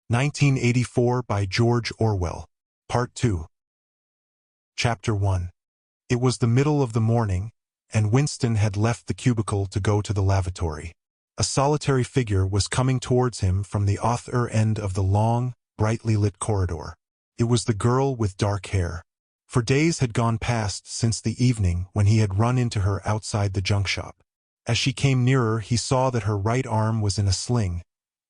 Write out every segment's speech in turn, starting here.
1984 by George Orwell. Part 2. Chapter 1. It was the middle of the morning, and Winston had left the cubicle to go to the lavatory. A solitary figure was coming towards him from the other end of the long, brightly lit corridor. It was the girl with dark hair. For days had gone past since the evening when he had run into her outside the junk shop. As she came nearer, he saw that her right arm was in a sling,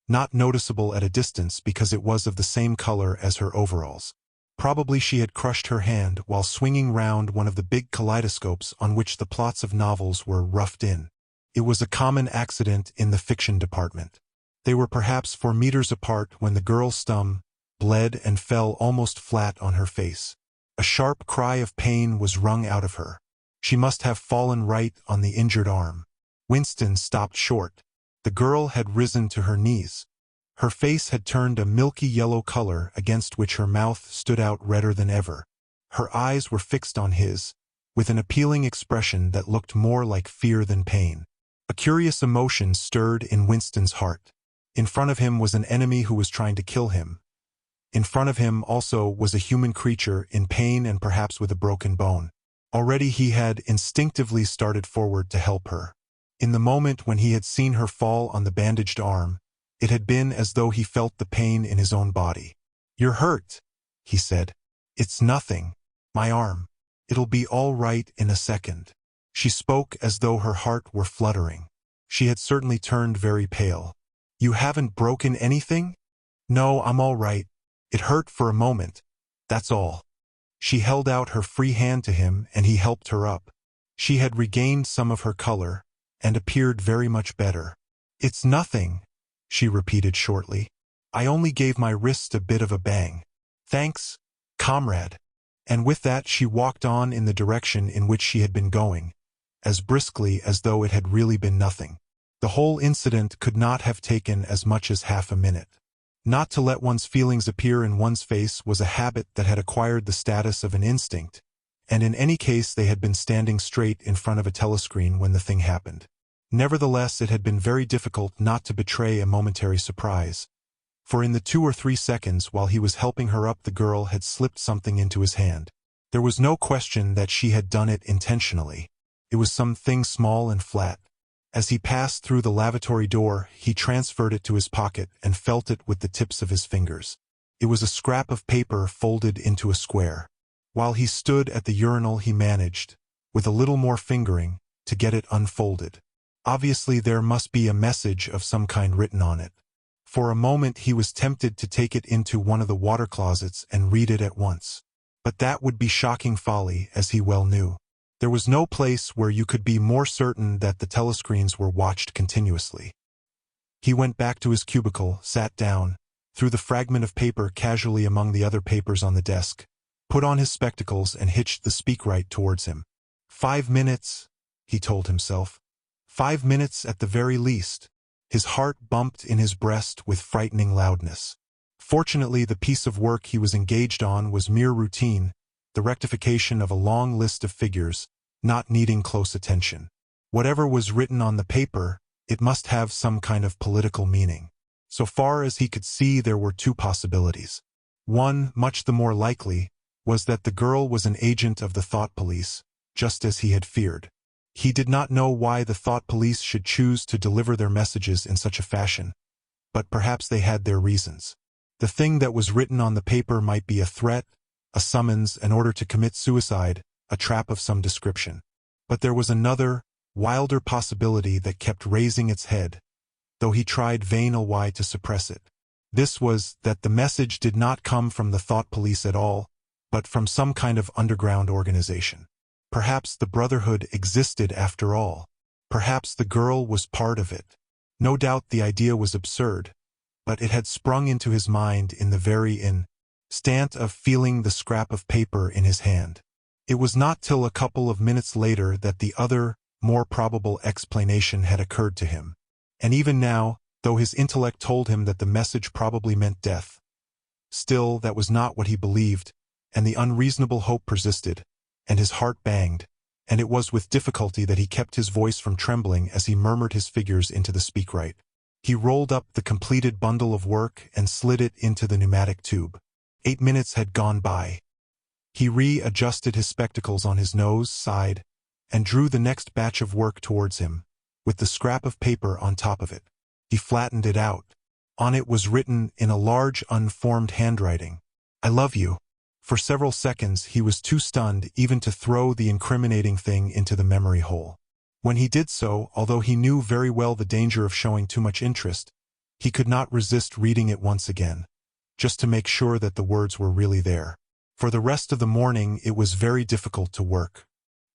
not noticeable at a distance because it was of the same color as her overalls. Probably she had crushed her hand while swinging round one of the big kaleidoscopes on which the plots of novels were roughed in. It was a common accident in the fiction department. They were perhaps 4 meters apart when the girl's stump bled and fell almost flat on her face. A sharp cry of pain was wrung out of her. She must have fallen right on the injured arm. Winston stopped short. The girl had risen to her knees. Her face had turned a milky yellow color against which her mouth stood out redder than ever. Her eyes were fixed on his, with an appealing expression that looked more like fear than pain. A curious emotion stirred in Winston's heart. In front of him was an enemy who was trying to kill him. In front of him also was a human creature in pain and perhaps with a broken bone. Already he had instinctively started forward to help her. In the moment when he had seen her fall on the bandaged arm, it had been as though he felt the pain in his own body. "You're hurt," he said. "It's nothing. My arm. It'll be all right in a second." She spoke as though her heart were fluttering. She had certainly turned very pale. "You haven't broken anything?" "No, I'm all right. It hurt for a moment. That's all." She held out her free hand to him and he helped her up. She had regained some of her color and appeared very much better. "It's nothing," she repeated shortly. "I only gave my wrist a bit of a bang. Thanks, comrade." And with that she walked on in the direction in which she had been going, as briskly as though it had really been nothing. The whole incident could not have taken as much as half a minute. Not to let one's feelings appear in one's face was a habit that had acquired the status of an instinct, and in any case they had been standing straight in front of a telescreen when the thing happened. Nevertheless, it had been very difficult not to betray a momentary surprise, for in the 2 or 3 seconds while he was helping her up the girl had slipped something into his hand. There was no question that she had done it intentionally. It was something small and flat. As he passed through the lavatory door, he transferred it to his pocket and felt it with the tips of his fingers. It was a scrap of paper folded into a square. While he stood at the urinal he managed, with a little more fingering, to get it unfolded. Obviously there must be a message of some kind written on it. For a moment he was tempted to take it into one of the water closets and read it at once. But that would be shocking folly, as he well knew. There was no place where you could be more certain that the telescreens were watched continuously. He went back to his cubicle, sat down, threw the fragment of paper casually among the other papers on the desk, put on his spectacles and hitched the speakwrite towards him. 5 minutes, he told himself. 5 minutes at the very least. His heart bumped in his breast with frightening loudness. Fortunately, the piece of work he was engaged on was mere routine, the rectification of a long list of figures, not needing close attention. Whatever was written on the paper, it must have some kind of political meaning. So far as he could see, there were 2 possibilities. One, much the more likely, was that the girl was an agent of the thought police, just as he had feared. He did not know why the thought police should choose to deliver their messages in such a fashion, but perhaps they had their reasons. The thing that was written on the paper might be a threat, a summons, an order to commit suicide, a trap of some description. But there was another, wilder possibility that kept raising its head, though he tried vainly to suppress it. This was that the message did not come from the thought police at all, but from some kind of underground organization. Perhaps the Brotherhood existed after all. Perhaps the girl was part of it. No doubt the idea was absurd, but it had sprung into his mind in the very instant of feeling the scrap of paper in his hand. It was not till a couple of minutes later that the other, more probable explanation had occurred to him. And even now, though his intellect told him that the message probably meant death, still that was not what he believed, and the unreasonable hope persisted, and his heart banged, and it was with difficulty that he kept his voice from trembling as he murmured his figures into the speakwrite. He rolled up the completed bundle of work and slid it into the pneumatic tube. 8 minutes had gone by. He readjusted his spectacles on his nose, sighed, and drew the next batch of work towards him, with the scrap of paper on top of it. He flattened it out. On it was written in a large, unformed handwriting, "I love you." For several seconds he was too stunned even to throw the incriminating thing into the memory hole. When he did so, although he knew very well the danger of showing too much interest, he could not resist reading it once again, just to make sure that the words were really there. For the rest of the morning it was very difficult to work.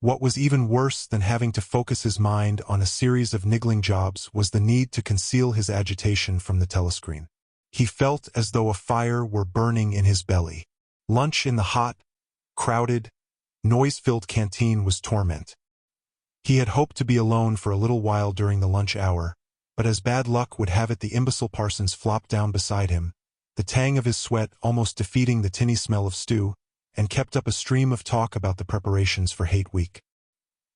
What was even worse than having to focus his mind on a series of niggling jobs was the need to conceal his agitation from the telescreen. He felt as though a fire were burning in his belly. Lunch in the hot, crowded, noise-filled canteen was torment. He had hoped to be alone for a little while during the lunch hour, but as bad luck would have it, the imbecile Parsons flopped down beside him, the tang of his sweat almost defeating the tinny smell of stew, and kept up a stream of talk about the preparations for Hate Week.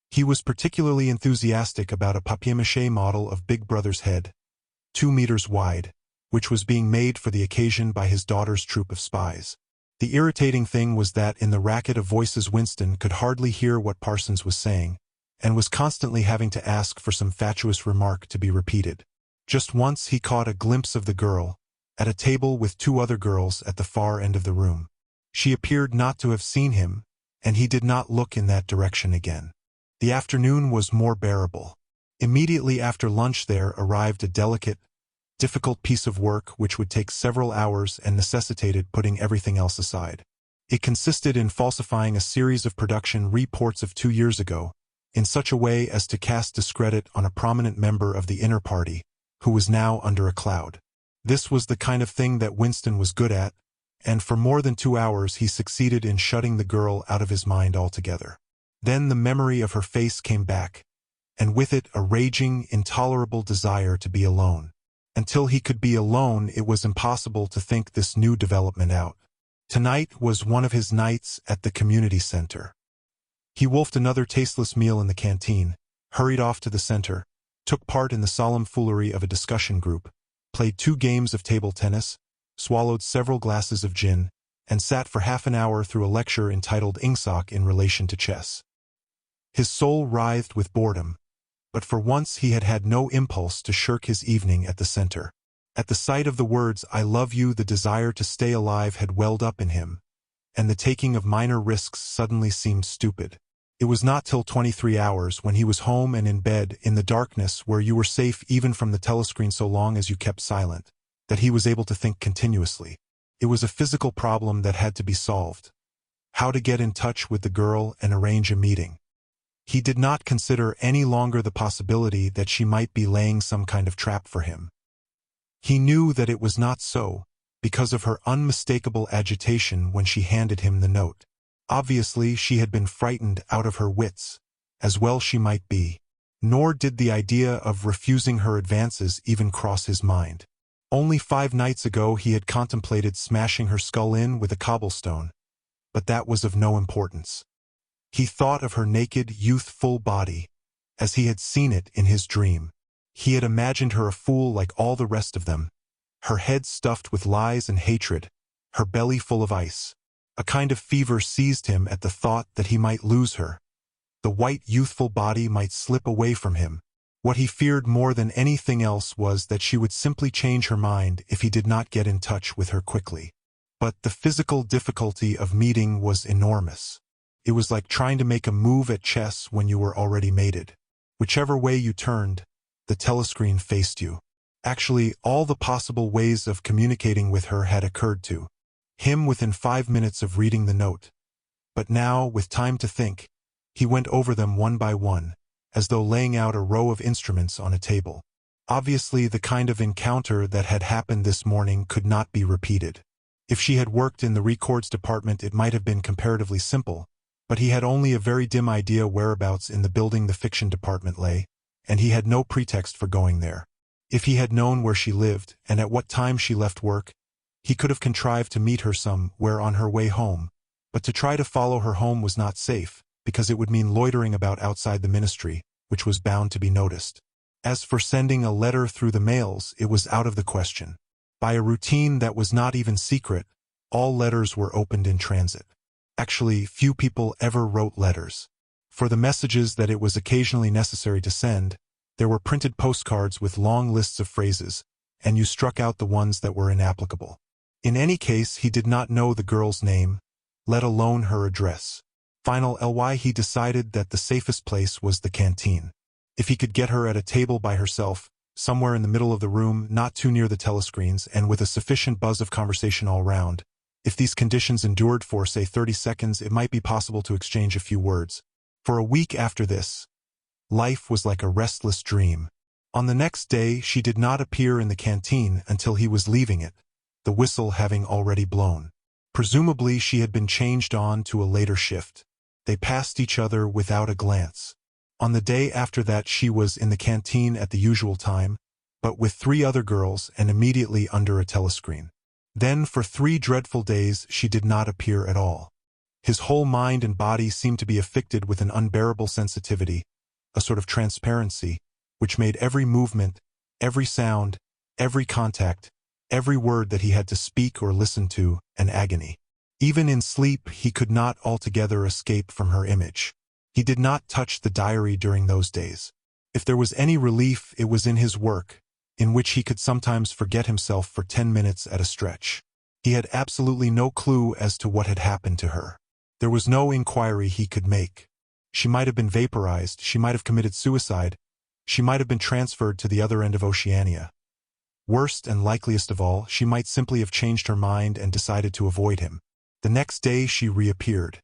He was particularly enthusiastic about a papier-mâché model of Big Brother's head, 2 meters wide, which was being made for the occasion by his daughter's troop of spies. The irritating thing was that in the racket of voices Winston could hardly hear what Parsons was saying, and was constantly having to ask for some fatuous remark to be repeated. Just once he caught a glimpse of the girl, at a table with 2 other girls at the far end of the room. She appeared not to have seen him, and he did not look in that direction again. The afternoon was more bearable. Immediately after lunch there arrived a delicate, difficult piece of work which would take several hours and necessitated putting everything else aside. It consisted in falsifying a series of production reports of 2 years ago, in such a way as to cast discredit on a prominent member of the inner party, who was now under a cloud. This was the kind of thing that Winston was good at, and for more than 2 hours he succeeded in shutting the girl out of his mind altogether. Then the memory of her face came back, and with it a raging, intolerable desire to be alone. Until he could be alone, it was impossible to think this new development out. Tonight was one of his nights at the community center. He wolfed another tasteless meal in the canteen, hurried off to the center, took part in the solemn foolery of a discussion group, played 2 games of table tennis, swallowed several glasses of gin, and sat for half an hour through a lecture entitled Ingsoc in relation to chess. His soul writhed with boredom, but for once he had had no impulse to shirk his evening at the center. At the sight of the words, "I love you," the desire to stay alive had welled up in him, and the taking of minor risks suddenly seemed stupid. It was not till 23 hours, when he was home and in bed, in the darkness where you were safe even from the telescreen so long as you kept silent, that he was able to think continuously. It was a physical problem that had to be solved. How to get in touch with the girl and arrange a meeting. He did not consider any longer the possibility that she might be laying some kind of trap for him. He knew that it was not so, because of her unmistakable agitation when she handed him the note. Obviously, she had been frightened out of her wits, as well she might be. Nor did the idea of refusing her advances even cross his mind. Only 5 nights ago he had contemplated smashing her skull in with a cobblestone, but that was of no importance. He thought of her naked, youthful body, as he had seen it in his dream. He had imagined her a fool like all the rest of them, her head stuffed with lies and hatred, her belly full of ice. A kind of fever seized him at the thought that he might lose her. The white, youthful body might slip away from him. What he feared more than anything else was that she would simply change her mind if he did not get in touch with her quickly. But the physical difficulty of meeting was enormous. It was like trying to make a move at chess when you were already mated. Whichever way you turned, the telescreen faced you. Actually, all the possible ways of communicating with her had occurred to him within 5 minutes of reading the note. But now, with time to think, he went over them one by one, as though laying out a row of instruments on a table. Obviously, the kind of encounter that had happened this morning could not be repeated. If she had worked in the records department, it might have been comparatively simple, but he had only a very dim idea whereabouts in the building the fiction department lay, and he had no pretext for going there. If he had known where she lived, and at what time she left work, he could have contrived to meet her somewhere on her way home, but to try to follow her home was not safe, because it would mean loitering about outside the ministry, which was bound to be noticed. As for sending a letter through the mails, it was out of the question. By a routine that was not even secret, all letters were opened in transit. Actually, few people ever wrote letters. For the messages that it was occasionally necessary to send, there were printed postcards with long lists of phrases, and you struck out the ones that were inapplicable. In any case, he did not know the girl's name, let alone her address. Finally, he decided that the safest place was the canteen. If he could get her at a table by herself, somewhere in the middle of the room, not too near the telescreens, and with a sufficient buzz of conversation all round, if these conditions endured for, say, 30 seconds, it might be possible to exchange a few words. For a week after this, life was like a restless dream. On the next day, she did not appear in the canteen until he was leaving it, the whistle having already blown. Presumably, she had been changed on to a later shift. They passed each other without a glance. On the day after that, she was in the canteen at the usual time, but with 3 other girls and immediately under a telescreen. Then, for 3 dreadful days, she did not appear at all. His whole mind and body seemed to be afflicted with an unbearable sensitivity, a sort of transparency, which made every movement, every sound, every contact, every word that he had to speak or listen to, an agony. Even in sleep, he could not altogether escape from her image. He did not touch the diary during those days. If there was any relief, it was in his work, in which he could sometimes forget himself for 10 minutes at a stretch. He had absolutely no clue as to what had happened to her. There was no inquiry he could make. She might have been vaporized, she might have committed suicide, she might have been transferred to the other end of Oceania. Worst and likeliest of all, she might simply have changed her mind and decided to avoid him. The next day she reappeared.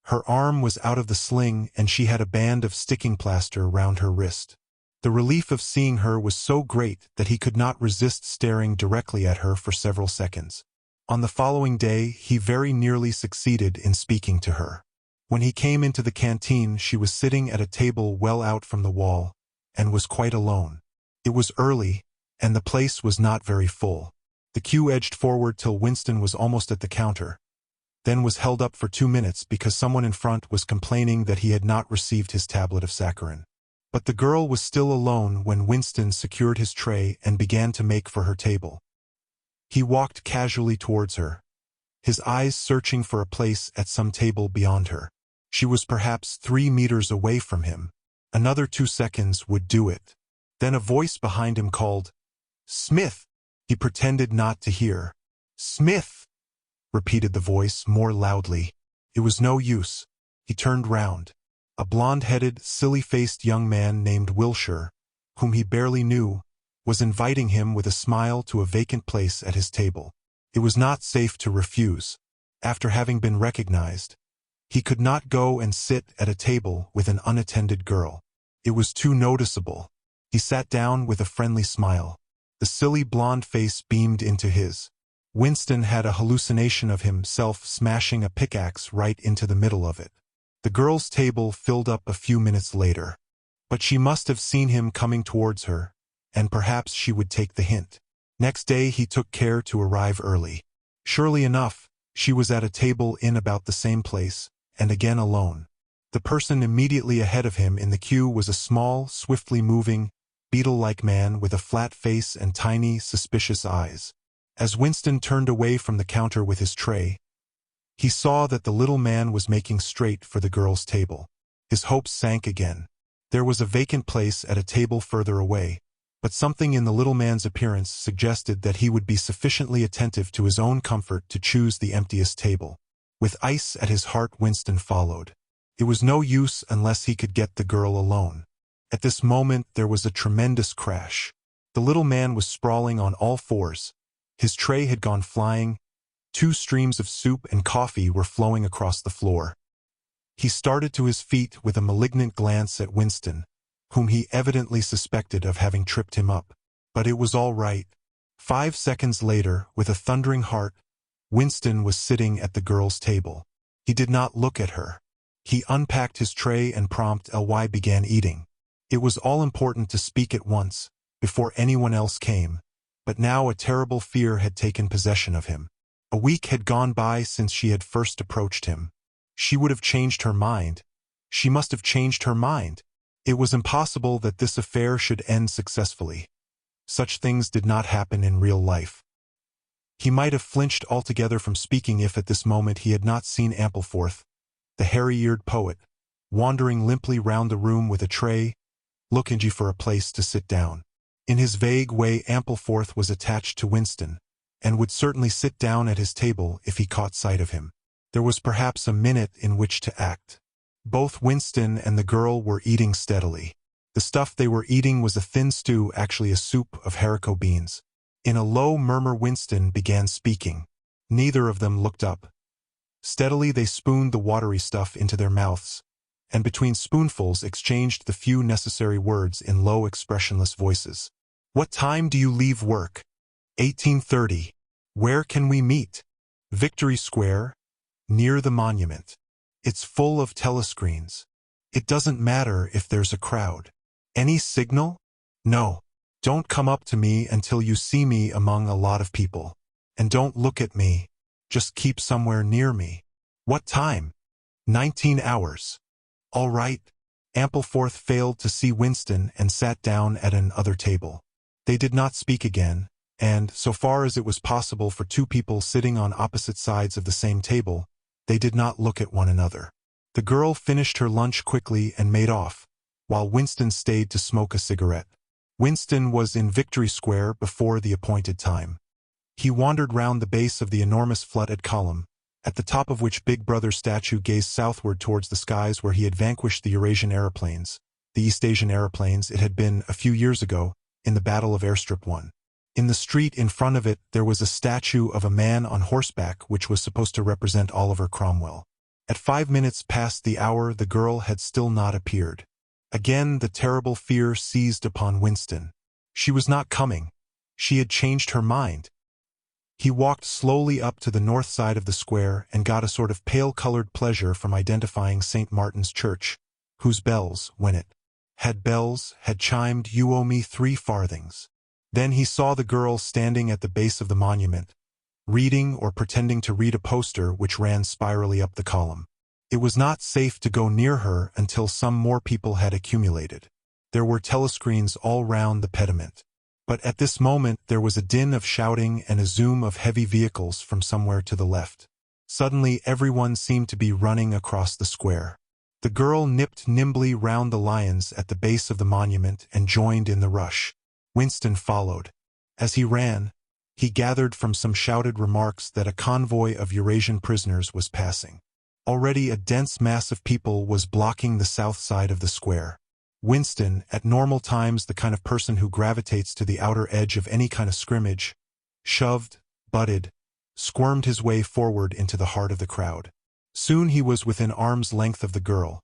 Her arm was out of the sling and she had a band of sticking plaster round her wrist. The relief of seeing her was so great that he could not resist staring directly at her for several seconds. On the following day, he very nearly succeeded in speaking to her. When he came into the canteen, she was sitting at a table well out from the wall, and was quite alone. It was early, and the place was not very full. The queue edged forward till Winston was almost at the counter, then was held up for 2 minutes because someone in front was complaining that he had not received his tablet of saccharin. But the girl was still alone when Winston secured his tray and began to make for her table. He walked casually towards her, his eyes searching for a place at some table beyond her. She was perhaps 3 meters away from him. Another 2 seconds would do it. Then a voice behind him called, "Smith!" He pretended not to hear. "Smith!" repeated the voice more loudly. It was no use. He turned round. A blonde-headed, silly-faced young man named Wilshire, whom he barely knew, was inviting him with a smile to a vacant place at his table. It was not safe to refuse. After having been recognized, he could not go and sit at a table with an unattended girl. It was too noticeable. He sat down with a friendly smile. The silly blonde face beamed into his. Winston had a hallucination of himself smashing a pickaxe right into the middle of it. The girl's table filled up a few minutes later. But she must have seen him coming towards her, and perhaps she would take the hint. Next day he took care to arrive early. Surely enough, she was at a table in about the same place, and again alone. The person immediately ahead of him in the queue was a small, swiftly moving, beetle-like man with a flat face and tiny, suspicious eyes. As Winston turned away from the counter with his tray, he saw that the little man was making straight for the girl's table. His hopes sank again. There was a vacant place at a table further away, but something in the little man's appearance suggested that he would be sufficiently attentive to his own comfort to choose the emptiest table. With ice at his heart, Winston followed. It was no use unless he could get the girl alone. At this moment there was a tremendous crash. The little man was sprawling on all fours. His tray had gone flying. 2 streams of soup and coffee were flowing across the floor. He started to his feet with a malignant glance at Winston, whom he evidently suspected of having tripped him up. But it was all right. 5 seconds later, with a thundering heart, Winston was sitting at the girl's table. He did not look at her. He unpacked his tray and promptly began eating. It was all important to speak at once, before anyone else came, but now a terrible fear had taken possession of him. A week had gone by since she had first approached him. She would have changed her mind. She must have changed her mind. It was impossible that this affair should end successfully. Such things did not happen in real life. He might have flinched altogether from speaking if at this moment he had not seen Ampleforth, the hairy-eared poet, wandering limply round the room with a tray, looking for a place to sit down. In his vague way, Ampleforth was attached to Winston, and would certainly sit down at his table if he caught sight of him. There was perhaps a minute in which to act. Both Winston and the girl were eating steadily. The stuff they were eating was a thin stew, actually a soup of haricot beans. In a low murmur Winston began speaking. Neither of them looked up. Steadily they spooned the watery stuff into their mouths, and between spoonfuls exchanged the few necessary words in low expressionless voices. "What time do you leave work?" 18:30. "Where can we meet?" "Victory Square, near the monument. It's full of telescreens. It doesn't matter if there's a crowd." "Any signal?" "No. Don't come up to me until you see me among a lot of people. And don't look at me. Just keep somewhere near me." "What time?" 19 hours. "All right." Ampleforth failed to see Winston and sat down at an other table. They did not speak again, and, so far as it was possible for two people sitting on opposite sides of the same table, they did not look at one another. The girl finished her lunch quickly and made off, while Winston stayed to smoke a cigarette. Winston was in Victory Square before the appointed time. He wandered round the base of the enormous fluted column, at the top of which Big Brother's statue gazed southward towards the skies where he had vanquished the Eurasian aeroplanes, the East Asian aeroplanes it had been, a few years ago, in the Battle of Airstrip 1. In the street in front of it there was a statue of a man on horseback which was supposed to represent Oliver Cromwell. At 5 minutes past the hour the girl had still not appeared. Again the terrible fear seized upon Winston. She was not coming. She had changed her mind. He walked slowly up to the north side of the square and got a sort of pale-colored pleasure from identifying St. Martin's Church, whose bells, when it had bells, had chimed, "You owe me 3 farthings." Then he saw the girl standing at the base of the monument, reading or pretending to read a poster which ran spirally up the column. It was not safe to go near her until some more people had accumulated. There were telescreens all round the pediment. But at this moment there was a din of shouting and a zoom of heavy vehicles from somewhere to the left. Suddenly everyone seemed to be running across the square. The girl nipped nimbly round the lions at the base of the monument and joined in the rush. Winston followed. As he ran, he gathered from some shouted remarks that a convoy of Eurasian prisoners was passing. Already a dense mass of people was blocking the south side of the square. Winston, at normal times the kind of person who gravitates to the outer edge of any kind of scrimmage, shoved, butted, squirmed his way forward into the heart of the crowd. Soon he was within arm's length of the girl,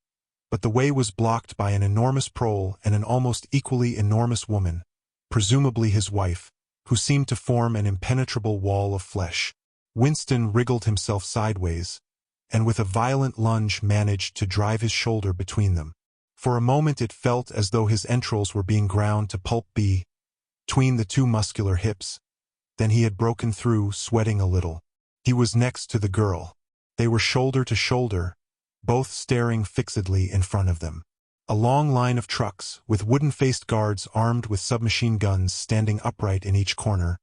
but the way was blocked by an enormous prole and an almost equally enormous woman, presumably his wife, who seemed to form an impenetrable wall of flesh. Winston wriggled himself sideways, and with a violent lunge managed to drive his shoulder between them. For a moment it felt as though his entrails were being ground to pulp between the two muscular hips. Then he had broken through, sweating a little. He was next to the girl. They were shoulder to shoulder, both staring fixedly in front of them. A long line of trucks, with wooden-faced guards armed with submachine guns standing upright in each corner,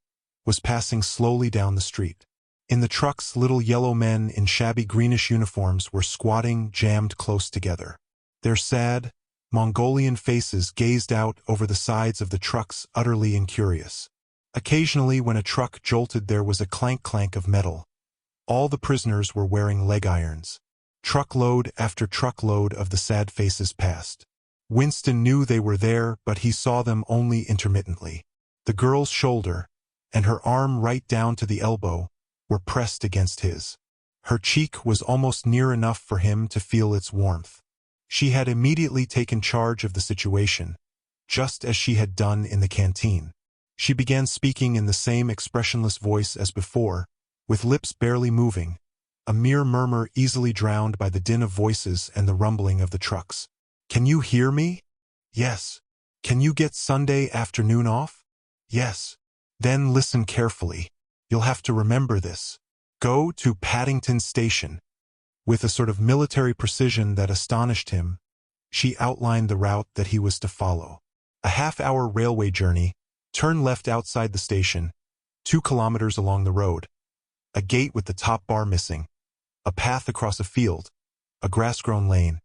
was passing slowly down the street. In the trucks little yellow men in shabby greenish uniforms were squatting, jammed close together. Their sad, Mongolian faces gazed out over the sides of the trucks, utterly incurious. Occasionally when a truck jolted there was a clank-clank of metal. All the prisoners were wearing leg irons. Truckload after truckload of the sad faces passed. Winston knew they were there, but he saw them only intermittently. The girl's shoulder, and her arm right down to the elbow, were pressed against his. Her cheek was almost near enough for him to feel its warmth. She had immediately taken charge of the situation, just as she had done in the canteen. She began speaking in the same expressionless voice as before, with lips barely moving, a mere murmur easily drowned by the din of voices and the rumbling of the trucks. "Can you hear me?" "Yes." "Can you get Sunday afternoon off?" "Yes." "Then listen carefully. You'll have to remember this. Go to Paddington Station." With a sort of military precision that astonished him, She outlined the route that he was to follow. A half-hour railway journey, turn left outside the station, 2 kilometers along the road, a gate with the top bar missing, a path across a field, a grass-grown lane,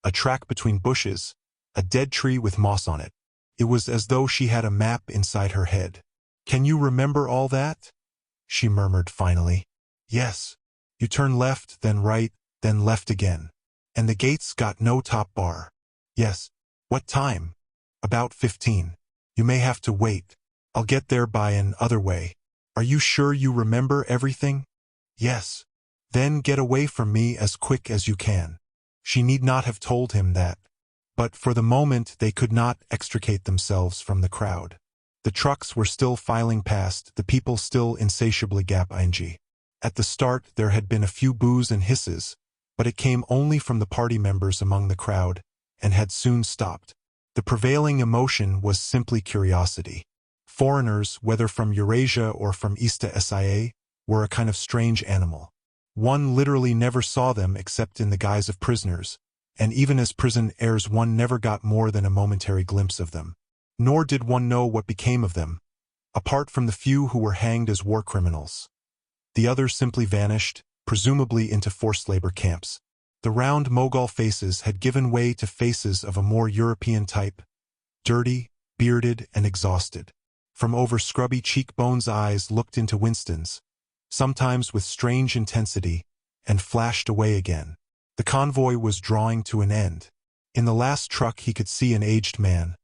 a track between bushes, a dead tree with moss on it. It was as though she had a map inside her head. "Can you remember all that?" she murmured finally. "Yes. You turn left, then right, then left again. And the gate's got no top bar." "Yes. What time?" "About 15. You may have to wait. I'll get there by an other way." "Are you sure you remember everything?" "Yes." "Then get away from me as quick as you can." She need not have told him that. But for the moment they could not extricate themselves from the crowd. The trucks were still filing past, the people still insatiably gaping. At the start there had been a few boos and hisses, but it came only from the party members among the crowd, and had soon stopped. The prevailing emotion was simply curiosity. Foreigners, whether from Eurasia or from East Asia, were a kind of strange animal. One literally never saw them except in the guise of prisoners, and even as prison heirs one never got more than a momentary glimpse of them. Nor did one know what became of them, apart from the few who were hanged as war criminals. The others simply vanished, presumably into forced labor camps. The round Mogul faces had given way to faces of a more European type, dirty, bearded, and exhausted. From over scrubby cheekbones eyes looked into Winston's, sometimes with strange intensity, and flashed away again. The convoy was drawing to an end. In the last truck he could see an aged man,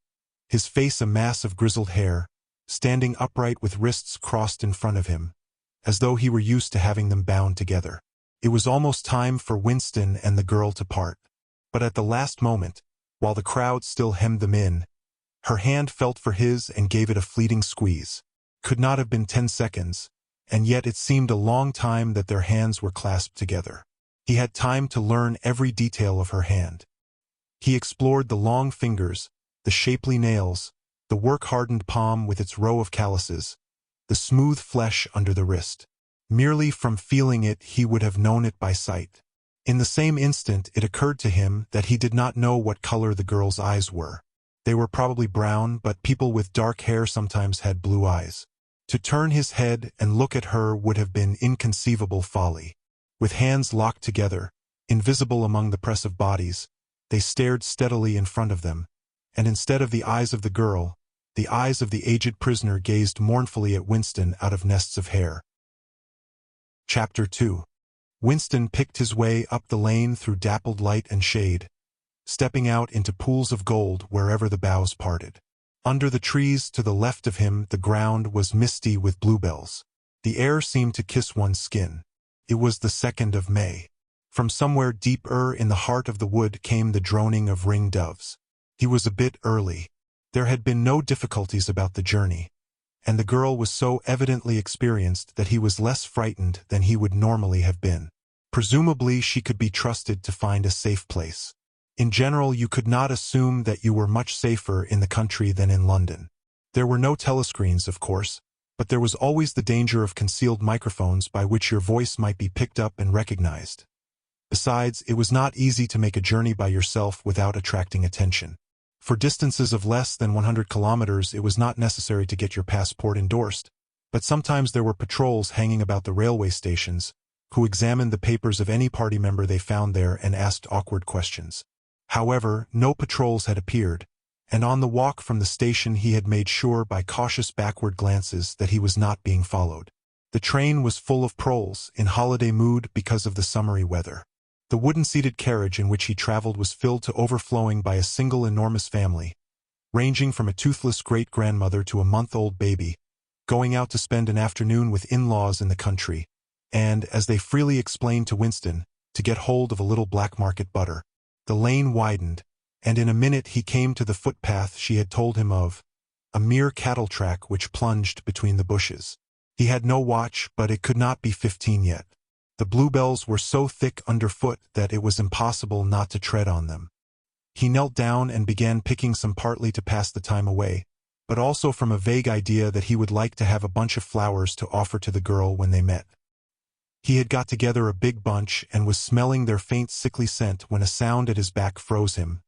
his face a mass of grizzled hair, standing upright with wrists crossed in front of him, as though he were used to having them bound together. It was almost time for Winston and the girl to part. But at the last moment, while the crowd still hemmed them in, her hand felt for his and gave it a fleeting squeeze. Could not have been 10 seconds, and yet it seemed a long time that their hands were clasped together. He had time to learn every detail of her hand. He explored the long fingers, the shapely nails, the work-hardened palm with its row of calluses, the smooth flesh under the wrist. Merely from feeling it he would have known it by sight. In the same instant it occurred to him that he did not know what color the girl's eyes were. They were probably brown, but people with dark hair sometimes had blue eyes. To turn his head and look at her would have been inconceivable folly. With hands locked together, invisible among the press of bodies, they stared steadily in front of them, and instead of the eyes of the girl, the eyes of the aged prisoner gazed mournfully at Winston out of nests of hair. Chapter 2. Winston picked his way up the lane through dappled light and shade, stepping out into pools of gold wherever the boughs parted. Under the trees to the left of him the ground was misty with bluebells. The air seemed to kiss one's skin. It was the 2nd of May. From somewhere deeper in the heart of the wood came the droning of ring doves. He was a bit early. There had been no difficulties about the journey, and the girl was so evidently experienced that he was less frightened than he would normally have been. Presumably she could be trusted to find a safe place. In general, you could not assume that you were much safer in the country than in London. There were no telescreens, of course, but there was always the danger of concealed microphones by which your voice might be picked up and recognized. Besides, it was not easy to make a journey by yourself without attracting attention. For distances of less than 100 kilometers it was not necessary to get your passport endorsed, but sometimes there were patrols hanging about the railway stations, who examined the papers of any party member they found there and asked awkward questions. However, no patrols had appeared, and on the walk from the station he had made sure by cautious backward glances that he was not being followed. The train was full of proles, in holiday mood because of the summery weather. The wooden-seated carriage in which he traveled was filled to overflowing by a single enormous family, ranging from a toothless great-grandmother to a month-old baby, going out to spend an afternoon with in-laws in the country, and, as they freely explained to Winston, to get hold of a little black market butter. The lane widened, and in a minute he came to the footpath she had told him of, a mere cattle track which plunged between the bushes. He had no watch, but it could not be 15 yet. The bluebells were so thick underfoot that it was impossible not to tread on them. He knelt down and began picking some partly to pass the time away, but also from a vague idea that he would like to have a bunch of flowers to offer to the girl when they met. He had got together a big bunch and was smelling their faint sickly scent when a sound at his back froze him,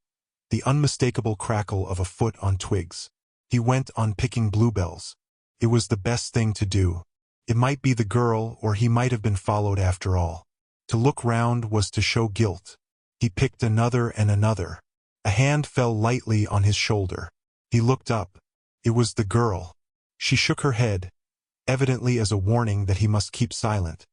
the unmistakable crackle of a foot on twigs. He went on picking bluebells. It was the best thing to do. It might be the girl, or he might have been followed after all. To look round was to show guilt. He picked another and another. A hand fell lightly on his shoulder. He looked up. It was the girl. She shook her head, evidently as a warning that he must keep silent,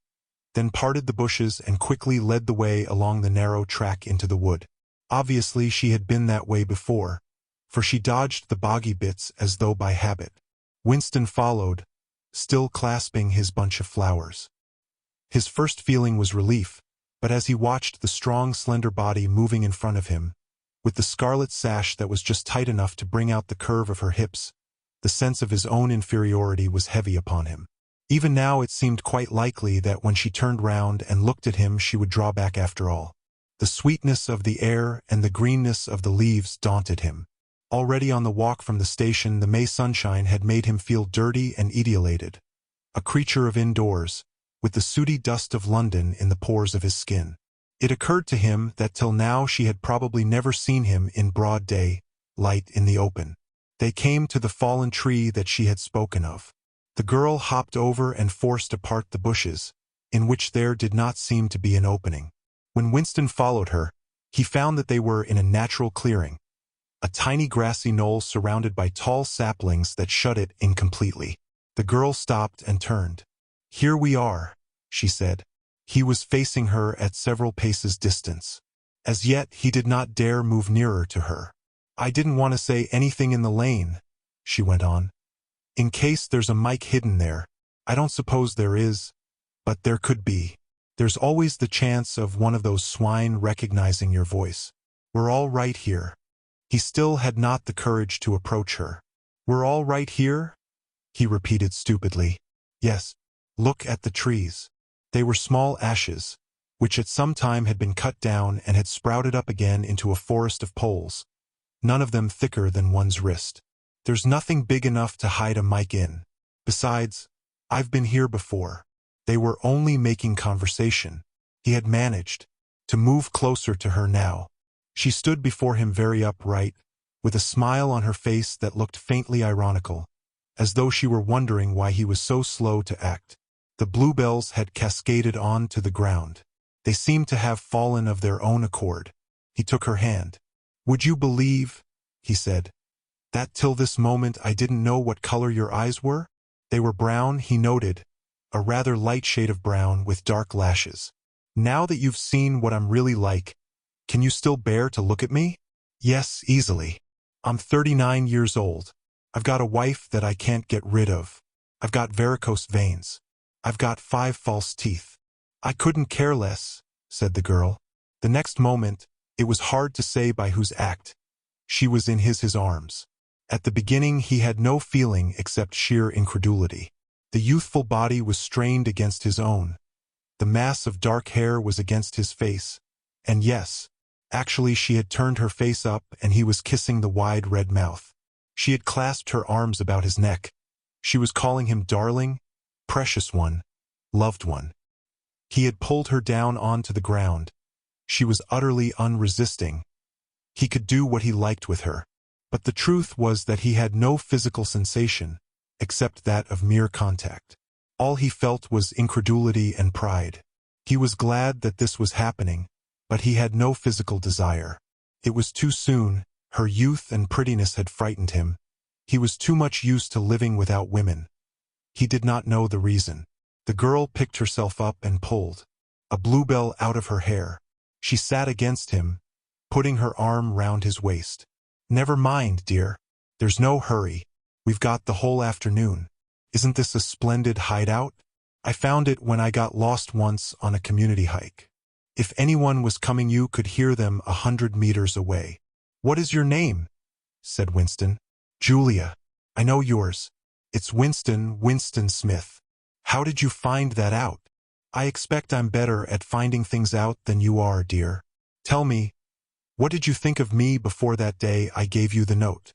then parted the bushes and quickly led the way along the narrow track into the wood. Obviously she had been that way before, for she dodged the boggy bits as though by habit. Winston followed, still clasping his bunch of flowers. His first feeling was relief, but as he watched the strong, slender body moving in front of him, with the scarlet sash that was just tight enough to bring out the curve of her hips, the sense of his own inferiority was heavy upon him. Even now it seemed quite likely that when she turned round and looked at him she would draw back after all. The sweetness of the air and the greenness of the leaves daunted him. Already on the walk from the station the May sunshine had made him feel dirty and etiolated, a creature of indoors, with the sooty dust of London in the pores of his skin. It occurred to him that till now she had probably never seen him in broad day, light in the open. They came to the fallen tree that she had spoken of. The girl hopped over and forced apart the bushes, in which there did not seem to be an opening. When Winston followed her, he found that they were in a natural clearing, a tiny grassy knoll surrounded by tall saplings that shut it in completely. The girl stopped and turned. "Here we are," she said. He was facing her at several paces distance. As yet he did not dare move nearer to her. "I didn't want to say anything in the lane," she went on. "In case there's a mic hidden there. I don't suppose there is, but there could be. There's always the chance of one of those swine recognizing your voice. We're all right here." He still had not the courage to approach her. "We're all right here?" he repeated stupidly. "Yes. Look at the trees." They were small ashes, which at some time had been cut down and had sprouted up again into a forest of poles, none of them thicker than one's wrist. "There's nothing big enough to hide a mic in. Besides, I've been here before." They were only making conversation. He had managed to move closer to her now. She stood before him very upright, with a smile on her face that looked faintly ironical, as though she were wondering why he was so slow to act. The bluebells had cascaded on to the ground. They seemed to have fallen of their own accord. He took her hand. "Would you believe," he said, "that till this moment I didn't know what color your eyes were?" They were brown, he noted, a rather light shade of brown with dark lashes. "Now that you've seen what I'm really like, can you still bear to look at me?" "Yes, easily. I'm 39 years old. I've got a wife that I can't get rid of. I've got varicose veins. I've got 5 false teeth. I couldn't care less," said the girl. The next moment, it was hard to say by whose act, she was in his arms. At the beginning he had no feeling except sheer incredulity. The youthful body was strained against his own. The mass of dark hair was against his face. And yes, actually she had turned her face up and he was kissing the wide red mouth. She had clasped her arms about his neck. She was calling him darling, precious one, loved one. He had pulled her down onto the ground. She was utterly unresisting. He could do what he liked with her. But the truth was that he had no physical sensation, except that of mere contact. All he felt was incredulity and pride. He was glad that this was happening, but he had no physical desire. It was too soon. Her youth and prettiness had frightened him. He was too much used to living without women. He did not know the reason. The girl picked herself up and pulled a bluebell out of her hair. She sat against him, putting her arm round his waist. "Never mind, dear. There's no hurry. We've got the whole afternoon. Isn't this a splendid hideout? I found it when I got lost once on a community hike. If anyone was coming you could hear them 100 meters away." "What is your name?" said Winston. "Julia. I know yours. It's Winston Smith. How did you find that out?" "I expect I'm better at finding things out than you are, dear. Tell me, what did you think of me before that day I gave you the note?"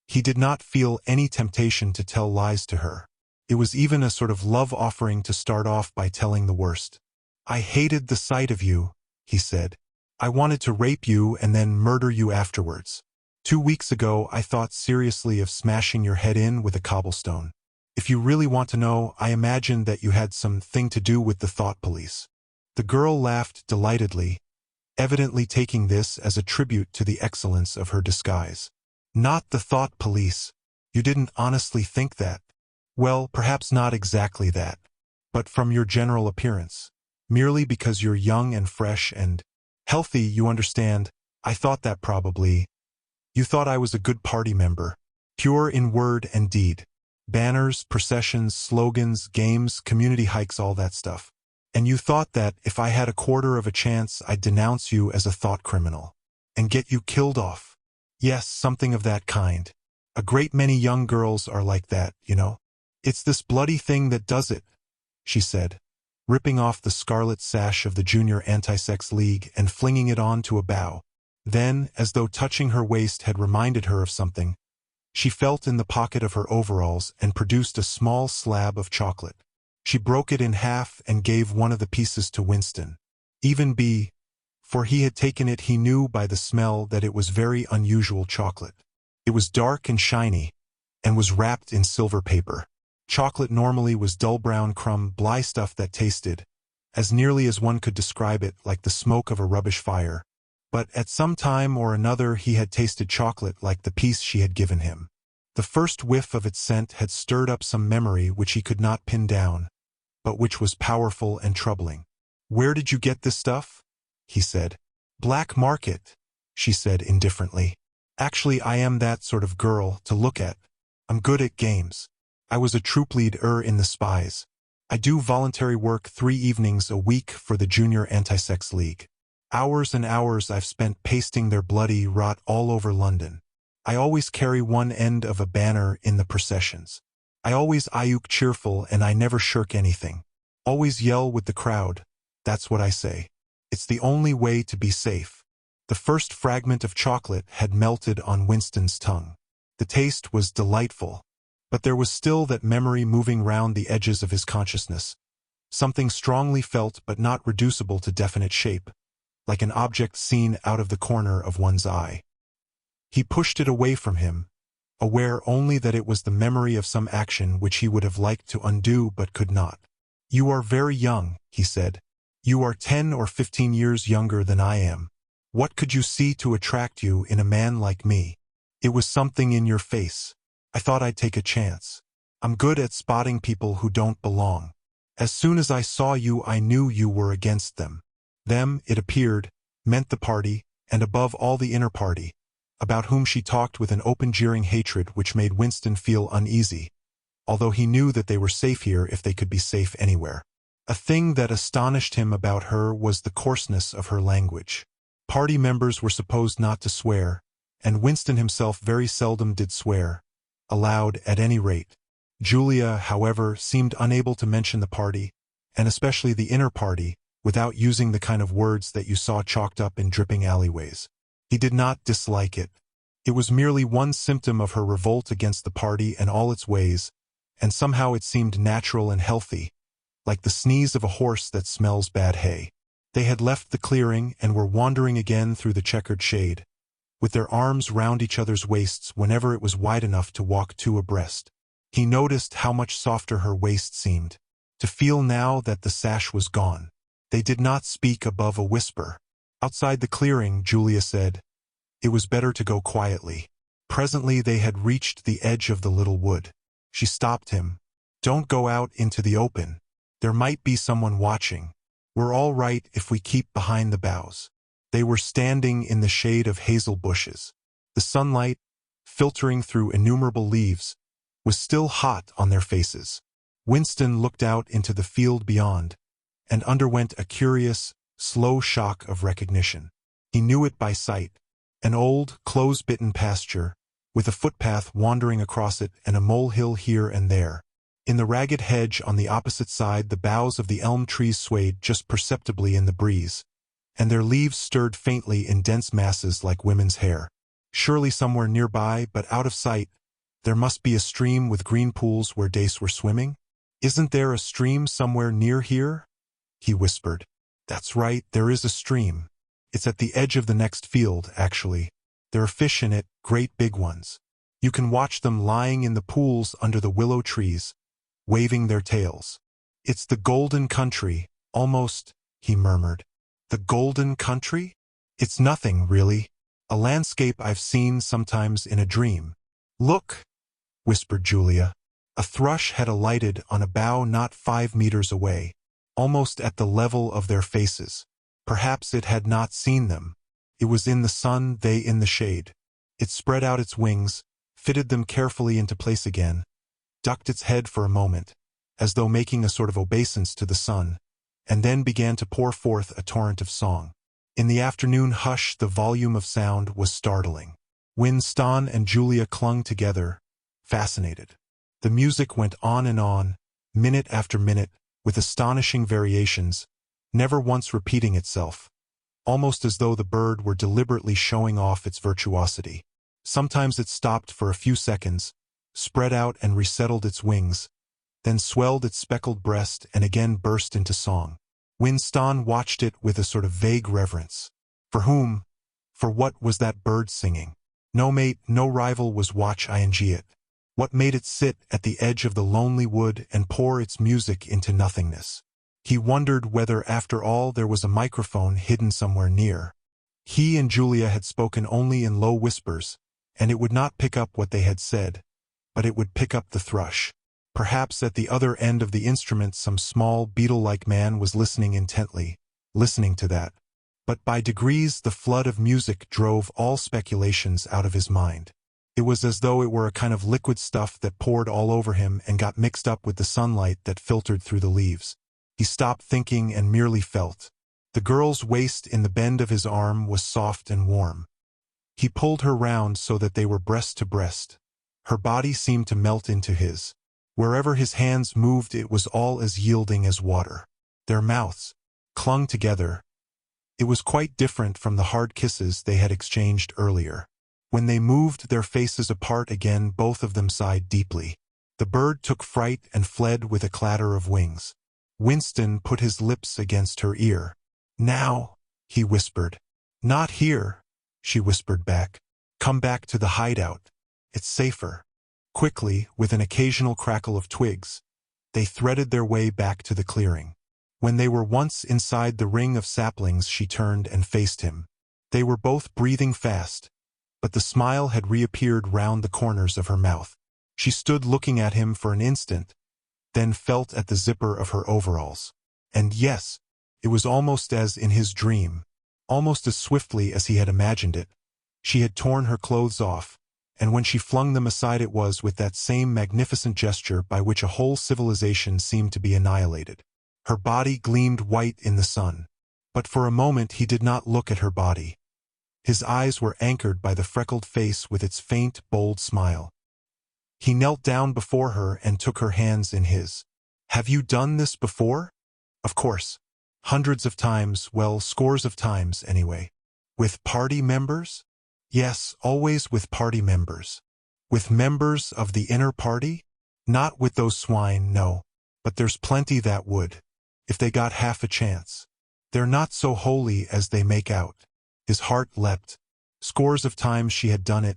He did not feel any temptation to tell lies to her. It was even a sort of love offering to start off by telling the worst. "I hated the sight of you," he said. "I wanted to rape you and then murder you afterwards." 2 weeks ago I thought seriously of smashing your head in with a cobblestone. If you really want to know, I imagined that you had something to do with the thought police." The girl laughed delightedly, evidently taking this as a tribute to the excellence of her disguise. "Not the thought police. You didn't honestly think that?" "Well, perhaps not exactly that. But from your general appearance. Merely because you're young and fresh and healthy, you understand. I thought that probably. You thought I was a good party member. Pure in word and deed. Banners, processions, slogans, games, community hikes, all that stuff. And you thought that if I had a quarter of a chance, I'd denounce you as a thought criminal. And get you killed off. Yes, something of that kind. A great many young girls are like that, you know. It's this bloody thing that does it," she said, ripping off the scarlet sash of the Junior Anti-Sex League and flinging it on to a bough. Then, as though touching her waist had reminded her of something, she felt in the pocket of her overalls and produced a small slab of chocolate. She broke it in half and gave one of the pieces to Winston. Even for he had taken it, he knew by the smell that it was very unusual chocolate. It was dark and shiny, and was wrapped in silver paper. Chocolate normally was dull brown bly stuff that tasted, as nearly as one could describe it, like the smoke of a rubbish fire. But at some time or another he had tasted chocolate like the piece she had given him. The first whiff of its scent had stirred up some memory which he could not pin down, but which was powerful and troubling. "Where did you get this stuff?" he said. "Black market," she said indifferently. "Actually, I am that sort of girl to look at. I'm good at games. I was a troop leader in the Spies. I do voluntary work 3 evenings a week for the Junior Anti-Sex League. Hours and hours I've spent pasting their bloody rot all over London. I always carry one end of a banner in the processions. I always look cheerful and I never shirk anything. Always yell with the crowd. That's what I say. It's the only way to be safe." The first fragment of chocolate had melted on Winston's tongue. The taste was delightful, but there was still that memory moving round the edges of his consciousness. Something strongly felt but not reducible to definite shape, like an object seen out of the corner of one's eye. He pushed it away from him, aware only that it was the memory of some action which he would have liked to undo but could not. "You are very young," he said. "You are 10 or 15 years younger than I am. What could you see to attract you in a man like me? It was something in your face. I thought I'd take a chance. I'm good at spotting people who don't belong. As soon as I saw you, I knew you were against them." Them, it appeared, meant the party, and above all the inner party, about whom she talked with an open jeering hatred which made Winston feel uneasy, although he knew that they were safe here if they could be safe anywhere. A thing that astonished him about her was the coarseness of her language. Party members were supposed not to swear, and Winston himself very seldom did swear, aloud at any rate. Julia, however, seemed unable to mention the party, and especially the inner party, without using the kind of words that you saw chalked up in dripping alleyways. He did not dislike it. It was merely one symptom of her revolt against the party and all its ways, and somehow it seemed natural and healthy, like the sneeze of a horse that smells bad hay. They had left the clearing and were wandering again through the checkered shade, with their arms round each other's waists whenever it was wide enough to walk 2 abreast. He noticed how much softer her waist seemed, to feel now that the sash was gone. They did not speak above a whisper. Outside the clearing, Julia said, it was better to go quietly. Presently they had reached the edge of the little wood. She stopped him. "Don't go out into the open. There might be someone watching. We're all right if we keep behind the boughs." They were standing in the shade of hazel bushes. The sunlight, filtering through innumerable leaves, was still hot on their faces. Winston looked out into the field beyond, and underwent a curious, slow shock of recognition. He knew it by sight. An old, close-bitten pasture, with a footpath wandering across it and a molehill here and there. In the ragged hedge on the opposite side the boughs of the elm trees swayed just perceptibly in the breeze, and their leaves stirred faintly in dense masses like women's hair. Surely somewhere nearby, but out of sight, there must be a stream with green pools where dace were swimming. "Isn't there a stream somewhere near here?" he whispered. "That's right, there is a stream. It's at the edge of the next field, actually. There are fish in it, great big ones. You can watch them lying in the pools under the willow trees, waving their tails. It's the golden country, almost, he murmured. The golden country? It's nothing, really. A landscape I've seen sometimes in a dream. Look, whispered Julia. A thrush had alighted on a bough not 5 meters away, almost at the level of their faces. Perhaps it had not seen them. It was in the sun, they in the shade. It spread out its wings, fitted them carefully into place again, ducked its head for a moment, as though making a sort of obeisance to the sun, and then began to pour forth a torrent of song. In the afternoon hush, the volume of sound was startling. Winston and Julia clung together, fascinated. The music went on, minute after minute, with astonishing variations, never once repeating itself, almost as though the bird were deliberately showing off its virtuosity. Sometimes it stopped for a few seconds, spread out and resettled its wings, then swelled its speckled breast and again burst into song. Winston watched it with a sort of vague reverence. For whom? For what was that bird singing? No mate, no rival was watch ing it. What made it sit at the edge of the lonely wood and pour its music into nothingness? He wondered whether after all there was a microphone hidden somewhere near. He and Julia had spoken only in low whispers, and it would not pick up what they had said, but it would pick up the thrush. Perhaps at the other end of the instrument some small beetle-like man was listening intently, listening to that. But by degrees the flood of music drove all speculations out of his mind. It was as though it were a kind of liquid stuff that poured all over him and got mixed up with the sunlight that filtered through the leaves. He stopped thinking and merely felt. The girl's waist in the bend of his arm was soft and warm. He pulled her round so that they were breast to breast. Her body seemed to melt into his. Wherever his hands moved it was all as yielding as water. Their mouths clung together. It was quite different from the hard kisses they had exchanged earlier. When they moved their faces apart again, both of them sighed deeply. The bird took fright and fled with a clatter of wings. Winston put his lips against her ear. "Now," he whispered. "Not here," she whispered back. "Come back to the hideout. It's safer." Quickly, with an occasional crackle of twigs, they threaded their way back to the clearing. When they were once inside the ring of saplings, she turned and faced him. They were both breathing fast, but the smile had reappeared round the corners of her mouth. She stood looking at him for an instant, then felt at the zipper of her overalls. And yes, it was almost as in his dream, almost as swiftly as he had imagined it. She had torn her clothes off, and when she flung them aside it was with that same magnificent gesture by which a whole civilization seemed to be annihilated. Her body gleamed white in the sun, but for a moment he did not look at her body. His eyes were anchored by the freckled face with its faint, bold smile. He knelt down before her and took her hands in his. "Have you done this before?" "Of course. Hundreds of times, well, scores of times, anyway." "With party members?" "Yes, always with party members." "With members of the inner party?" "Not with those swine, no. But there's plenty that would, if they got half a chance. They're not so holy as they make out." His heart leapt. Scores of times she had done it.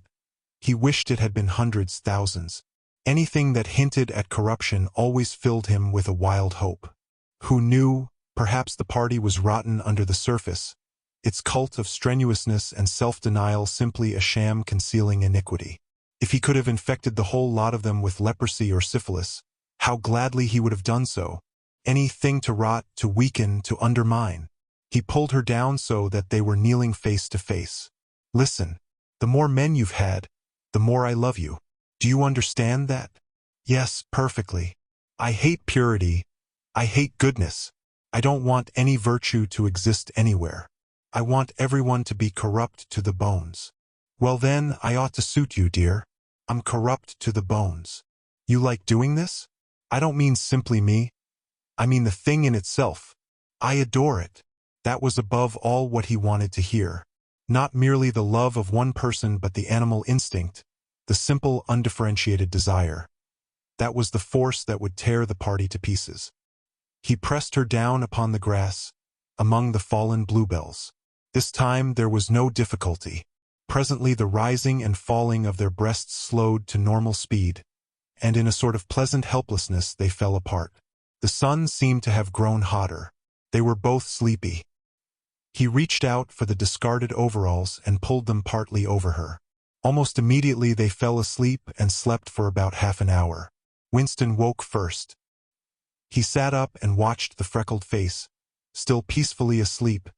He wished it had been hundreds, thousands. Anything that hinted at corruption always filled him with a wild hope. Who knew, perhaps the party was rotten under the surface, its cult of strenuousness and self-denial simply a sham concealing iniquity. If he could have infected the whole lot of them with leprosy or syphilis, how gladly he would have done so. Anything to rot, to weaken, to undermine. He pulled her down so that they were kneeling face to face. "Listen, the more men you've had, the more I love you. Do you understand that?" "Yes, perfectly. I hate purity. I hate goodness. I don't want any virtue to exist anywhere. I want everyone to be corrupt to the bones." "Well then, I ought to suit you, dear. I'm corrupt to the bones." "You like doing this?" "I don't mean simply me. I mean the thing in itself. I adore it." That was above all what he wanted to hear. Not merely the love of one person but the animal instinct, the simple undifferentiated desire. That was the force that would tear the party to pieces. He pressed her down upon the grass, among the fallen bluebells. This time there was no difficulty. Presently the rising and falling of their breasts slowed to normal speed, and in a sort of pleasant helplessness they fell apart. The sun seemed to have grown hotter. They were both sleepy. He reached out for the discarded overalls and pulled them partly over her. Almost immediately they fell asleep and slept for about half an hour. Winston woke first. He sat up and watched the freckled face, still peacefully asleep,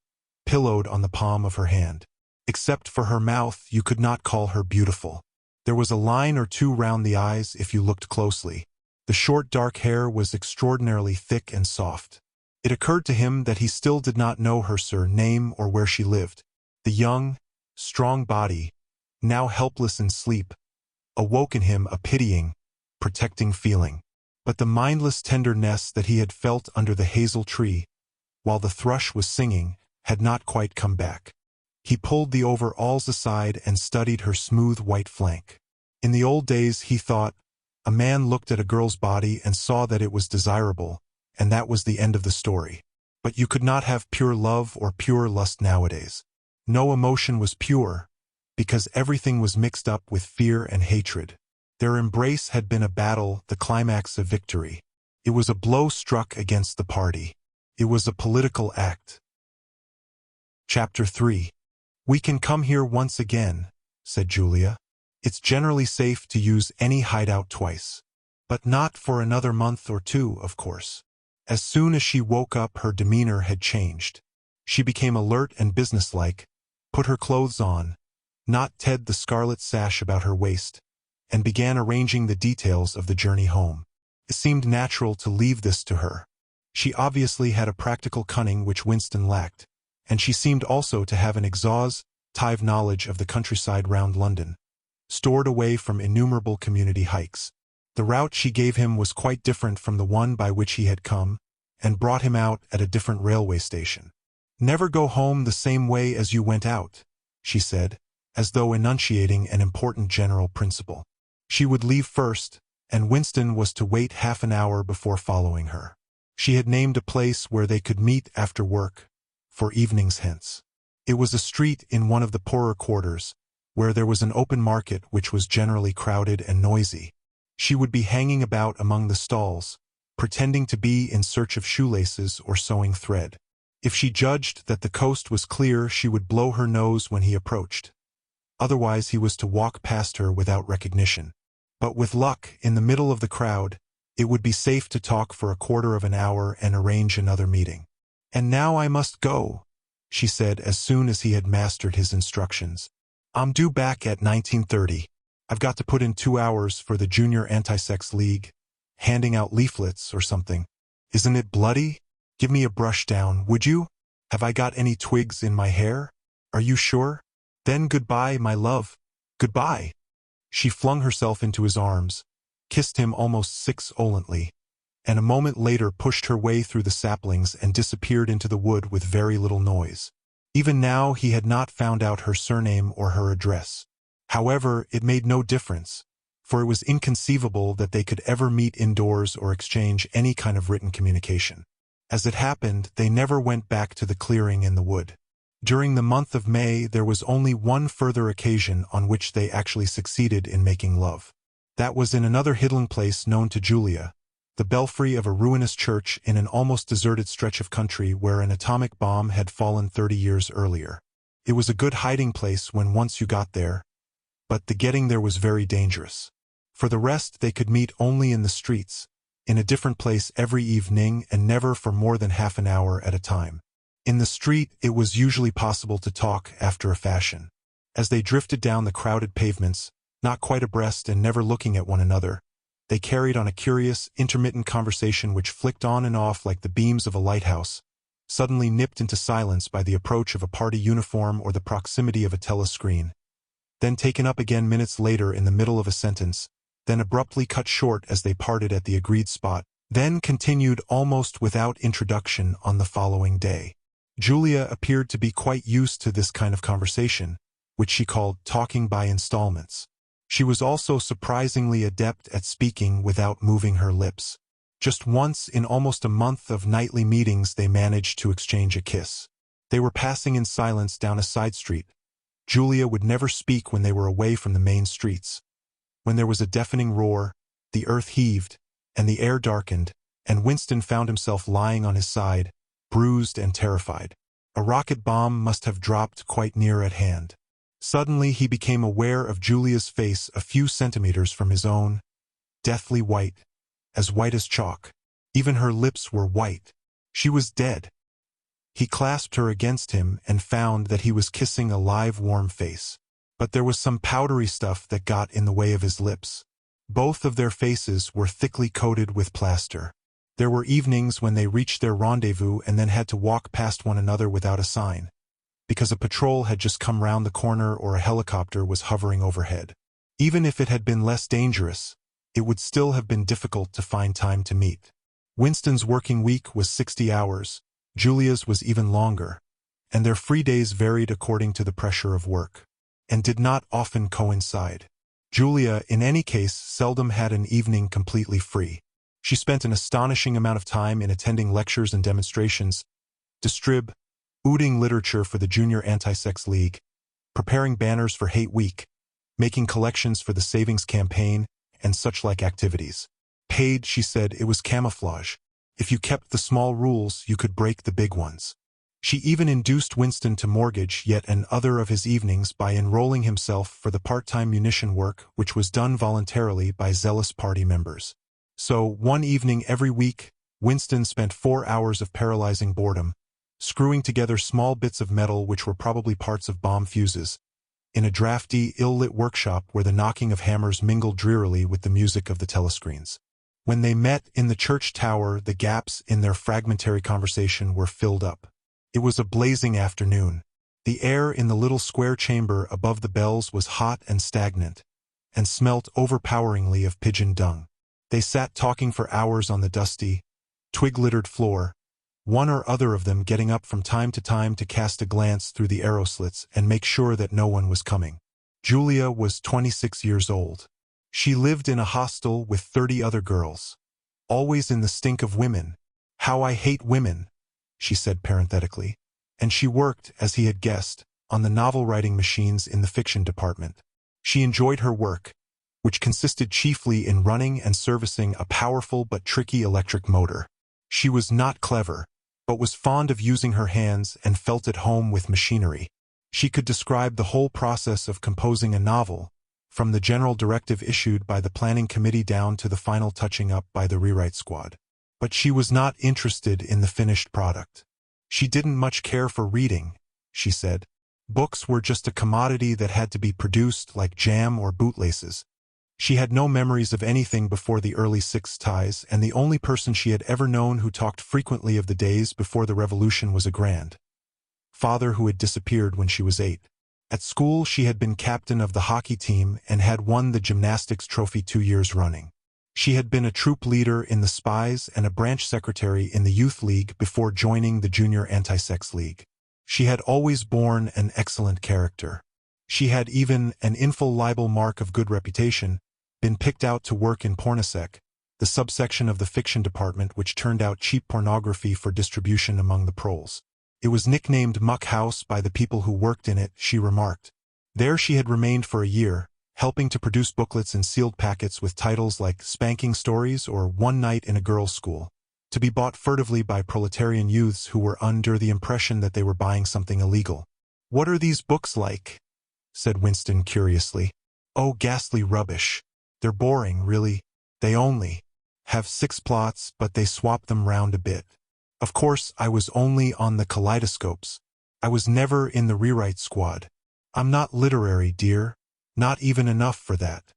pillowed on the palm of her hand. Except for her mouth, you could not call her beautiful. There was a line or two round the eyes if you looked closely. The short dark hair was extraordinarily thick and soft. It occurred to him that he still did not know her surname or where she lived. The young, strong body, now helpless in sleep, awoke in him a pitying, protecting feeling. But the mindless tenderness that he had felt under the hazel tree, while the thrush was singing, had not quite come back. He pulled the overalls aside and studied her smooth white flank. In the old days, he thought, a man looked at a girl's body and saw that it was desirable, and that was the end of the story. But you could not have pure love or pure lust nowadays. No emotion was pure, because everything was mixed up with fear and hatred. Their embrace had been a battle, the climax of victory. It was a blow struck against the party. It was a political act. Chapter 3. "We can come here once again," said Julia. "It's generally safe to use any hideout twice. But not for another month or two, of course." As soon as she woke up, her demeanor had changed. She became alert and businesslike, put her clothes on, not tied the scarlet sash about her waist, and began arranging the details of the journey home. It seemed natural to leave this to her. She obviously had a practical cunning which Winston lacked, and she seemed also to have an exhaustive knowledge of the countryside round London, stored away from innumerable community hikes. The route she gave him was quite different from the one by which he had come, and brought him out at a different railway station. "Never go home the same way as you went out," she said, as though enunciating an important general principle. She would leave first, and Winston was to wait half an hour before following her. She had named a place where they could meet after work, for evenings hence. It was a street in one of the poorer quarters, where there was an open market which was generally crowded and noisy. She would be hanging about among the stalls, pretending to be in search of shoelaces or sewing thread. If she judged that the coast was clear, she would blow her nose when he approached. Otherwise he was to walk past her without recognition. But with luck, in the middle of the crowd, it would be safe to talk for a quarter of an hour and arrange another meeting. "And now I must go," she said as soon as he had mastered his instructions. "I'm due back at 19:30. I've got to put in 2 hours for the Junior Anti-Sex League, handing out leaflets or something. Isn't it bloody? Give me a brush down, would you? Have I got any twigs in my hair? Are you sure? Then goodbye, my love. Goodbye." She flung herself into his arms, kissed him almost sibilantly, and a moment later pushed her way through the saplings and disappeared into the wood with very little noise. Even now he had not found out her surname or her address. However, it made no difference, for it was inconceivable that they could ever meet indoors or exchange any kind of written communication. As it happened, they never went back to the clearing in the wood. During the month of May, there was only one further occasion on which they actually succeeded in making love. That was in another hidden place known to Julia, the belfry of a ruinous church in an almost deserted stretch of country where an atomic bomb had fallen 30 years earlier. It was a good hiding place when once you got there, but the getting there was very dangerous. For the rest, they could meet only in the streets, in a different place every evening and never for more than half an hour at a time. In the street, it was usually possible to talk after a fashion. As they drifted down the crowded pavements, not quite abreast and never looking at one another, they carried on a curious, intermittent conversation which flicked on and off like the beams of a lighthouse, suddenly nipped into silence by the approach of a party uniform or the proximity of a telescreen, then taken up again minutes later in the middle of a sentence, then abruptly cut short as they parted at the agreed spot, then continued almost without introduction on the following day. Julia appeared to be quite used to this kind of conversation, which she called talking by installments. She was also surprisingly adept at speaking without moving her lips. Just once in almost a month of nightly meetings they managed to exchange a kiss. They were passing in silence down a side street, Julia would never speak when they were away from the main streets. When there was a deafening roar, the earth heaved, and the air darkened, and Winston found himself lying on his side, bruised and terrified. A rocket bomb must have dropped quite near at hand. Suddenly he became aware of Julia's face a few centimeters from his own, deathly white as chalk. Even her lips were white. She was dead. He clasped her against him and found that he was kissing a live, warm face. But there was some powdery stuff that got in the way of his lips. Both of their faces were thickly coated with plaster. There were evenings when they reached their rendezvous and then had to walk past one another without a sign, because a patrol had just come round the corner or a helicopter was hovering overhead. Even if it had been less dangerous, it would still have been difficult to find time to meet. Winston's working week was 60 hours, Julia's was even longer, and their free days varied according to the pressure of work, and did not often coincide. Julia, in any case, seldom had an evening completely free. She spent an astonishing amount of time in attending lectures and demonstrations, distributing literature for the Junior Anti-Sex League, preparing banners for Hate Week, making collections for the Savings Campaign, and such like activities. Paid, she said, it was camouflage. If you kept the small rules, you could break the big ones. She even induced Winston to mortgage yet another of his evenings by enrolling himself for the part-time munition work which was done voluntarily by zealous party members. So, one evening every week, Winston spent 4 hours of paralyzing boredom, screwing together small bits of metal which were probably parts of bomb fuses, in a drafty, ill-lit workshop where the knocking of hammers mingled drearily with the music of the telescreens. When they met in the church tower, the gaps in their fragmentary conversation were filled up. It was a blazing afternoon. The air in the little square chamber above the bells was hot and stagnant, and smelt overpoweringly of pigeon dung. They sat talking for hours on the dusty, twig-littered floor, one or other of them getting up from time to cast a glance through the arrow slits and make sure that no one was coming. Julia was 26 years old. She lived in a hostel with 30 other girls. Always in the stink of women. How I hate women, she said parenthetically. And she worked, as he had guessed, on the novel-writing machines in the fiction department. She enjoyed her work, which consisted chiefly in running and servicing a powerful but tricky electric motor. She was not clever, but was fond of using her hands and felt at home with machinery. She could describe the whole process of composing a novel, from the general directive issued by the planning committee down to the final touching up by the rewrite squad. But she was not interested in the finished product. She didn't much care for reading, she said. Books were just a commodity that had to be produced like jam or bootlaces. She had no memories of anything before the early 60s, and the only person she had ever known who talked frequently of the days before the revolution was a grandfather who had disappeared when she was 8. At school she had been captain of the hockey team and had won the gymnastics trophy 2 years running. She had been a troop leader in the Spies and a branch secretary in the Youth League before joining the Junior Anti-Sex League. She had always borne an excellent character. She had even, an infallible mark of good reputation, been picked out to work in Pornosec, the subsection of the fiction department which turned out cheap pornography for distribution among the proles. It was nicknamed Muck House by the people who worked in it, she remarked. There she had remained for a year, helping to produce booklets in sealed packets with titles like Spanking Stories or One Night in a Girls' School, to be bought furtively by proletarian youths who were under the impression that they were buying something illegal. "What are these books like?" said Winston curiously. "Oh, ghastly rubbish. They're boring, really. They only have 6 plots, but they swap them round a bit. Of course, I was only on the kaleidoscopes. I was never in the rewrite squad. I'm not literary, dear. Not even enough for that."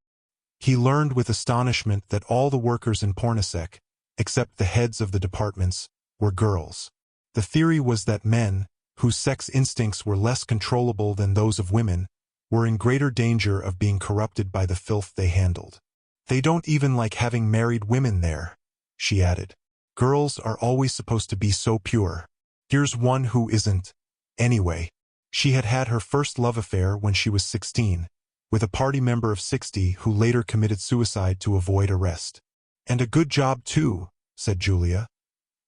He learned with astonishment that all the workers in Pornosec, except the heads of the departments, were girls. The theory was that men, whose sex instincts were less controllable than those of women, were in greater danger of being corrupted by the filth they handled. "They don't even like having married women there," she added. "Girls are always supposed to be so pure. Here's one who isn't. Anyway, she had had her first love affair when she was 16, with a party member of 60 who later committed suicide to avoid arrest. And a good job too," said Julia.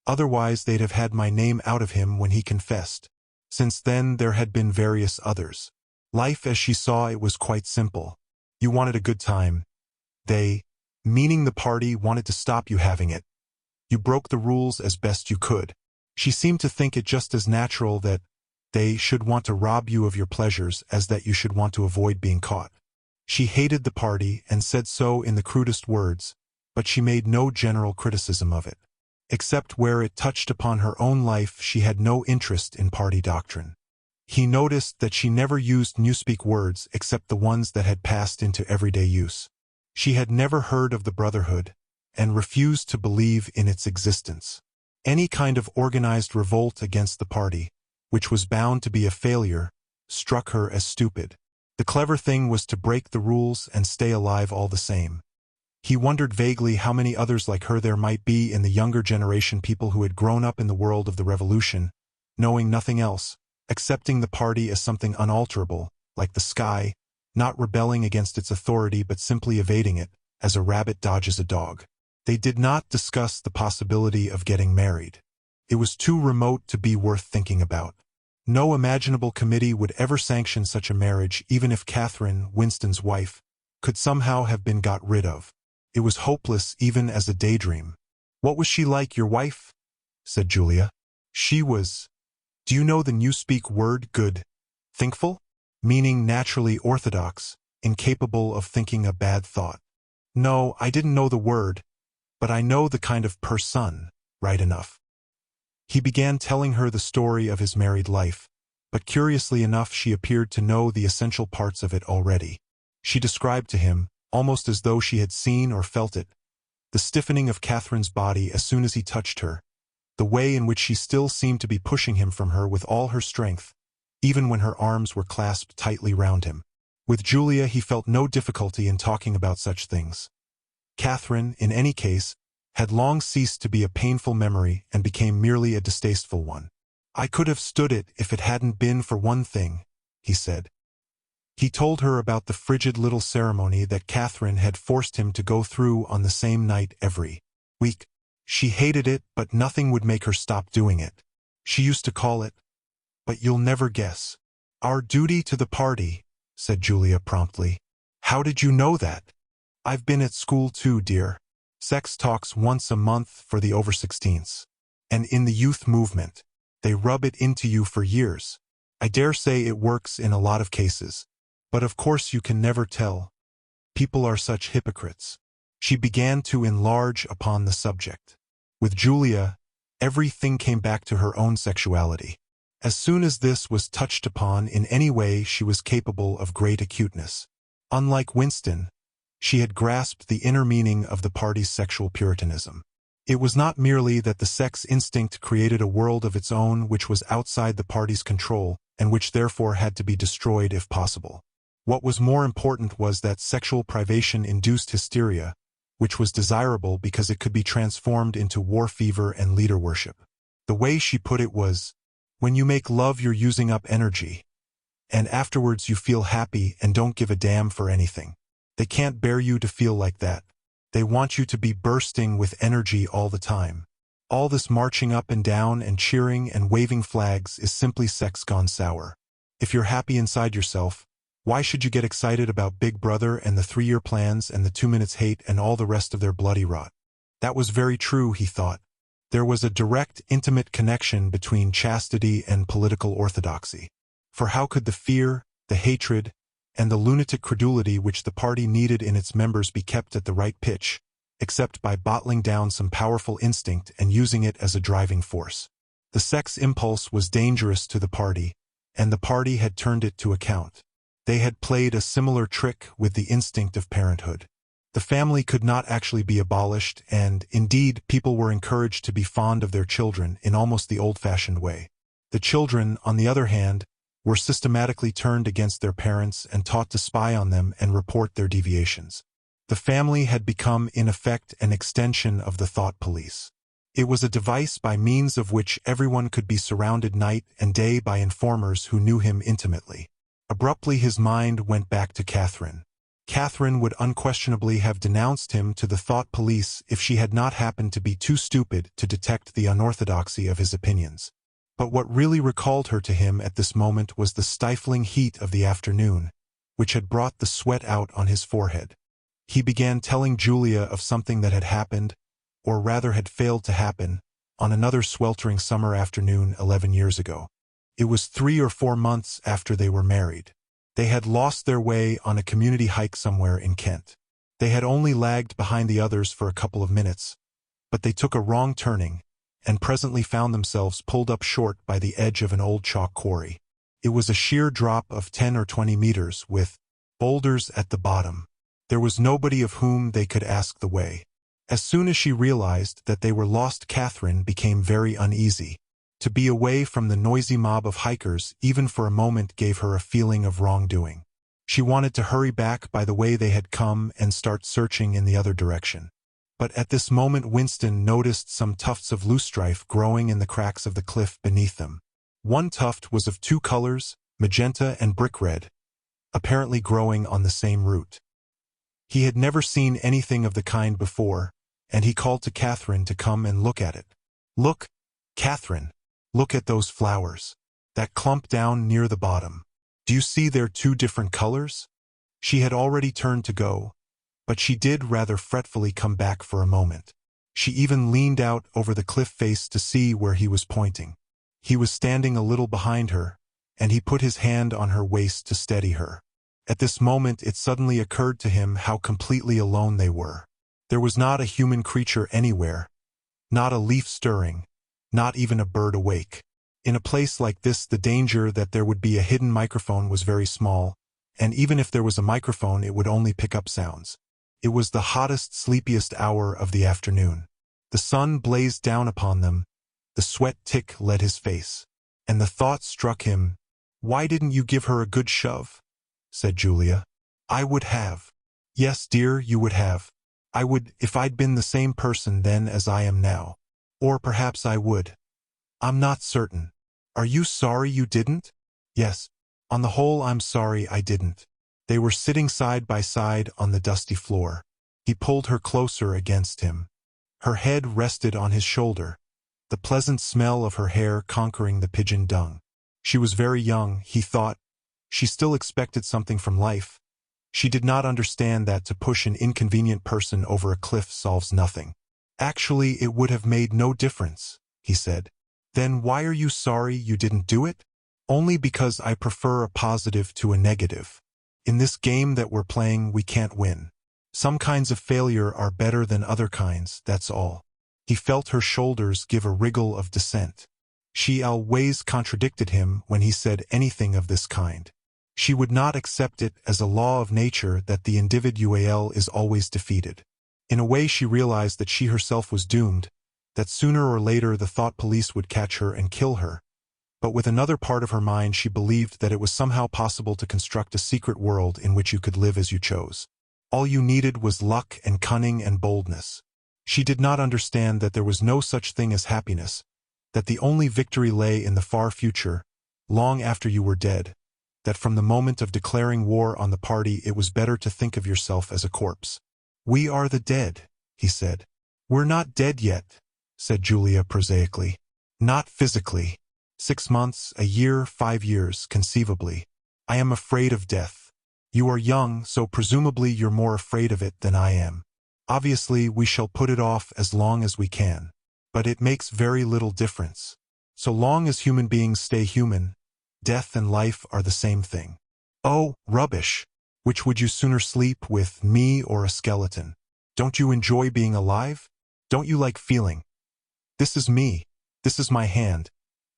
"Otherwise they'd have had my name out of him when he confessed. Since then there had been various others. Life as she saw it was quite simple. You wanted a good time. They, meaning the party, wanted to stop you having it. You broke the rules as best you could. She seemed to think it just as natural that they should want to rob you of your pleasures as that you should want to avoid being caught. She hated the party and said so in the crudest words, but she made no general criticism of it. Except where it touched upon her own life, she had no interest in party doctrine. He noticed that she never used newspeak words except the ones that had passed into everyday use. She had never heard of the Brotherhood, and refused to believe in its existence. Any kind of organized revolt against the party, which was bound to be a failure, struck her as stupid. The clever thing was to break the rules and stay alive all the same. He wondered vaguely how many others like her there might be in the younger generation, people who had grown up in the world of the revolution, knowing nothing else, accepting the party as something unalterable, like the sky, not rebelling against its authority but simply evading it, as a rabbit dodges a dog. They did not discuss the possibility of getting married. It was too remote to be worth thinking about. No imaginable committee would ever sanction such a marriage, even if Catherine, Winston's wife, could somehow have been got rid of. It was hopeless even as a daydream. "What was she like, your wife?" said Julia. "She was, do you know the newspeak word good? Thinkful? Meaning naturally orthodox, incapable of thinking a bad thought." "No, I didn't know the word, but I know the kind of person, right enough." He began telling her the story of his married life, but curiously enough she appeared to know the essential parts of it already. She described to him, almost as though she had seen or felt it, the stiffening of Catherine's body as soon as he touched her, the way in which she still seemed to be pushing him from her with all her strength, even when her arms were clasped tightly round him. With Julia he felt no difficulty in talking about such things. Catherine, in any case, had long ceased to be a painful memory and became merely a distasteful one. "I could have stood it if it hadn't been for one thing," he said. He told her about the frigid little ceremony that Catherine had forced him to go through on the same night every week. She hated it, but nothing would make her stop doing it. She used to call it, but you'll never guess. "Our duty to the party," said Julia promptly. "How did you know that?" "I've been at school too, dear. Sex talks once a month for the over-16s. And in the youth movement, they rub it into you for years. I dare say it works in a lot of cases. But of course you can never tell. People are such hypocrites." She began to enlarge upon the subject. With Julia, everything came back to her own sexuality. As soon as this was touched upon in any way, she was capable of great acuteness. Unlike Winston, she had grasped the inner meaning of the party's sexual puritanism. It was not merely that the sex instinct created a world of its own which was outside the party's control, and which therefore had to be destroyed if possible. What was more important was that sexual privation induced hysteria, which was desirable because it could be transformed into war fever and leader worship. The way she put it was, "When you make love you're using up energy, and afterwards you feel happy and don't give a damn for anything. They can't bear you to feel like that. They want you to be bursting with energy all the time. All this marching up and down and cheering and waving flags is simply sex gone sour. If you're happy inside yourself, why should you get excited about Big Brother and the 3-year plans and the 2 minutes hate and all the rest of their bloody rot?" That was very true, he thought. There was a direct, intimate connection between chastity and political orthodoxy. For how could the fear, the hatred, and the lunatic credulity which the party needed in its members be kept at the right pitch, except by bottling down some powerful instinct and using it as a driving force? The sex impulse was dangerous to the party, and the party had turned it to account. They had played a similar trick with the instinct of parenthood. The family could not actually be abolished, and, indeed, people were encouraged to be fond of their children in almost the old-fashioned way. The children, on the other hand, were systematically turned against their parents and taught to spy on them and report their deviations. The family had become, in effect, an extension of the thought police. It was a device by means of which everyone could be surrounded night and day by informers who knew him intimately. Abruptly his mind went back to Catherine. Catherine would unquestionably have denounced him to the thought police if she had not happened to be too stupid to detect the unorthodoxy of his opinions. But what really recalled her to him at this moment was the stifling heat of the afternoon, which had brought the sweat out on his forehead. He began telling Julia of something that had happened, or rather had failed to happen, on another sweltering summer afternoon 11 years ago. It was 3 or 4 months after they were married. They had lost their way on a community hike somewhere in Kent. They had only lagged behind the others for a couple of minutes, but they took a wrong turning, and presently found themselves pulled up short by the edge of an old chalk quarry. It was a sheer drop of 10 or 20 meters, with boulders at the bottom. There was nobody of whom they could ask the way. As soon as she realized that they were lost, Catherine became very uneasy. To be away from the noisy mob of hikers, even for a moment, gave her a feeling of wrongdoing. She wanted to hurry back by the way they had come and start searching in the other direction. But at this moment Winston noticed some tufts of loosestrife growing in the cracks of the cliff beneath them. One tuft was of 2 colors, magenta and brick red, apparently growing on the same root. He had never seen anything of the kind before, and he called to Catherine to come and look at it. "Look, Catherine, look at those flowers. That clump down near the bottom. Do you see they're 2 different colors?" She had already turned to go, but she did rather fretfully come back for a moment. She even leaned out over the cliff face to see where he was pointing. He was standing a little behind her, and he put his hand on her waist to steady her. At this moment it suddenly occurred to him how completely alone they were. There was not a human creature anywhere, not a leaf stirring, not even a bird awake. In a place like this the danger that there would be a hidden microphone was very small, and even if there was a microphone it would only pick up sounds. It was the hottest, sleepiest hour of the afternoon. The sun blazed down upon them, the sweat tick led his face, and the thought struck him, "Why didn't you give her a good shove?" said Julia. "I would have." "Yes, dear, you would have. I would, if I'd been the same person then as I am now. Or perhaps I would. I'm not certain." "Are you sorry you didn't?" "Yes. On the whole I'm sorry I didn't." They were sitting side by side on the dusty floor. He pulled her closer against him. Her head rested on his shoulder, the pleasant smell of her hair conquering the pigeon dung. She was very young, he thought. She still expected something from life. She did not understand that to push an inconvenient person over a cliff solves nothing. "Actually, it would have made no difference," he said. "Then why are you sorry you didn't do it?" "Only because I prefer a positive to a negative. In this game that we're playing, we can't win. Some kinds of failure are better than other kinds, that's all." He felt her shoulders give a wriggle of dissent. She always contradicted him when he said anything of this kind. She would not accept it as a law of nature that the individual is always defeated. In a way she realized that she herself was doomed, that sooner or later the thought police would catch her and kill her. But with another part of her mind she believed that it was somehow possible to construct a secret world in which you could live as you chose. All you needed was luck and cunning and boldness. She did not understand that there was no such thing as happiness, that the only victory lay in the far future, long after you were dead, that from the moment of declaring war on the party it was better to think of yourself as a corpse. "We are the dead," he said. "We're not dead yet," said Julia prosaically. "Not physically. 6 months, a year, 5 years, conceivably. I am afraid of death. You are young, so presumably you're more afraid of it than I am. Obviously, we shall put it off as long as we can. But it makes very little difference. So long as human beings stay human, death and life are the same thing." "Oh, rubbish! Which would you sooner sleep with, me or a skeleton? Don't you enjoy being alive? Don't you like feeling? This is me. This is my hand.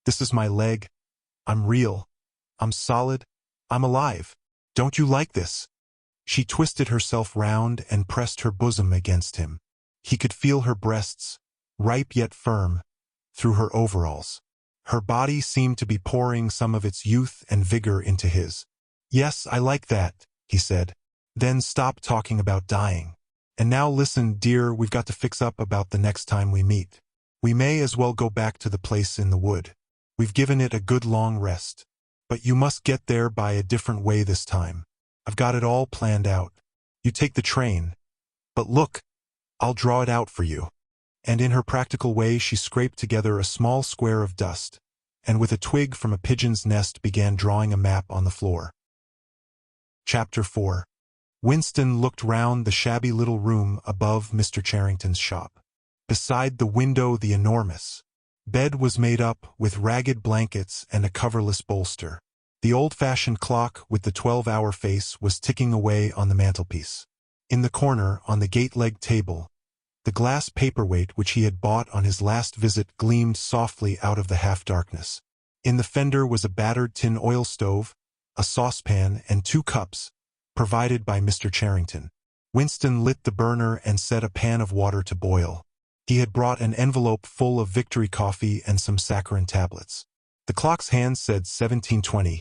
This is my leg. I'm real. I'm solid. I'm alive. Don't you like this?" She twisted herself round and pressed her bosom against him. He could feel her breasts, ripe yet firm, through her overalls. Her body seemed to be pouring some of its youth and vigor into his. "Yes, I like that," he said. "Then stop talking about dying. And now listen, dear, we've got to fix up about the next time we meet. We may as well go back to the place in the wood. We've given it a good long rest. But you must get there by a different way this time. I've got it all planned out. You take the train. But look, I'll draw it out for you." And in her practical way she scraped together a small square of dust, and with a twig from a pigeon's nest began drawing a map on the floor. Chapter 4. Winston looked round the shabby little room above Mr. Charrington's shop. Beside the window the enormous bed was made up with ragged blankets and a coverless bolster. The old-fashioned clock with the 12-hour face was ticking away on the mantelpiece. In the corner, on the gate-legged table, the glass paperweight which he had bought on his last visit gleamed softly out of the half-darkness. In the fender was a battered tin oil stove, a saucepan, and 2 cups, provided by Mr. Charrington. Winston lit the burner and set a pan of water to boil. He had brought an envelope full of Victory coffee and some saccharin tablets. The clock's hand said 17:20.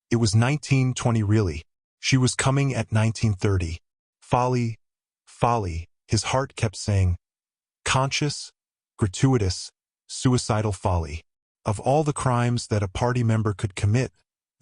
It was 19:20 really. She was coming at 19:30. Folly, folly, his heart kept saying. Conscious, gratuitous, suicidal folly. Of all the crimes that a party member could commit,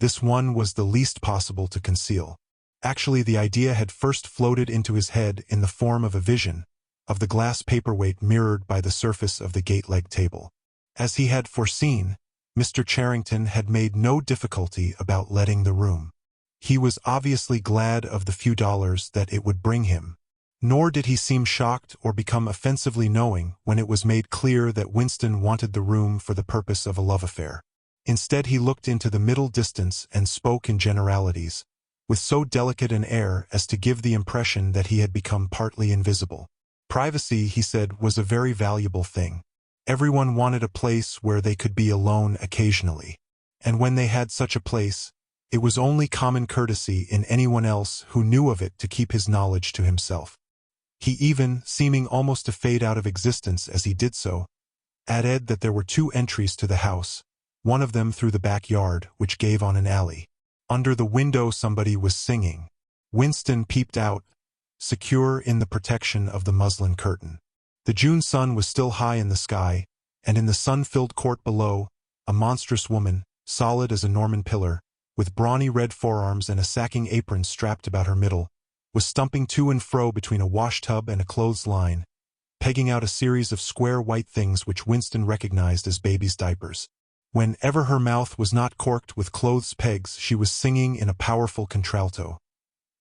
this one was the least possible to conceal. Actually, the idea had first floated into his head in the form of a vision, of the glass paperweight mirrored by the surface of the gate-leg table. As he had foreseen, Mr. Charrington had made no difficulty about letting the room. He was obviously glad of the few dollars that it would bring him, nor did he seem shocked or become offensively knowing when it was made clear that Winston wanted the room for the purpose of a love affair. Instead, he looked into the middle distance and spoke in generalities, with so delicate an air as to give the impression that he had become partly invisible. Privacy, he said, was a very valuable thing. Everyone wanted a place where they could be alone occasionally, and when they had such a place, it was only common courtesy in anyone else who knew of it to keep his knowledge to himself. He even, seeming almost to fade out of existence as he did so, added that there were 2 entries to the house, one of them through the backyard, which gave on an alley. Under the window somebody was singing. Winston peeped out, secure in the protection of the muslin curtain. The June sun was still high in the sky, and in the sun-filled court below, a monstrous woman, solid as a Norman pillar, with brawny red forearms and a sacking apron strapped about her middle, was stumping to and fro between a washtub and a clothesline, pegging out a series of square white things which Winston recognized as babies' diapers. Whenever her mouth was not corked with clothes pegs, she was singing in a powerful contralto.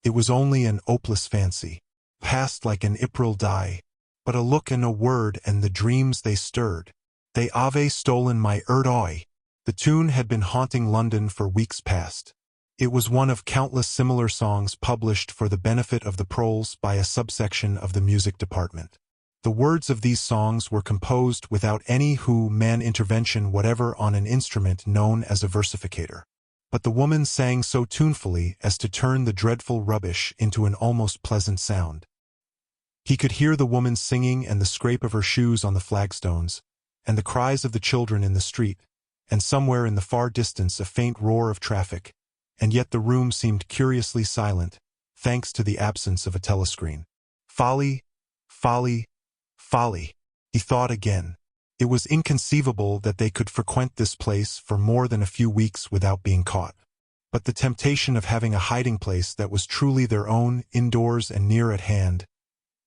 It was only an opeless fancy, passed like an April die, but a look and a word and the dreams they stirred. They ave stolen my oi. The tune had been haunting London for weeks past. It was one of countless similar songs published for the benefit of the proles by a subsection of the music department. The words of these songs were composed without any man intervention whatever on an instrument known as a versificator. But the woman sang so tunefully as to turn the dreadful rubbish into an almost pleasant sound. He could hear the woman singing and the scrape of her shoes on the flagstones, and the cries of the children in the street, and somewhere in the far distance a faint roar of traffic, and yet the room seemed curiously silent, thanks to the absence of a telescreen. Folly, folly, folly, he thought again. It was inconceivable that they could frequent this place for more than a few weeks without being caught. But the temptation of having a hiding place that was truly their own, indoors and near at hand,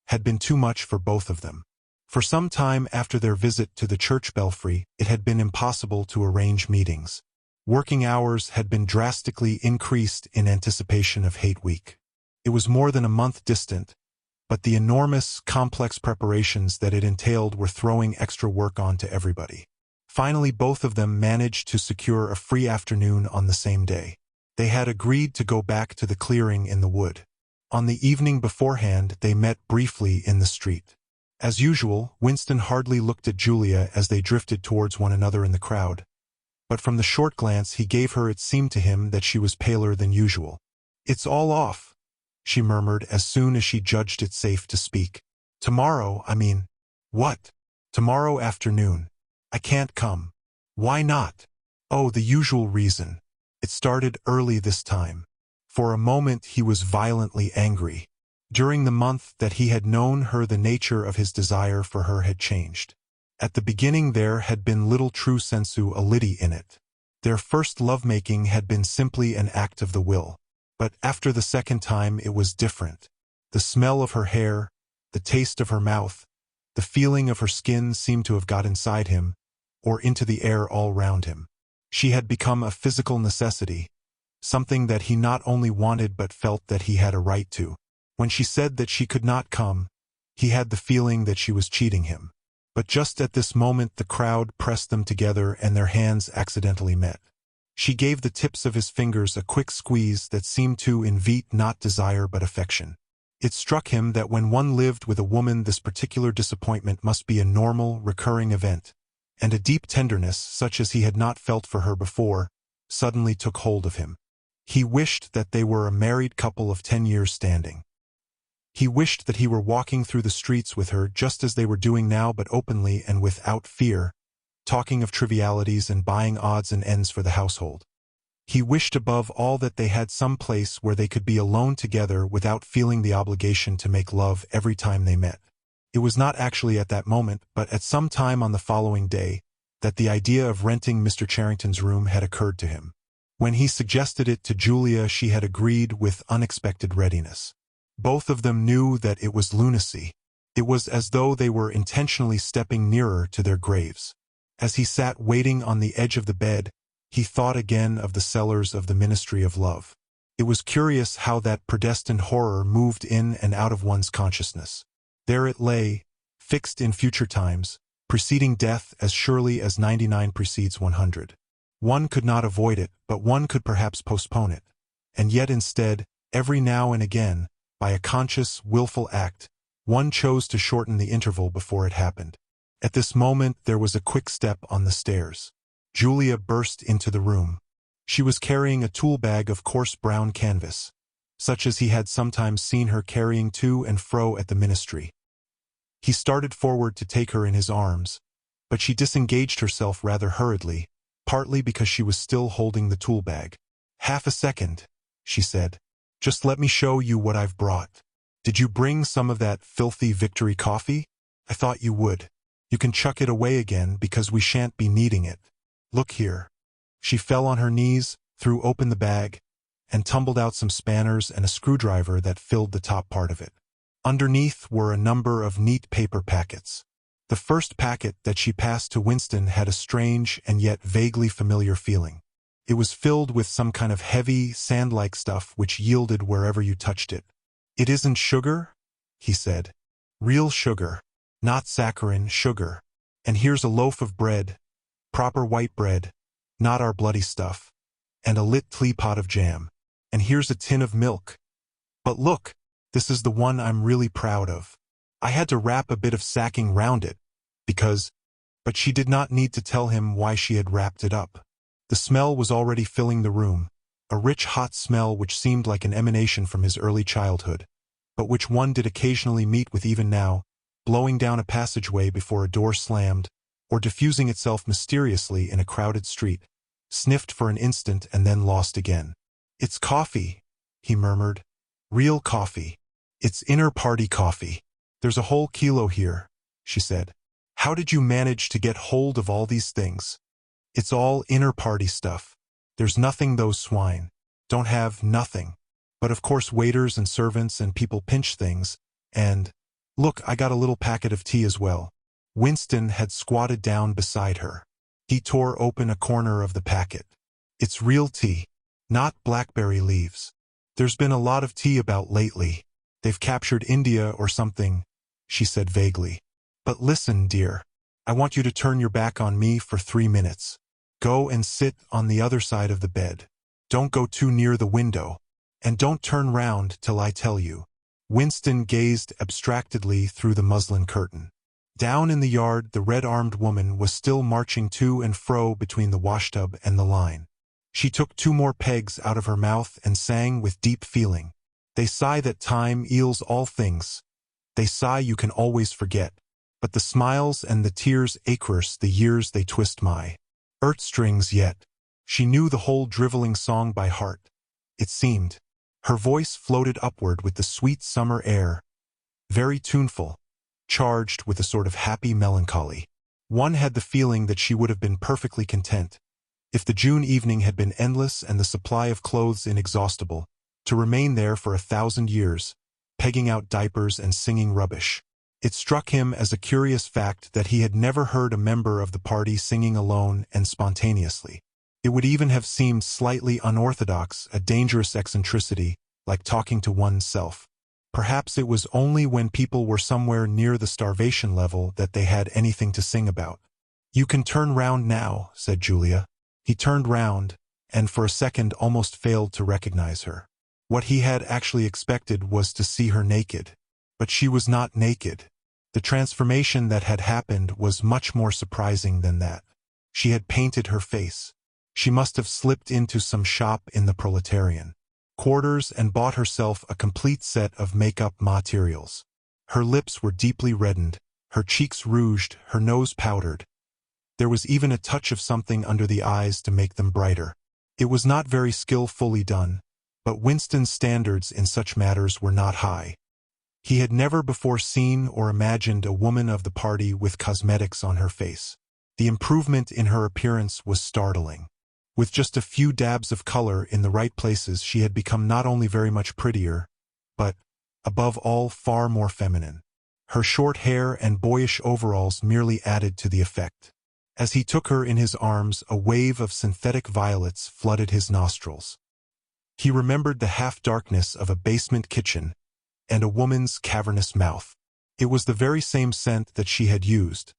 had been too much for both of them. For some time after their visit to the church belfry, it had been impossible to arrange meetings. Working hours had been drastically increased in anticipation of Hate Week. It was more than a month distant, but the enormous, complex preparations that it entailed were throwing extra work on to everybody. Finally, both of them managed to secure a free afternoon on the same day. They had agreed to go back to the clearing in the wood. On the evening beforehand, they met briefly in the street. As usual, Winston hardly looked at Julia as they drifted towards one another in the crowd. But from the short glance he gave her, it seemed to him that she was paler than usual. "It's all off," she murmured as soon as she judged it safe to speak. "Tomorrow, I mean." "What?" "Tomorrow afternoon. I can't come." "Why not?" "Oh, the usual reason. It started early this time." For a moment he was violently angry. During the month that he had known her, the nature of his desire for her had changed. At the beginning there had been little true sensuality in it. Their first lovemaking had been simply an act of the will. But after the second time it was different. The smell of her hair, the taste of her mouth, the feeling of her skin seemed to have got inside him, or into the air all round him. She had become a physical necessity, something that he not only wanted but felt that he had a right to. When she said that she could not come, he had the feeling that she was cheating him. But just at this moment the crowd pressed them together and their hands accidentally met. She gave the tips of his fingers a quick squeeze that seemed to invite not desire but affection. It struck him that when one lived with a woman this particular disappointment must be a normal, recurring event, and a deep tenderness, such as he had not felt for her before, suddenly took hold of him. He wished that they were a married couple of 10 years standing. He wished that he were walking through the streets with her just as they were doing now, but openly and without fear, talking of trivialities and buying odds and ends for the household. He wished above all that they had some place where they could be alone together without feeling the obligation to make love every time they met. It was not actually at that moment, but at some time on the following day, that the idea of renting Mr. Charrington's room had occurred to him. When he suggested it to Julia, she had agreed with unexpected readiness. Both of them knew that it was lunacy. It was as though they were intentionally stepping nearer to their graves. As he sat waiting on the edge of the bed, he thought again of the cellars of the Ministry of Love. It was curious how that predestined horror moved in and out of one's consciousness. There it lay, fixed in future times, preceding death as surely as 99 precedes 100. One could not avoid it, but one could perhaps postpone it. And yet instead, every now and again, by a conscious, willful act, one chose to shorten the interval before it happened. At this moment there was a quick step on the stairs. Julia burst into the room. She was carrying a tool bag of coarse brown canvas, such as he had sometimes seen her carrying to and fro at the ministry. He started forward to take her in his arms, but she disengaged herself rather hurriedly, partly because she was still holding the tool bag. "Half a second," she said. "Just let me show you what I've brought. Did you bring some of that filthy Victory coffee? I thought you would. You can chuck it away again because we shan't be needing it. Look here." She fell on her knees, threw open the bag, and tumbled out some spanners and a screwdriver that filled the top part of it. Underneath were a number of neat paper packets. The first packet that she passed to Winston had a strange and yet vaguely familiar feeling. It was filled with some kind of heavy, sand-like stuff which yielded wherever you touched it. "It isn't sugar?" he said. "Real sugar. Not saccharin, sugar. And here's a loaf of bread, proper white bread, not our bloody stuff, and a lit teapot of jam. And here's a tin of milk. But look, this is the one I'm really proud of. I had to wrap a bit of sacking round it, because—" But she did not need to tell him why she had wrapped it up. The smell was already filling the room, a rich hot smell which seemed like an emanation from his early childhood, but which one did occasionally meet with even now, blowing down a passageway before a door slammed, or diffusing itself mysteriously in a crowded street, sniffed for an instant and then lost again. "It's coffee," he murmured. "Real coffee. It's inner-party coffee. There's a whole kilo here," she said. "How did you manage to get hold of all these things? It's all inner-party stuff. There's nothing those swine don't have, nothing. But of course waiters and servants and people pinch things, and— Look, I got a little packet of tea as well." Winston had squatted down beside her. He tore open a corner of the packet. "It's real tea, not blackberry leaves. There's been a lot of tea about lately. They've captured India or something," she said vaguely. "But listen, dear. I want you to turn your back on me for 3 minutes. Go and sit on the other side of the bed. Don't go too near the window. And don't turn round till I tell you." Winston gazed abstractedly through the muslin curtain. Down in the yard the red-armed woman was still marching to and fro between the washtub and the line. She took 2 more pegs out of her mouth and sang with deep feeling. "They sigh that time eals all things. They sigh you can always forget. But the smiles and the tears acres the years they twist my strings yet." She knew the whole driveling song by heart, it seemed. Her voice floated upward with the sweet summer air, very tuneful, charged with a sort of happy melancholy. One had the feeling that she would have been perfectly content, if the June evening had been endless and the supply of clothes inexhaustible, to remain there for 1,000 years, pegging out diapers and singing rubbish. It struck him as a curious fact that he had never heard a member of the party singing alone and spontaneously. It would even have seemed slightly unorthodox, a dangerous eccentricity, like talking to oneself. Perhaps it was only when people were somewhere near the starvation level that they had anything to sing about. "You can turn round now," said Julia. He turned round, and for a second almost failed to recognize her. What he had actually expected was to see her naked. But she was not naked. The transformation that had happened was much more surprising than that. She had painted her face. She must have slipped into some shop in the Proletarian quarters and bought herself a complete set of makeup materials. Her lips were deeply reddened, her cheeks rouged, her nose powdered. There was even a touch of something under the eyes to make them brighter. It was not very skillfully done, but Winston's standards in such matters were not high. He had never before seen or imagined a woman of the party with cosmetics on her face. The improvement in her appearance was startling. With just a few dabs of color in the right places, she had become not only very much prettier, but, above all, far more feminine. Her short hair and boyish overalls merely added to the effect. As he took her in his arms, a wave of synthetic violets flooded his nostrils. He remembered the half-darkness of a basement kitchen and a woman's cavernous mouth. It was the very same scent that she had used,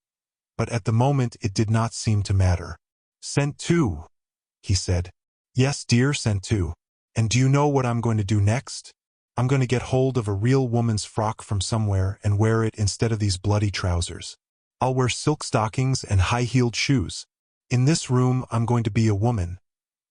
but at the moment it did not seem to matter. "Scent too," he said. "Yes, dear, scent too. And do you know what I'm going to do next? I'm going to get hold of a real woman's frock from somewhere and wear it instead of these bloody trousers. I'll wear silk stockings and high-heeled shoes. In this room I'm going to be a woman,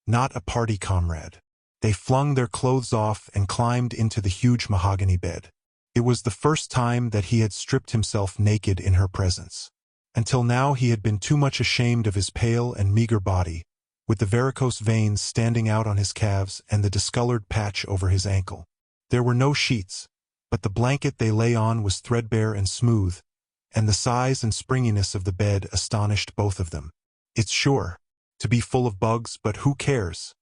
not a party comrade." They flung their clothes off and climbed into the huge mahogany bed. It was the first time that he had stripped himself naked in her presence. Until now he had been too much ashamed of his pale and meager body, with the varicose veins standing out on his calves and the discolored patch over his ankle. There were no sheets, but the blanket they lay on was threadbare and smooth, and the size and springiness of the bed astonished both of them. "It's sure to be full of bugs, but who cares?"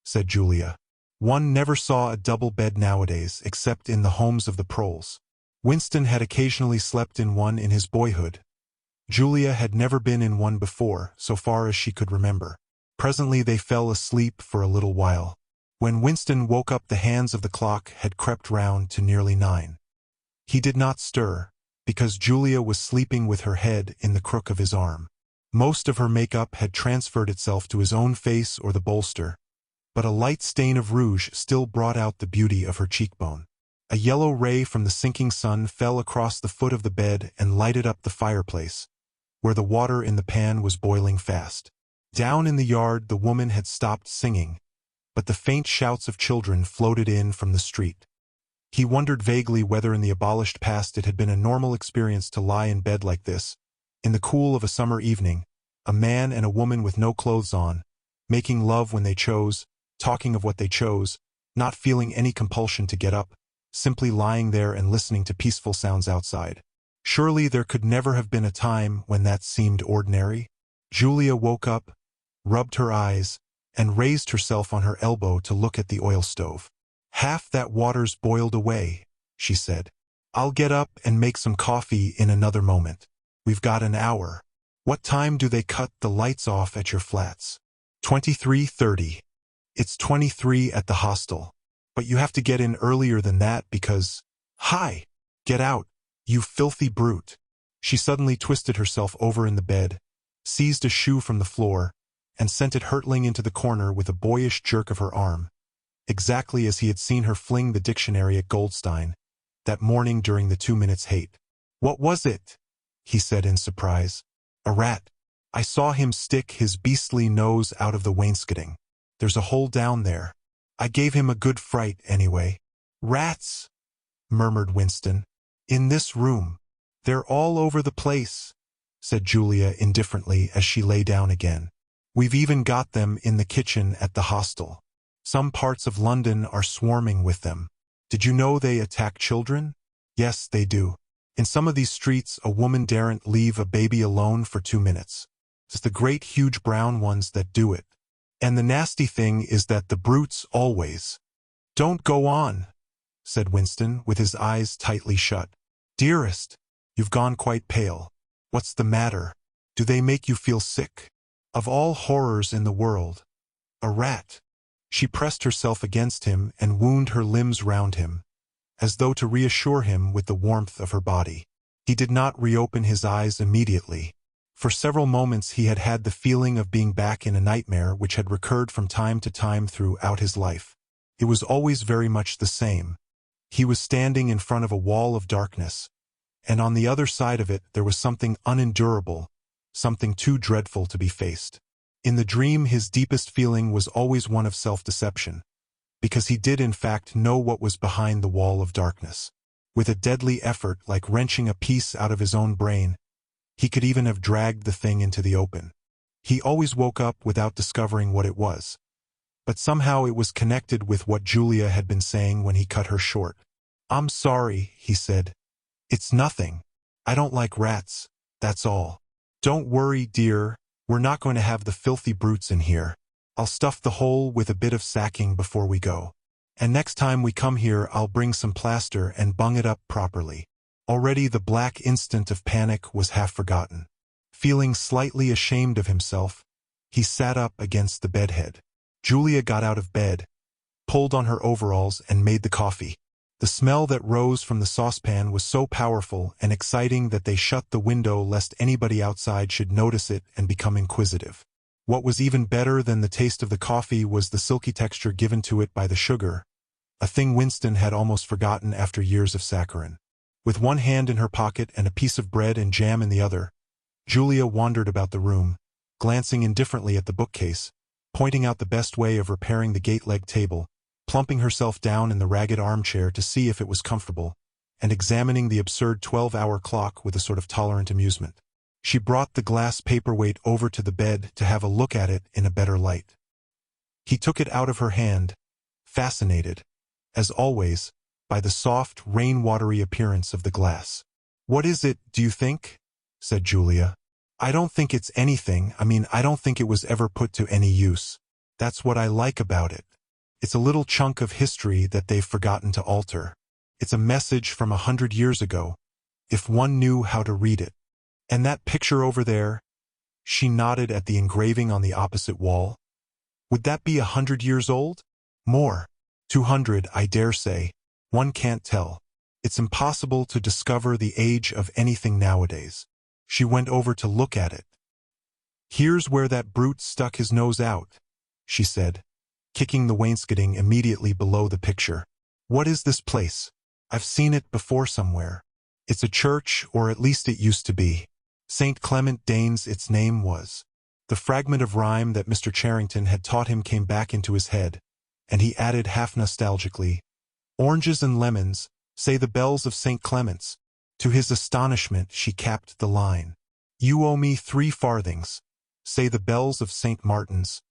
said Julia. One never saw a double bed nowadays except in the homes of the proles. Winston had occasionally slept in one in his boyhood. Julia had never been in one before, so far as she could remember. Presently they fell asleep for a little while. When Winston woke up, the hands of the clock had crept round to nearly 9. He did not stir, because Julia was sleeping with her head in the crook of his arm. Most of her makeup had transferred itself to his own face or the bolster, but a light stain of rouge still brought out the beauty of her cheekbone. A yellow ray from the sinking sun fell across the foot of the bed and lighted up the fireplace, where the water in the pan was boiling fast. Down in the yard the woman had stopped singing, but the faint shouts of children floated in from the street. He wondered vaguely whether in the abolished past it had been a normal experience to lie in bed like this, in the cool of a summer evening, a man and a woman with no clothes on, making love when they chose, talking of what they chose, not feeling any compulsion to get up, simply lying there and listening to peaceful sounds outside. Surely there could never have been a time when that seemed ordinary. Julia woke up, rubbed her eyes, and raised herself on her elbow to look at the oil stove. "Half that water's boiled away," she said. "I'll get up and make some coffee in another moment. We've got an hour. What time do they cut the lights off at your flats?" 23:30. "It's 23 at the hostel. But you have to get in earlier than that because—" "Hi! Get out, you filthy brute!" She suddenly twisted herself over in the bed, seized a shoe from the floor, and sent it hurtling into the corner with a boyish jerk of her arm, exactly as he had seen her fling the dictionary at Goldstein that morning during the 2 minutes hate. "What was it?" he said in surprise. "A rat. I saw him stick his beastly nose out of the wainscoting. There's a hole down there. I gave him a good fright anyway." "Rats," murmured Winston. "In this room. They're all over the place," said Julia indifferently as she lay down again. "We've even got them in the kitchen at the hostel. Some parts of London are swarming with them. Did you know they attack children? Yes, they do. In some of these streets a woman daren't leave a baby alone for 2 minutes. It's the great huge brown ones that do it. And the nasty thing is that the brutes always—" "Don't go on," said Winston, with his eyes tightly shut. "Dearest, you've gone quite pale. What's the matter? Do they make you feel sick?" Of all horrors in the world, a rat. She pressed herself against him and wound her limbs round him, as though to reassure him with the warmth of her body. He did not reopen his eyes immediately. For several moments he had had the feeling of being back in a nightmare which had recurred from time to time throughout his life. It was always very much the same. He was standing in front of a wall of darkness, and on the other side of it there was something unendurable, something too dreadful to be faced. In the dream his deepest feeling was always one of self-deception, because he did in fact know what was behind the wall of darkness. With a deadly effort, like wrenching a piece out of his own brain, he could even have dragged the thing into the open. He always woke up without discovering what it was. But somehow it was connected with what Julia had been saying when he cut her short. "I'm sorry," he said. "It's nothing. I don't like rats, that's all. Don't worry, dear, we're not going to have the filthy brutes in here. I'll stuff the hole with a bit of sacking before we go. And next time we come here I'll bring some plaster and bung it up properly." Already the black instant of panic was half forgotten. Feeling slightly ashamed of himself, he sat up against the bedhead. Julia got out of bed, pulled on her overalls and made the coffee. The smell that rose from the saucepan was so powerful and exciting that they shut the window lest anybody outside should notice it and become inquisitive. What was even better than the taste of the coffee was the silky texture given to it by the sugar, a thing Winston had almost forgotten after years of saccharin. With one hand in her pocket and a piece of bread and jam in the other, Julia wandered about the room, glancing indifferently at the bookcase, pointing out the best way of repairing the gate-leg table, plumping herself down in the ragged armchair to see if it was comfortable, and examining the absurd 12-hour clock with a sort of tolerant amusement. She brought the glass paperweight over to the bed to have a look at it in a better light. He took it out of her hand, fascinated, as always, by the soft, rain-watery appearance of the glass. "What is it, do you think?" said Julia. "I don't think it's anything. I don't think it was ever put to any use. That's what I like about it. It's a little chunk of history that they've forgotten to alter. It's a message from 100 years ago, if one knew how to read it. And that picture over there," she nodded at the engraving on the opposite wall, "would that be 100 years old? More. 200, I dare say. One can't tell. It's impossible to discover the age of anything nowadays." She went over to look at it. "Here's where that brute stuck his nose out," she said, kicking the wainscoting immediately below the picture. "What is this place? I've seen it before somewhere. It's a church, or at least it used to be. St. Clement Danes its name was." The fragment of rhyme that Mr. Charrington had taught him came back into his head, and he added half nostalgically, "Oranges and lemons, say the bells of St. Clement's." To his astonishment she capped the line. "You owe me 3 farthings, say the bells of St. Martin's.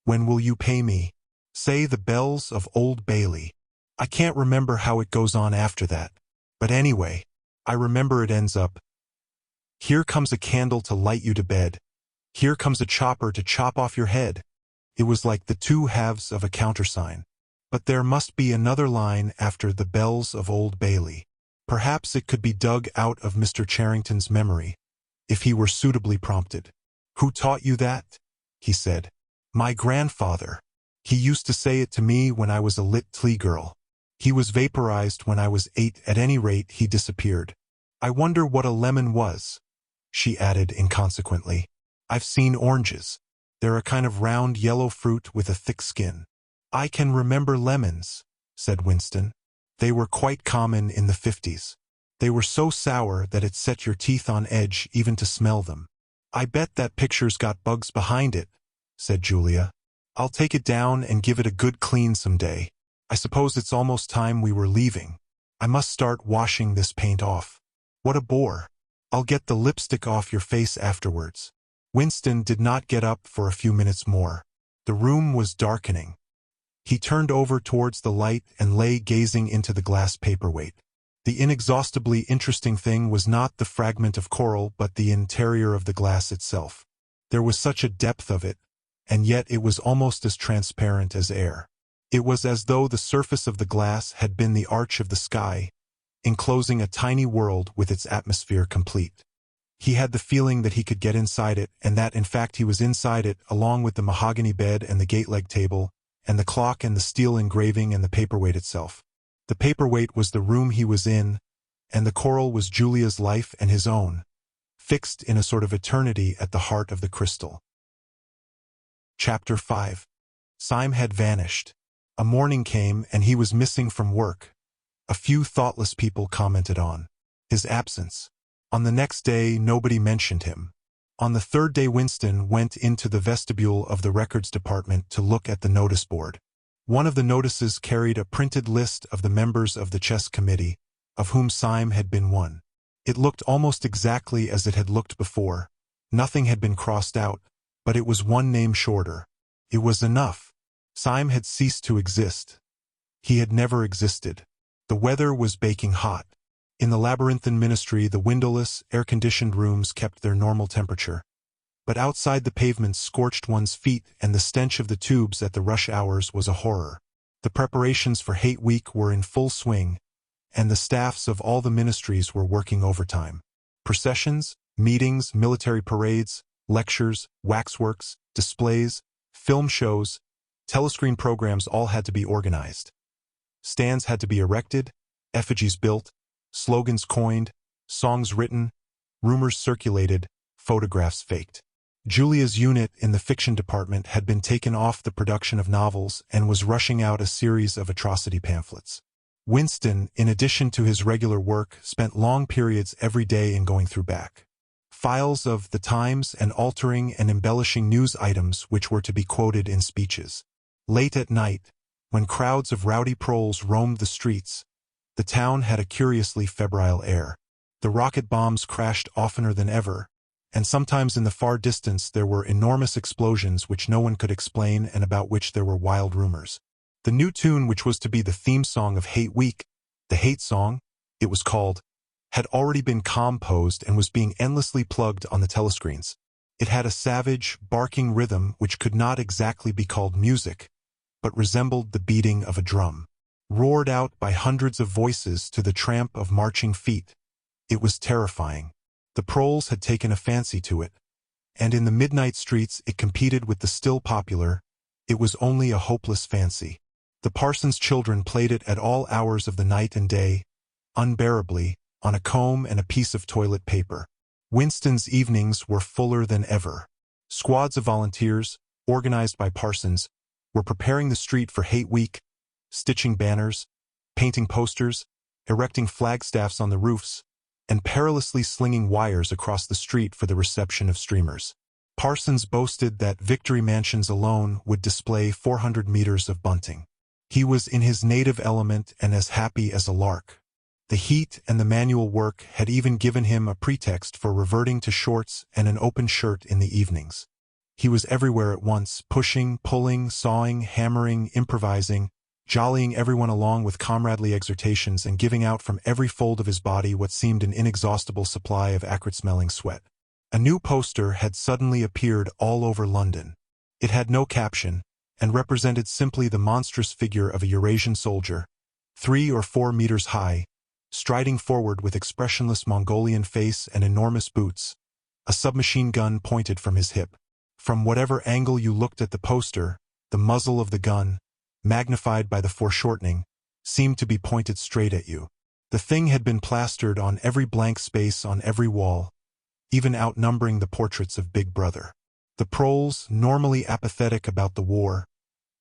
When will you pay me? Say the bells of Old Bailey." I can't remember how it goes on after that, but anyway, I remember it ends up, "Here comes a candle to light you to bed. Here comes a chopper to chop off your head." It was like the two halves of a countersign. But there must be another line after the bells of Old Bailey. Perhaps it could be dug out of Mr. Charrington's memory, if he were suitably prompted. "Who taught you that?" he said. "My grandfather. He used to say it to me when I was a little girl. He was vaporized when I was 8. At any rate, he disappeared. I wonder what a lemon was," she added inconsequently. "I've seen oranges. They're a kind of round yellow fruit with a thick skin." "I can remember lemons," said Winston. "They were quite common in the 50s. They were so sour that it set your teeth on edge even to smell them." "I bet that picture's got bugs behind it," said Julia. "I'll take it down and give it a good clean some day. I suppose it's almost time we were leaving. I must start washing this paint off. What a bore. I'll get the lipstick off your face afterwards." Winston did not get up for a few minutes more. The room was darkening. He turned over towards the light and lay gazing into the glass paperweight. The inexhaustibly interesting thing was not the fragment of coral but the interior of the glass itself. There was such a depth of it, and yet it was almost as transparent as air. It was as though the surface of the glass had been the arch of the sky, enclosing a tiny world with its atmosphere complete. He had the feeling that he could get inside it, and that in fact he was inside it, along with the mahogany bed and the gate-leg table, and the clock and the steel engraving and the paperweight itself. The paperweight was the room he was in, and the coral was Julia's life and his own, fixed in a sort of eternity at the heart of the crystal. Chapter 5. Syme had vanished. A morning came and he was missing from work. A few thoughtless people commented on his absence. On the next day, nobody mentioned him. On the third day, Winston went into the vestibule of the records department to look at the notice board. One of the notices carried a printed list of the members of the chess committee, of whom Syme had been one. It looked almost exactly as it had looked before. Nothing had been crossed out, but it was one name shorter. It was enough. Syme had ceased to exist. He had never existed. The weather was baking hot. In the labyrinthine ministry, the windowless, air-conditioned rooms kept their normal temperature. But outside the pavements scorched one's feet, and the stench of the tubes at the rush hours was a horror. The preparations for Hate Week were in full swing, and the staffs of all the ministries were working overtime. Processions, meetings, military parades, lectures, waxworks, displays, film shows, telescreen programs all had to be organized. Stands had to be erected, effigies built, slogans coined, songs written, rumors circulated, photographs faked. Julia's unit in the fiction department had been taken off the production of novels and was rushing out a series of atrocity pamphlets. Winston, in addition to his regular work, spent long periods every day in going through back files of the Times and altering and embellishing news items which were to be quoted in speeches. Late at night, when crowds of rowdy proles roamed the streets, the town had a curiously febrile air. The rocket bombs crashed oftener than ever, and sometimes in the far distance there were enormous explosions which no one could explain and about which there were wild rumors. The new tune which was to be the theme song of Hate Week, the Hate Song, it was called, had already been composed and was being endlessly plugged on the telescreens. It had a savage, barking rhythm which could not exactly be called music, but resembled the beating of a drum. Roared out by hundreds of voices to the tramp of marching feet. It was terrifying. The proles had taken a fancy to it, and in the midnight streets it competed with the still popular "It Was Only a Hopeless Fancy." The parson's children played it at all hours of the night and day, unbearably, on a comb and a piece of toilet paper. Winston's evenings were fuller than ever. Squads of volunteers, organized by parsons, were preparing the street for Hate Week, stitching banners, painting posters, erecting flagstaffs on the roofs, and perilously slinging wires across the street for the reception of streamers. Parsons boasted that Victory Mansions alone would display 400 meters of bunting. He was in his native element and as happy as a lark. The heat and the manual work had even given him a pretext for reverting to shorts and an open shirt in the evenings. He was everywhere at once, pushing, pulling, sawing, hammering, improvising, jollying everyone along with comradely exhortations and giving out from every fold of his body what seemed an inexhaustible supply of acrid-smelling sweat. A new poster had suddenly appeared all over London. It had no caption, and represented simply the monstrous figure of a Eurasian soldier, 3 or 4 meters high, striding forward with expressionless Mongolian face and enormous boots, a submachine gun pointed from his hip. From whatever angle you looked at the poster, the muzzle of the gun, magnified by the foreshortening, seemed to be pointed straight at you. The thing had been plastered on every blank space on every wall, even outnumbering the portraits of Big Brother. The proles, normally apathetic about the war,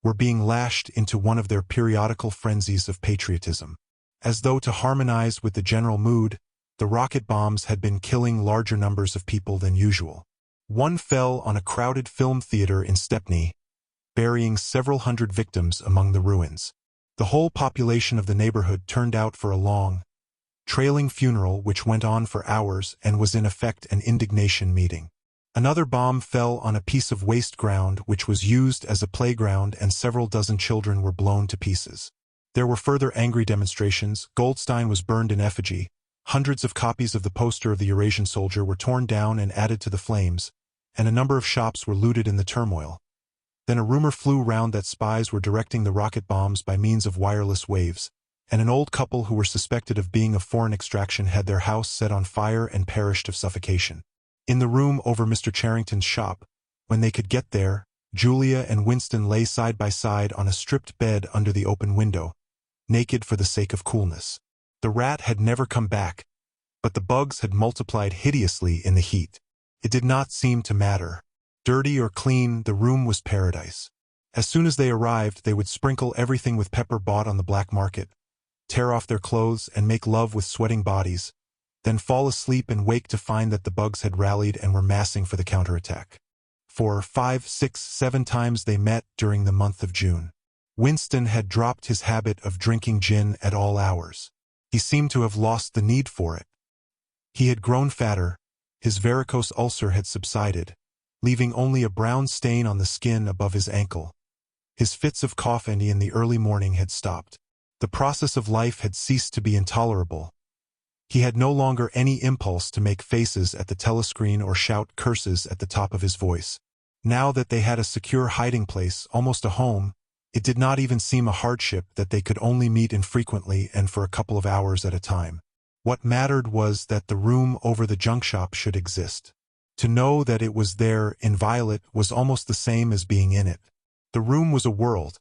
were being lashed into one of their periodical frenzies of patriotism. As though to harmonize with the general mood, the rocket bombs had been killing larger numbers of people than usual. One fell on a crowded film theater in Stepney, burying several hundred victims among the ruins. The whole population of the neighborhood turned out for a long, trailing funeral which went on for hours and was in effect an indignation meeting. Another bomb fell on a piece of waste ground which was used as a playground, and several dozen children were blown to pieces. There were further angry demonstrations. Goldstein was burned in effigy. Hundreds of copies of the poster of the Eurasian soldier were torn down and added to the flames, and a number of shops were looted in the turmoil. Then a rumor flew round that spies were directing the rocket bombs by means of wireless waves, and an old couple who were suspected of being of foreign extraction had their house set on fire and perished of suffocation. In the room over Mr. Charrington's shop, when they could get there, Julia and Winston lay side by side on a stripped bed under the open window, naked for the sake of coolness. The rat had never come back, but the bugs had multiplied hideously in the heat. It did not seem to matter. Dirty or clean, the room was paradise. As soon as they arrived, they would sprinkle everything with pepper bought on the black market, tear off their clothes and make love with sweating bodies, then fall asleep and wake to find that the bugs had rallied and were massing for the counterattack. For 5, 6, 7 times they met during the month of June. Winston had dropped his habit of drinking gin at all hours. He seemed to have lost the need for it. He had grown fatter, his varicose ulcer had subsided, leaving only a brown stain on the skin above his ankle. His fits of coughing in the early morning had stopped. The process of life had ceased to be intolerable. He had no longer any impulse to make faces at the telescreen or shout curses at the top of his voice. Now that they had a secure hiding place, almost a home, it did not even seem a hardship that they could only meet infrequently and for a couple of hours at a time. What mattered was that the room over the junk shop should exist. To know that it was there, inviolate, was almost the same as being in it. The room was a world,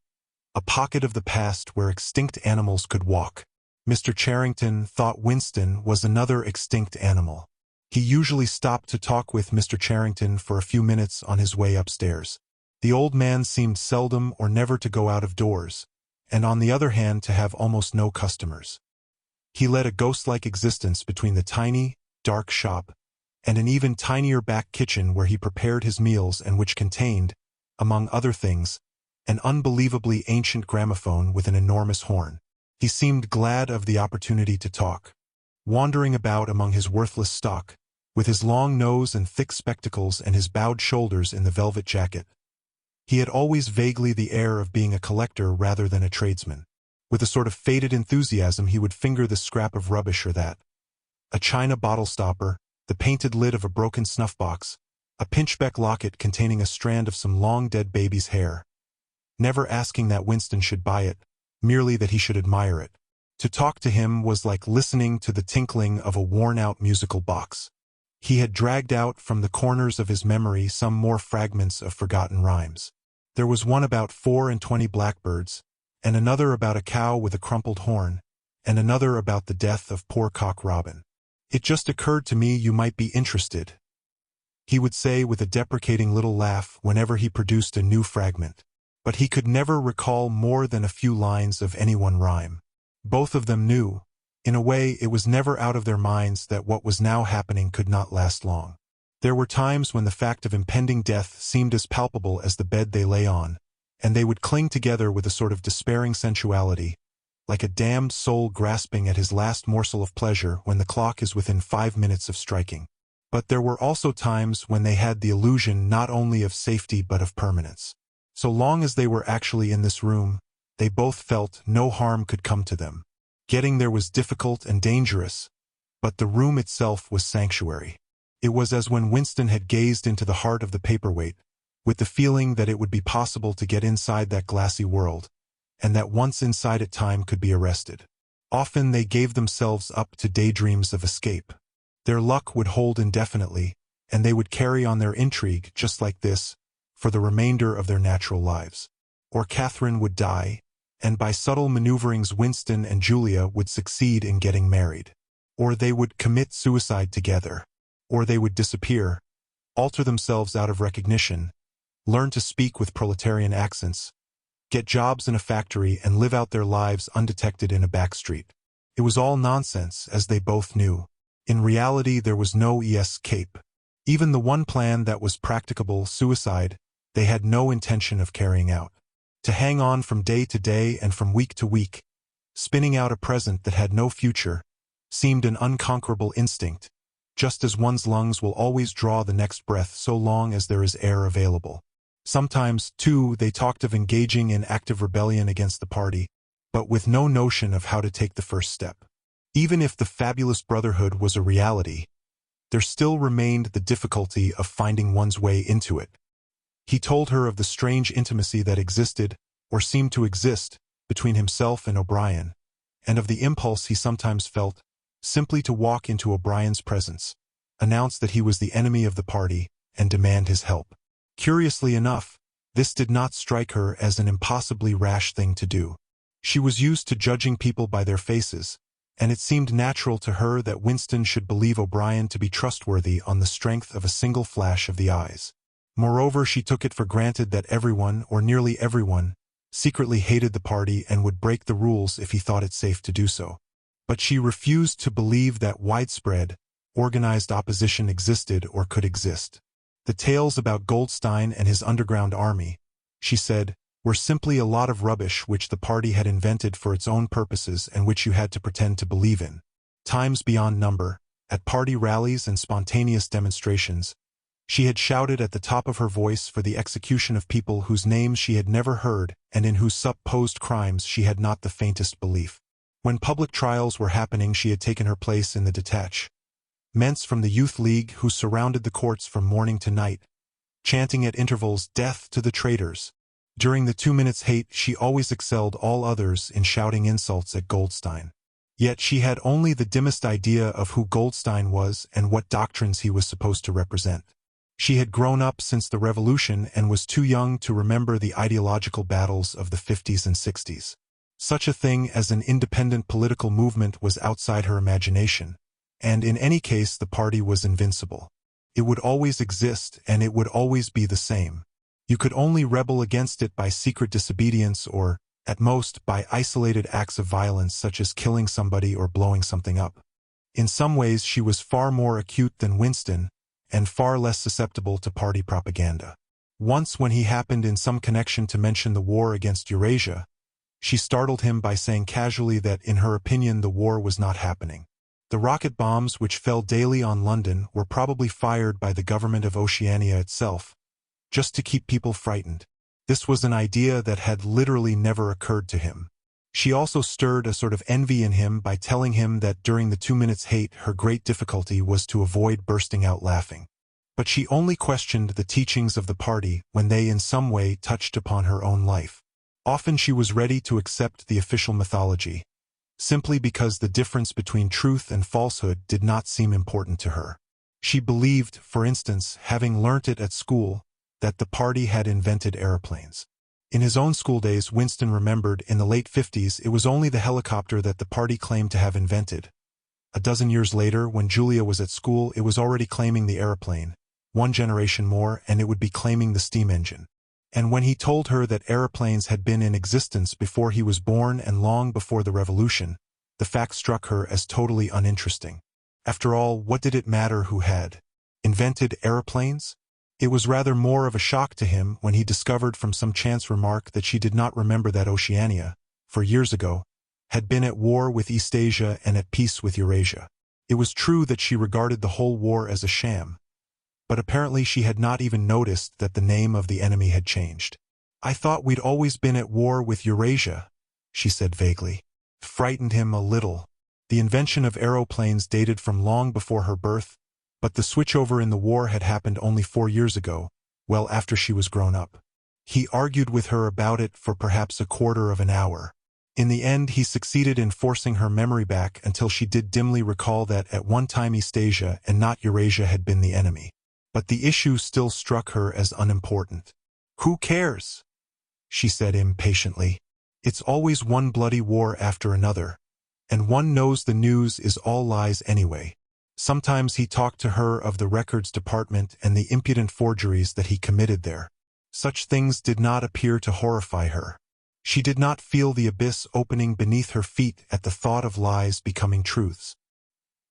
a pocket of the past where extinct animals could walk. Mr. Charrington thought Winston was another extinct animal. He usually stopped to talk with Mr. Charrington for a few minutes on his way upstairs. The old man seemed seldom or never to go out of doors, and on the other hand to have almost no customers. He led a ghost-like existence between the tiny, dark shop and an even tinier back kitchen where he prepared his meals and which contained, among other things, an unbelievably ancient gramophone with an enormous horn. He seemed glad of the opportunity to talk. Wandering about among his worthless stock, with his long nose and thick spectacles and his bowed shoulders in the velvet jacket, he had always vaguely the air of being a collector rather than a tradesman. With a sort of faded enthusiasm he would finger this scrap of rubbish or that. A china bottle stopper, the painted lid of a broken snuff-box, a pinchbeck locket containing a strand of some long-dead baby's hair. Never asking that Winston should buy it, merely that he should admire it. To talk to him was like listening to the tinkling of a worn-out musical box. He had dragged out from the corners of his memory some more fragments of forgotten rhymes. There was one about 24 blackbirds, and another about a cow with a crumpled horn, and another about the death of poor Cock Robin. "It just occurred to me you might be interested," he would say with a deprecating little laugh whenever he produced a new fragment. But he could never recall more than a few lines of any one rhyme. Both of them knew, in a way it was never out of their minds, that what was now happening could not last long. There were times when the fact of impending death seemed as palpable as the bed they lay on, and they would cling together with a sort of despairing sensuality, like a damned soul grasping at his last morsel of pleasure when the clock is within 5 minutes of striking. But there were also times when they had the illusion not only of safety but of permanence. So long as they were actually in this room, they both felt no harm could come to them. Getting there was difficult and dangerous, but the room itself was sanctuary. It was as when Winston had gazed into the heart of the paperweight, with the feeling that it would be possible to get inside that glassy world, and that once inside it time could be arrested. Often they gave themselves up to daydreams of escape. Their luck would hold indefinitely, and they would carry on their intrigue just like this, for the remainder of their natural lives. Or Catherine would die, and by subtle maneuverings Winston and Julia would succeed in getting married. Or they would commit suicide together. Or they would disappear, alter themselves out of recognition, learn to speak with proletarian accents, get jobs in a factory and live out their lives undetected in a back street. It was all nonsense, as they both knew. In reality there was no escape. Even the one plan that was practicable, suicide, they had no intention of carrying out. To hang on from day to day and from week to week, spinning out a present that had no future, seemed an unconquerable instinct, just as one's lungs will always draw the next breath so long as there is air available. Sometimes, too, they talked of engaging in active rebellion against the party, but with no notion of how to take the first step. Even if the fabulous Brotherhood was a reality, there still remained the difficulty of finding one's way into it. He told her of the strange intimacy that existed, or seemed to exist, between himself and O'Brien, and of the impulse he sometimes felt, simply to walk into O'Brien's presence, announce that he was the enemy of the party, and demand his help. Curiously enough, this did not strike her as an impossibly rash thing to do. She was used to judging people by their faces, and it seemed natural to her that Winston should believe O'Brien to be trustworthy on the strength of a single flash of the eyes. Moreover, she took it for granted that everyone, or nearly everyone, secretly hated the party and would break the rules if he thought it safe to do so. But she refused to believe that widespread, organized opposition existed or could exist. The tales about Goldstein and his underground army, she said, were simply a lot of rubbish which the party had invented for its own purposes and which you had to pretend to believe in. Times beyond number, at party rallies and spontaneous demonstrations, she had shouted at the top of her voice for the execution of people whose names she had never heard and in whose supposed crimes she had not the faintest belief. When public trials were happening, she had taken her place in the detachments from the Youth League who surrounded the courts from morning to night, chanting at intervals, "Death to the traitors." During the 2 minutes hate, she always excelled all others in shouting insults at Goldstein. Yet she had only the dimmest idea of who Goldstein was and what doctrines he was supposed to represent. She had grown up since the Revolution and was too young to remember the ideological battles of the 50s and 60s. Such a thing as an independent political movement was outside her imagination, and in any case the party was invincible. It would always exist, and it would always be the same. You could only rebel against it by secret disobedience or, at most, by isolated acts of violence such as killing somebody or blowing something up. In some ways she was far more acute than Winston, and far less susceptible to party propaganda. Once when he happened in some connection to mention the war against Eurasia, she startled him by saying casually that in her opinion the war was not happening. The rocket bombs which fell daily on London were probably fired by the government of Oceania itself, just to keep people frightened. This was an idea that had literally never occurred to him. She also stirred a sort of envy in him by telling him that during the 2 minutes hate her great difficulty was to avoid bursting out laughing. But she only questioned the teachings of the party when they in some way touched upon her own life. Often she was ready to accept the official mythology, simply because the difference between truth and falsehood did not seem important to her. She believed, for instance, having learnt it at school, that the party had invented aeroplanes. In his own school days, Winston remembered in the late 50s it was only the helicopter that the party claimed to have invented. A dozen years later, when Julia was at school, it was already claiming the aeroplane. 1 generation more, and it would be claiming the steam engine. And when he told her that aeroplanes had been in existence before he was born and long before the Revolution, the fact struck her as totally uninteresting. After all, what did it matter who had invented aeroplanes? It was rather more of a shock to him when he discovered from some chance remark that she did not remember that Oceania, for years ago, had been at war with Eastasia and at peace with Eurasia. It was true that she regarded the whole war as a sham, but apparently she had not even noticed that the name of the enemy had changed. "I thought we'd always been at war with Eurasia," she said vaguely. It frightened him a little. The invention of aeroplanes dated from long before her birth, but the switchover in the war had happened only 4 years ago, well after she was grown up. He argued with her about it for perhaps a quarter of an hour. In the end, he succeeded in forcing her memory back until she did dimly recall that at one time Eastasia and not Eurasia had been the enemy. But the issue still struck her as unimportant. "Who cares?" she said impatiently. "It's always one bloody war after another, and one knows the news is all lies anyway." Sometimes he talked to her of the records department and the impudent forgeries that he committed there. Such things did not appear to horrify her. She did not feel the abyss opening beneath her feet at the thought of lies becoming truths.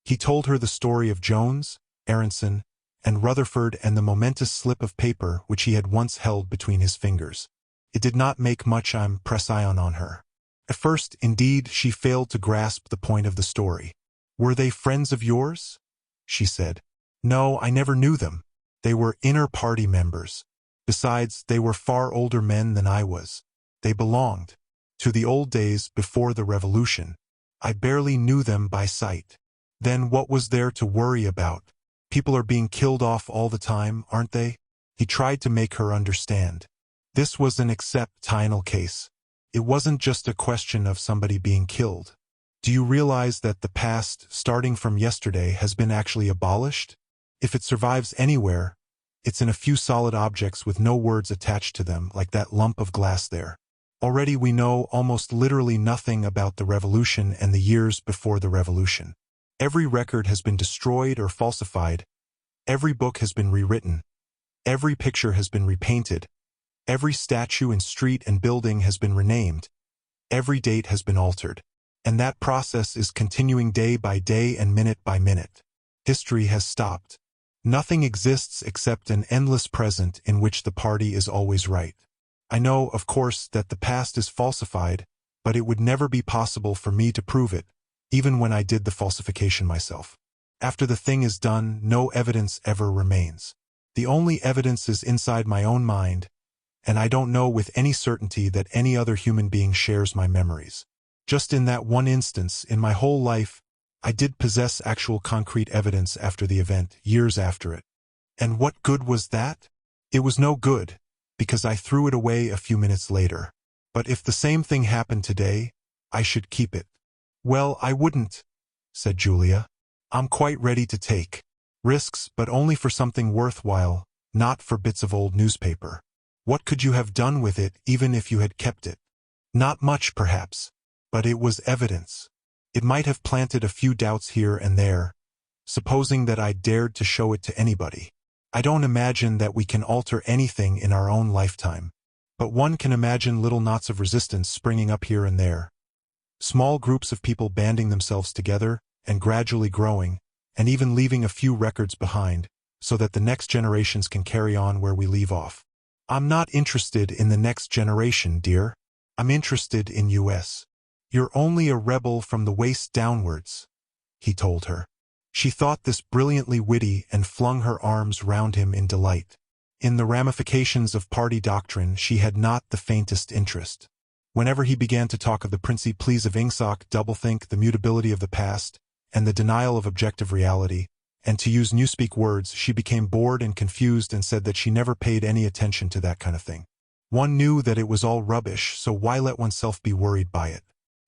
He told her the story of Jones, Aronson, and Rutherford and the momentous slip of paper which he had once held between his fingers. It did not make much impression on her. At first, indeed, she failed to grasp the point of the story. "Were they friends of yours?" she said. "No, I never knew them. They were inner party members. Besides, they were far older men than I was. They belonged to the old days before the Revolution. I barely knew them by sight." Then what was there to worry about? People are being killed off all the time, aren't they? He tried to make her understand. This was an exceptional case. It wasn't just a question of somebody being killed. "Do you realize that the past, starting from yesterday, has been actually abolished?" If it survives anywhere, it's in a few solid objects with no words attached to them, like that lump of glass there. Already we know almost literally nothing about the revolution and the years before the revolution. Every record has been destroyed or falsified. Every book has been rewritten. Every picture has been repainted. Every statue and street and building has been renamed. Every date has been altered. And that process is continuing day by day and minute by minute. History has stopped. Nothing exists except an endless present in which the party is always right. I know, of course, that the past is falsified, but it would never be possible for me to prove it, even when I did the falsification myself. After the thing is done, no evidence ever remains. The only evidence is inside my own mind, and I don't know with any certainty that any other human being shares my memories. Just in that one instance, in my whole life, I did possess actual concrete evidence after the event, years after it. And what good was that? It was no good, because I threw it away a few minutes later. But if the same thing happened today, I should keep it. Well, I wouldn't, said Julia. I'm quite ready to take risks, but only for something worthwhile, not for bits of old newspaper. What could you have done with it even if you had kept it? Not much, perhaps, but it was evidence. It might have planted a few doubts here and there, supposing that I dared to show it to anybody. I don't imagine that we can alter anything in our own lifetime, but one can imagine little knots of resistance springing up here and there. Small groups of people banding themselves together and gradually growing, and even leaving a few records behind, so that the next generations can carry on where we leave off. I'm not interested in the next generation, dear. I'm interested in US. You're only a rebel from the waist downwards, he told her. She thought this brilliantly witty and flung her arms round him in delight. In the ramifications of party doctrine she had not the faintest interest. Whenever he began to talk of the principles of Ingsoc, doublethink, the mutability of the past, and the denial of objective reality, and to use newspeak words, she became bored and confused and said that she never paid any attention to that kind of thing. One knew that it was all rubbish, so why let oneself be worried by it?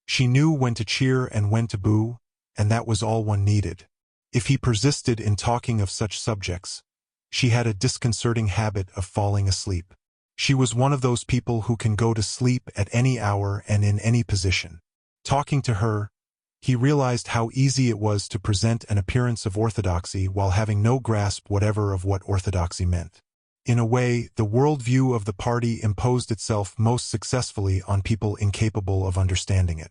She knew when to cheer and when to boo, and that was all one needed. If he persisted in talking of such subjects, she had a disconcerting habit of falling asleep. She was one of those people who can go to sleep at any hour and in any position. Talking to her, he realized how easy it was to present an appearance of orthodoxy while having no grasp whatever of what orthodoxy meant. In a way, the worldview of the party imposed itself most successfully on people incapable of understanding it.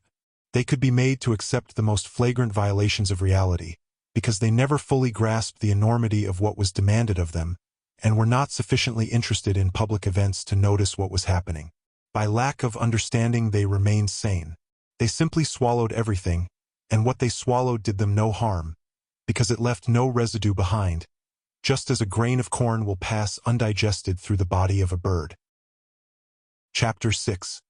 They could be made to accept the most flagrant violations of reality, because they never fully grasped the enormity of what was demanded of them, and were not sufficiently interested in public events to notice what was happening. By lack of understanding they remained sane. They simply swallowed everything, and what they swallowed did them no harm, because it left no residue behind, just as a grain of corn will pass undigested through the body of a bird. Chapter 6.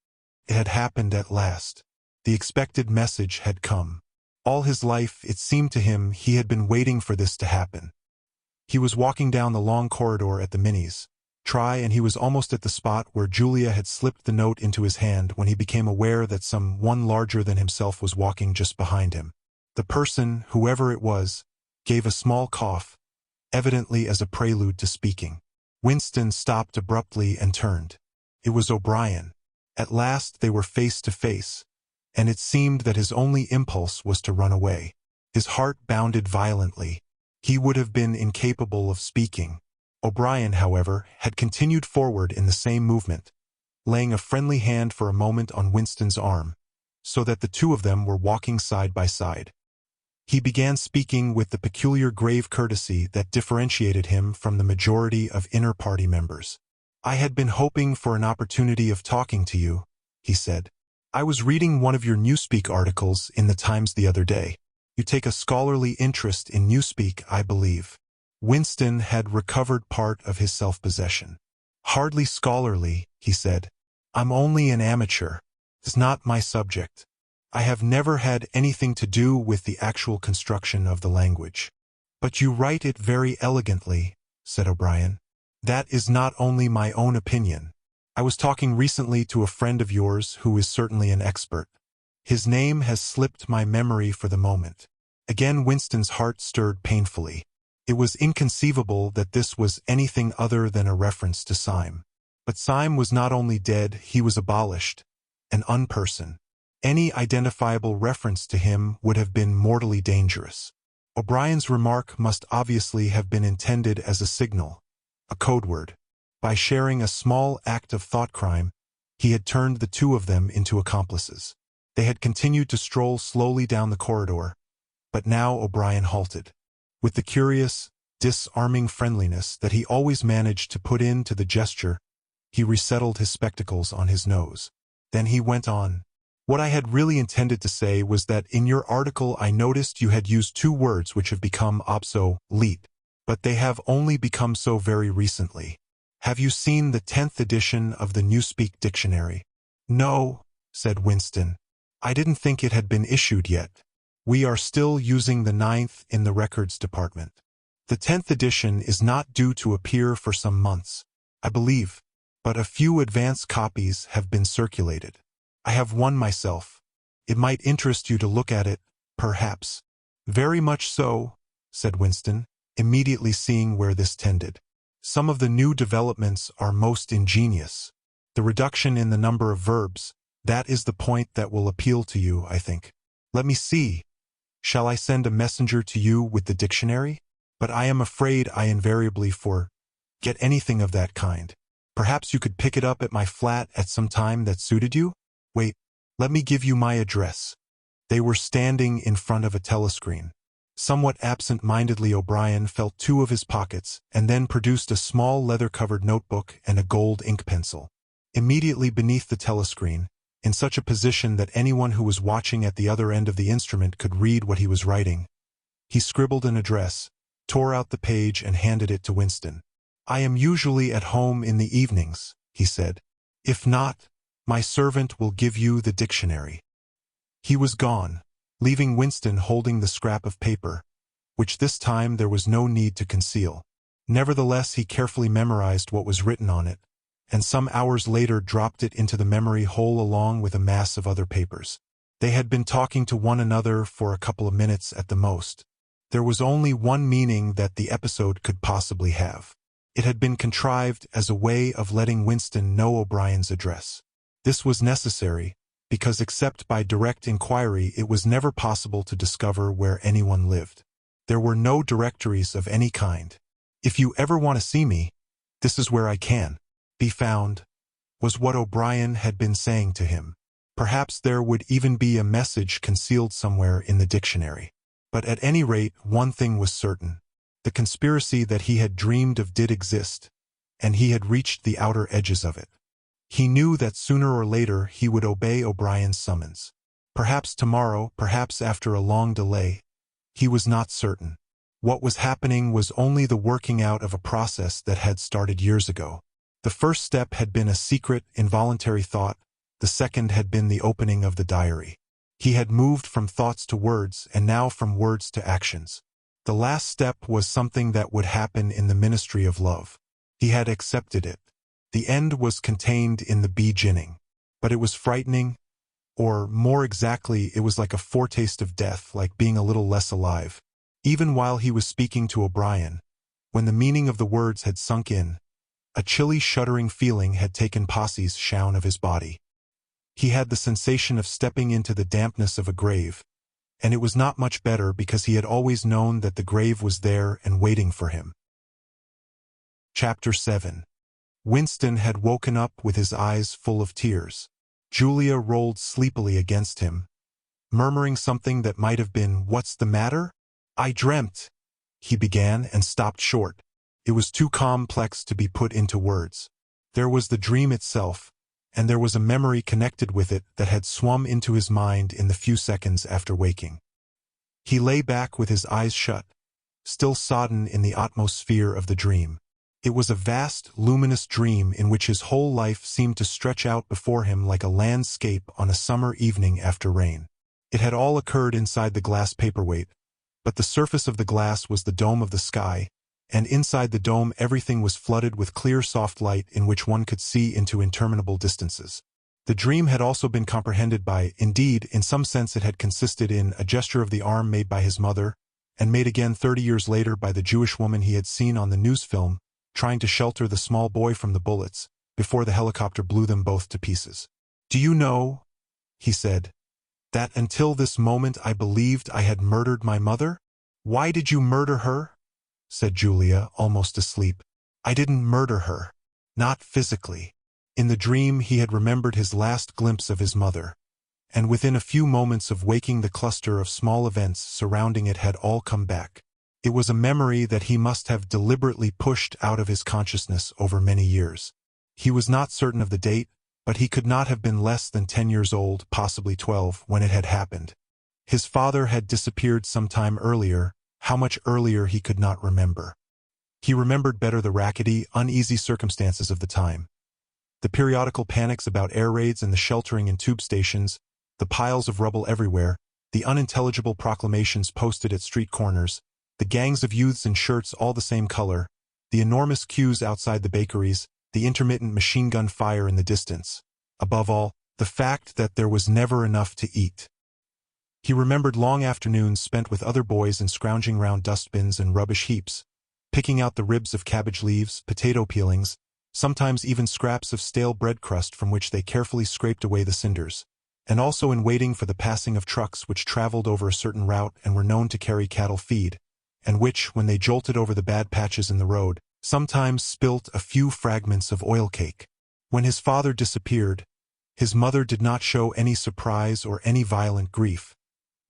It had happened at last. The expected message had come. All his life, it seemed to him, he had been waiting for this to happen. He was walking down the long corridor at the Minis, and he was almost at the spot where Julia had slipped the note into his hand when he became aware that someone larger than himself was walking just behind him. The person, whoever it was, gave a small cough, evidently as a prelude to speaking. Winston stopped abruptly and turned. It was O'Brien. At last they were face to face, and it seemed that his only impulse was to run away. His heart bounded violently. He would have been incapable of speaking. O'Brien, however, had continued forward in the same movement, laying a friendly hand for a moment on Winston's arm, so that the two of them were walking side by side. He began speaking with the peculiar grave courtesy that differentiated him from the majority of inner party members. "I had been hoping for an opportunity of talking to you," he said. "I was reading one of your Newspeak articles in the Times the other day. You take a scholarly interest in Newspeak, I believe." Winston had recovered part of his self-possession. "Hardly scholarly," he said. "I'm only an amateur. It's not my subject. I have never had anything to do with the actual construction of the language." "But you write it very elegantly," said O'Brien. "That is not only my own opinion. I was talking recently to a friend of yours who is certainly an expert. His name has slipped my memory for the moment." Again Winston's heart stirred painfully. It was inconceivable that this was anything other than a reference to Syme. But Syme was not only dead, he was abolished, an unperson. Any identifiable reference to him would have been mortally dangerous. O'Brien's remark must obviously have been intended as a signal, a code word. By sharing a small act of thought crime, he had turned the two of them into accomplices. They had continued to stroll slowly down the corridor, but now O'Brien halted. With the curious, disarming friendliness that he always managed to put into the gesture, he resettled his spectacles on his nose. Then he went on. What I had really intended to say was that in your article I noticed you had used two words which have become obsolete, but they have only become so very recently. Have you seen the 10th edition of the Newspeak Dictionary? No, said Winston. I didn't think it had been issued yet. We are still using the 9th in the records department. The 10th edition is not due to appear for some months, I believe, but a few advance copies have been circulated. I have one myself. It might interest you to look at it, perhaps. Very much so, said Winston, immediately seeing where this tended. Some of the new developments are most ingenious. The reduction in the number of verbs, that is the point that will appeal to you, I think. Let me see. Shall I send a messenger to you with the dictionary? But I am afraid I invariably forget anything of that kind. Perhaps you could pick it up at my flat at some time that suited you? Wait, let me give you my address. They were standing in front of a telescreen. Somewhat absent-mindedly O'Brien felt two of his pockets and then produced a small leather-covered notebook and a gold ink pencil. Immediately beneath the telescreen, in such a position that anyone who was watching at the other end of the instrument could read what he was writing, he scribbled an address, tore out the page and handed it to Winston. I am usually at home in the evenings, he said. If not, my servant will give you the dictionary. He was gone, leaving Winston holding the scrap of paper, which this time there was no need to conceal. Nevertheless, he carefully memorized what was written on it, and some hours later dropped it into the memory hole along with a mass of other papers. They had been talking to one another for a couple of minutes at the most. There was only one meaning that the episode could possibly have. It had been contrived as a way of letting Winston know O'Brien's address. This was necessary, because except by direct inquiry it was never possible to discover where anyone lived. There were no directories of any kind. If you ever want to see me, this is where I can be found, was what O'Brien had been saying to him. Perhaps there would even be a message concealed somewhere in the dictionary. But at any rate, one thing was certain. The conspiracy that he had dreamed of did exist, and he had reached the outer edges of it. He knew that sooner or later he would obey O'Brien's summons. Perhaps tomorrow, perhaps after a long delay. He was not certain. What was happening was only the working out of a process that had started years ago. The first step had been a secret, involuntary thought. The second had been the opening of the diary. He had moved from thoughts to words, and now from words to actions. The last step was something that would happen in the ministry of love. He had accepted it. The end was contained in the beginning. But it was frightening, or more exactly, it was like a foretaste of death, like being a little less alive. Even while he was speaking to O'Brien, when the meaning of the words had sunk in, a chilly, shuddering feeling had taken possession of his body. He had the sensation of stepping into the dampness of a grave, and it was not much better because he had always known that the grave was there and waiting for him. Chapter 7. Winston had woken up with his eyes full of tears. Julia rolled sleepily against him, murmuring something that might have been, "What's the matter?" "I dreamt," he began and stopped short. It was too complex to be put into words. There was the dream itself, and there was a memory connected with it that had swum into his mind in the few seconds after waking. He lay back with his eyes shut, still sodden in the atmosphere of the dream. It was a vast, luminous dream in which his whole life seemed to stretch out before him like a landscape on a summer evening after rain. It had all occurred inside the glass paperweight, but the surface of the glass was the dome of the sky, and inside the dome everything was flooded with clear soft light in which one could see into interminable distances. The dream had also been comprehended by, indeed, in some sense it had consisted in, a gesture of the arm made by his mother, and made again 30 years later by the Jewish woman he had seen on the news film, trying to shelter the small boy from the bullets, before the helicopter blew them both to pieces. "Do you know," he said, "that until this moment I believed I had murdered my mother?" "Why did you murder her?" said Julia, almost asleep. "I didn't murder her. Not physically." In the dream he had remembered his last glimpse of his mother, and within a few moments of waking the cluster of small events surrounding it had all come back. It was a memory that he must have deliberately pushed out of his consciousness over many years. He was not certain of the date, but he could not have been less than 10 years old, possibly 12, when it had happened. His father had disappeared some time earlier, how much earlier he could not remember. He remembered better the rackety, uneasy circumstances of the time. The periodical panics about air raids and the sheltering in tube stations, the piles of rubble everywhere, the unintelligible proclamations posted at street corners, the gangs of youths in shirts all the same color, the enormous queues outside the bakeries, the intermittent machine gun fire in the distance. Above all, the fact that there was never enough to eat. He remembered long afternoons spent with other boys in scrounging round dustbins and rubbish heaps, picking out the ribs of cabbage leaves, potato peelings, sometimes even scraps of stale bread crust from which they carefully scraped away the cinders, and also in waiting for the passing of trucks which traveled over a certain route and were known to carry cattle feed, and which, when they jolted over the bad patches in the road, sometimes spilt a few fragments of oil cake. When his father disappeared, his mother did not show any surprise or any violent grief,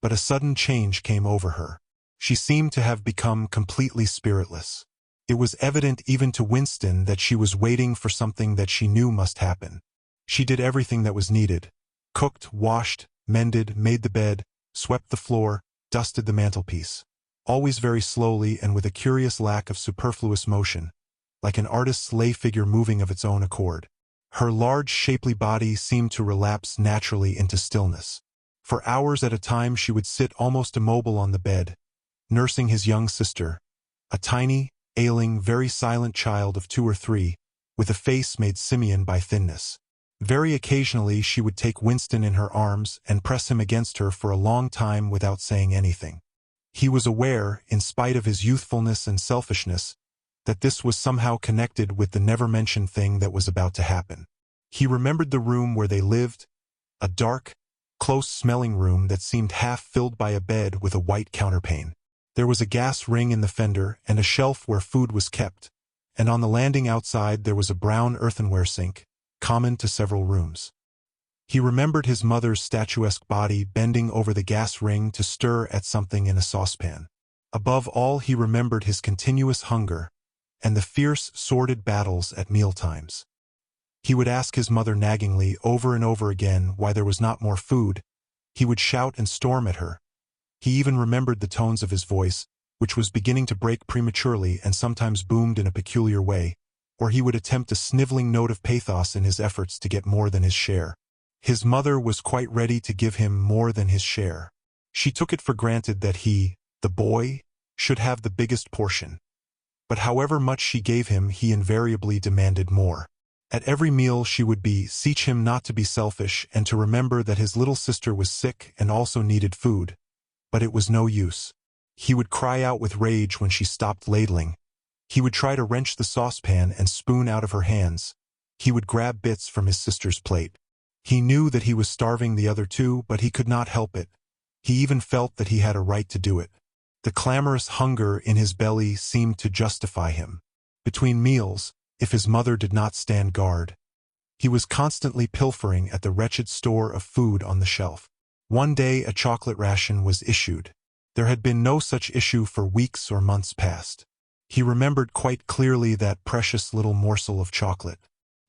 but a sudden change came over her. She seemed to have become completely spiritless. It was evident even to Winston that she was waiting for something that she knew must happen. She did everything that was needed: cooked, washed, mended, made the bed, swept the floor, dusted the mantelpiece. Always very slowly and with a curious lack of superfluous motion, like an artist's lay figure moving of its own accord. Her large, shapely body seemed to relapse naturally into stillness. For hours at a time she would sit almost immobile on the bed, nursing his young sister, a tiny, ailing, very silent child of 2 or 3, with a face made simian by thinness. Very occasionally she would take Winston in her arms and press him against her for a long time without saying anything. He was aware, in spite of his youthfulness and selfishness, that this was somehow connected with the never-mentioned thing that was about to happen. He remembered the room where they lived, a dark, close-smelling room that seemed half filled by a bed with a white counterpane. There was a gas ring in the fender and a shelf where food was kept, and on the landing outside there was a brown earthenware sink, common to several rooms. He remembered his mother's statuesque body bending over the gas ring to stir at something in a saucepan. Above all, he remembered his continuous hunger and the fierce, sordid battles at mealtimes. He would ask his mother naggingly over and over again why there was not more food. He would shout and storm at her. He even remembered the tones of his voice, which was beginning to break prematurely and sometimes boomed in a peculiar way, or he would attempt a sniveling note of pathos in his efforts to get more than his share. His mother was quite ready to give him more than his share. She took it for granted that he, the boy, should have the biggest portion. But however much she gave him, he invariably demanded more. At every meal she would beseech him not to be selfish and to remember that his little sister was sick and also needed food. But it was no use. He would cry out with rage when she stopped ladling. He would try to wrench the saucepan and spoon out of her hands. He would grab bits from his sister's plate. He knew that he was starving the other two, but he could not help it. He even felt that he had a right to do it. The clamorous hunger in his belly seemed to justify him. Between meals, if his mother did not stand guard, he was constantly pilfering at the wretched store of food on the shelf. One day a chocolate ration was issued. There had been no such issue for weeks or months past. He remembered quite clearly that precious little morsel of chocolate.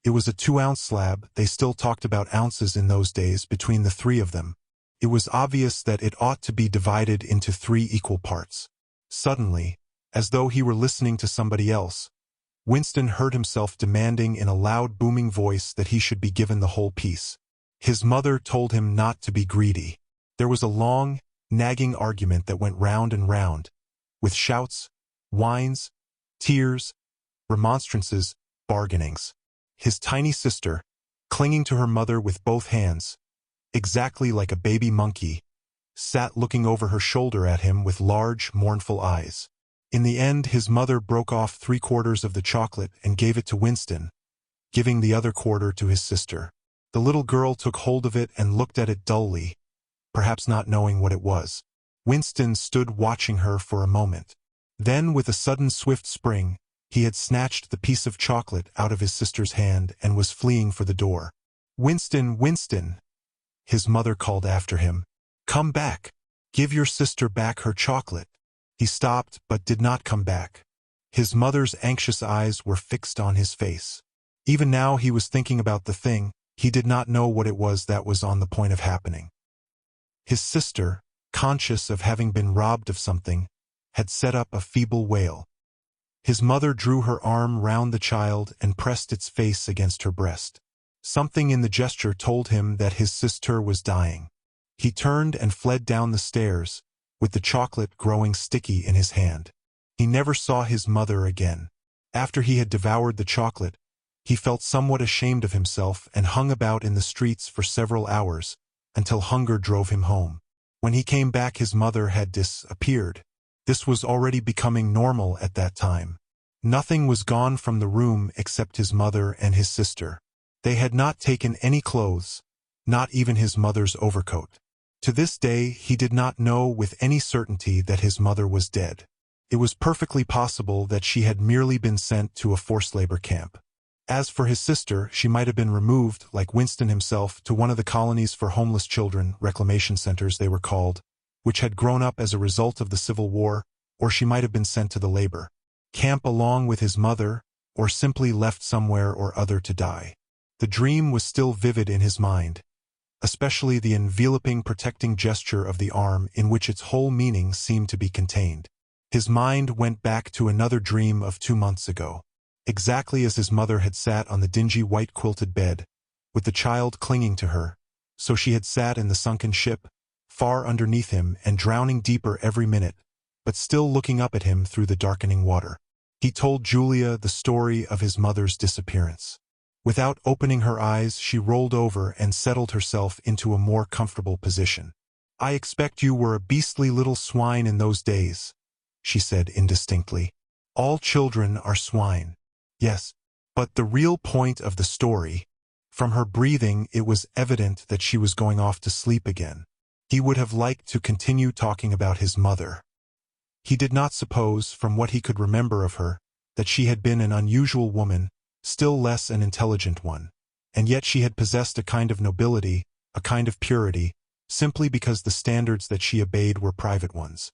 It was a 2-ounce slab. They still talked about ounces in those days between the 3 of them. It was obvious that it ought to be divided into 3 equal parts. Suddenly, as though he were listening to somebody else, Winston heard himself demanding in a loud, booming voice that he should be given the whole piece. His mother told him not to be greedy. There was a long, nagging argument that went round and round, with shouts, whines, tears, remonstrances, bargainings. His tiny sister, clinging to her mother with both hands, exactly like a baby monkey, sat looking over her shoulder at him with large, mournful eyes. In the end, his mother broke off 3/4 of the chocolate and gave it to Winston, giving the other quarter to his sister. The little girl took hold of it and looked at it dully, perhaps not knowing what it was. Winston stood watching her for a moment. Then, with a sudden swift spring, he had snatched the piece of chocolate out of his sister's hand and was fleeing for the door. "Winston, Winston!" his mother called after him. "Come back! Give your sister back her chocolate!" He stopped but did not come back. His mother's anxious eyes were fixed on his face. Even now he was thinking about the thing. He did not know what it was that was on the point of happening. His sister, conscious of having been robbed of something, had set up a feeble wail. His mother drew her arm round the child and pressed its face against her breast. Something in the gesture told him that his sister was dying. He turned and fled down the stairs, with the chocolate growing sticky in his hand. He never saw his mother again. After he had devoured the chocolate, he felt somewhat ashamed of himself and hung about in the streets for several hours, until hunger drove him home. When he came back, his mother had disappeared. This was already becoming normal at that time. Nothing was gone from the room except his mother and his sister. They had not taken any clothes, not even his mother's overcoat. To this day, he did not know with any certainty that his mother was dead. It was perfectly possible that she had merely been sent to a forced labor camp. As for his sister, she might have been removed, like Winston himself, to one of the colonies for homeless children, reclamation centers they were called, which had grown up as a result of the Civil War, or she might have been sent to the labor camp along with his mother, or simply left somewhere or other to die. The dream was still vivid in his mind, especially the enveloping, protecting gesture of the arm in which its whole meaning seemed to be contained. His mind went back to another dream of 2 months ago. Exactly as his mother had sat on the dingy white quilted bed, with the child clinging to her, so she had sat in the sunken ship, far underneath him and drowning deeper every minute, but still looking up at him through the darkening water. He told Julia the story of his mother's disappearance. Without opening her eyes, she rolled over and settled herself into a more comfortable position. "I expect you were a beastly little swine in those days," she said indistinctly. "All children are swine." Yes, but the real point of the story, from her breathing it was evident that she was going off to sleep again. He would have liked to continue talking about his mother. He did not suppose, from what he could remember of her, that she had been an unusual woman, still less an intelligent one, and yet she had possessed a kind of nobility, a kind of purity, simply because the standards that she obeyed were private ones.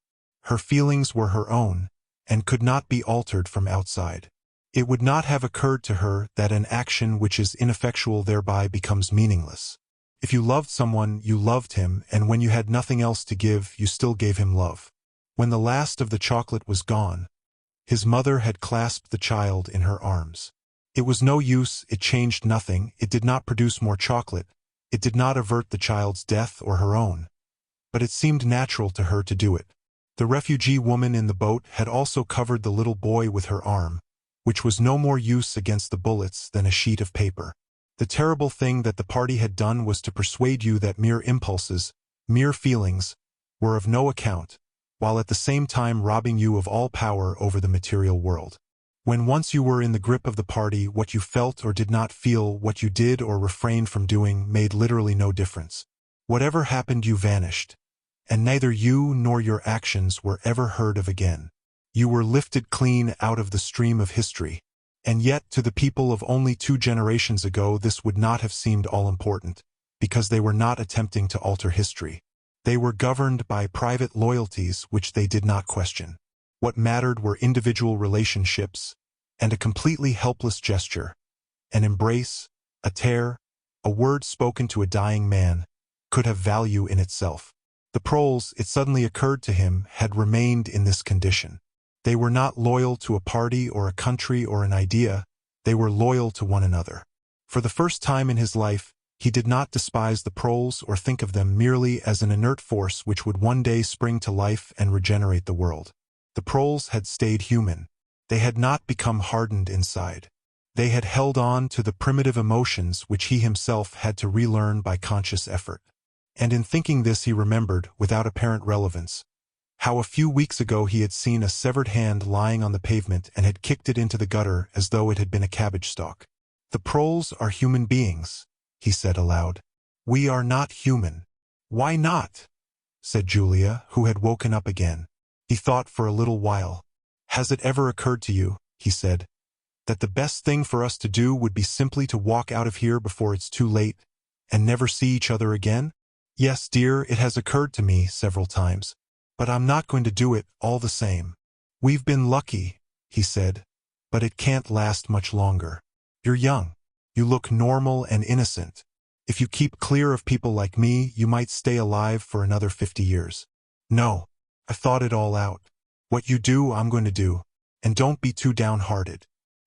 Her feelings were her own, and could not be altered from outside. It would not have occurred to her that an action which is ineffectual thereby becomes meaningless. If you loved someone, you loved him, and when you had nothing else to give, you still gave him love. When the last of the chocolate was gone, his mother had clasped the child in her arms. It was no use, it changed nothing, it did not produce more chocolate, it did not avert the child's death or her own, but it seemed natural to her to do it. The refugee woman in the boat had also covered the little boy with her arm, which was no more use against the bullets than a sheet of paper. The terrible thing that the party had done was to persuade you that mere impulses, mere feelings, were of no account, while at the same time robbing you of all power over the material world. When once you were in the grip of the party, what you felt or did not feel, what you did or refrained from doing, made literally no difference. Whatever happened, you vanished, and neither you nor your actions were ever heard of again. You were lifted clean out of the stream of history, and yet to the people of only 2 generations ago this would not have seemed all-important, because they were not attempting to alter history. They were governed by private loyalties which they did not question. What mattered were individual relationships, and a completely helpless gesture, an embrace, a tear, a word spoken to a dying man, could have value in itself. The proles, it suddenly occurred to him, had remained in this condition. They were not loyal to a party or a country or an idea, they were loyal to one another. For the first time in his life, he did not despise the proles or think of them merely as an inert force which would one day spring to life and regenerate the world. The proles had stayed human. They had not become hardened inside. They had held on to the primitive emotions which he himself had to relearn by conscious effort. And in thinking this he remembered, without apparent relevance, how a few weeks ago he had seen a severed hand lying on the pavement and had kicked it into the gutter as though it had been a cabbage stalk. "The proles are human beings," he said aloud. "We are not human." "Why not?" said Julia, who had woken up again. He thought for a little while. "Has it ever occurred to you," he said, "that the best thing for us to do would be simply to walk out of here before it's too late, and never see each other again?" "Yes, dear, it has occurred to me several times. But I'm not going to do it all the same." "We've been lucky," he said, "but it can't last much longer. You're young. You look normal and innocent. If you keep clear of people like me, you might stay alive for another 50 years. No, I've thought it all out. What you do, I'm going to do. And don't be too downhearted.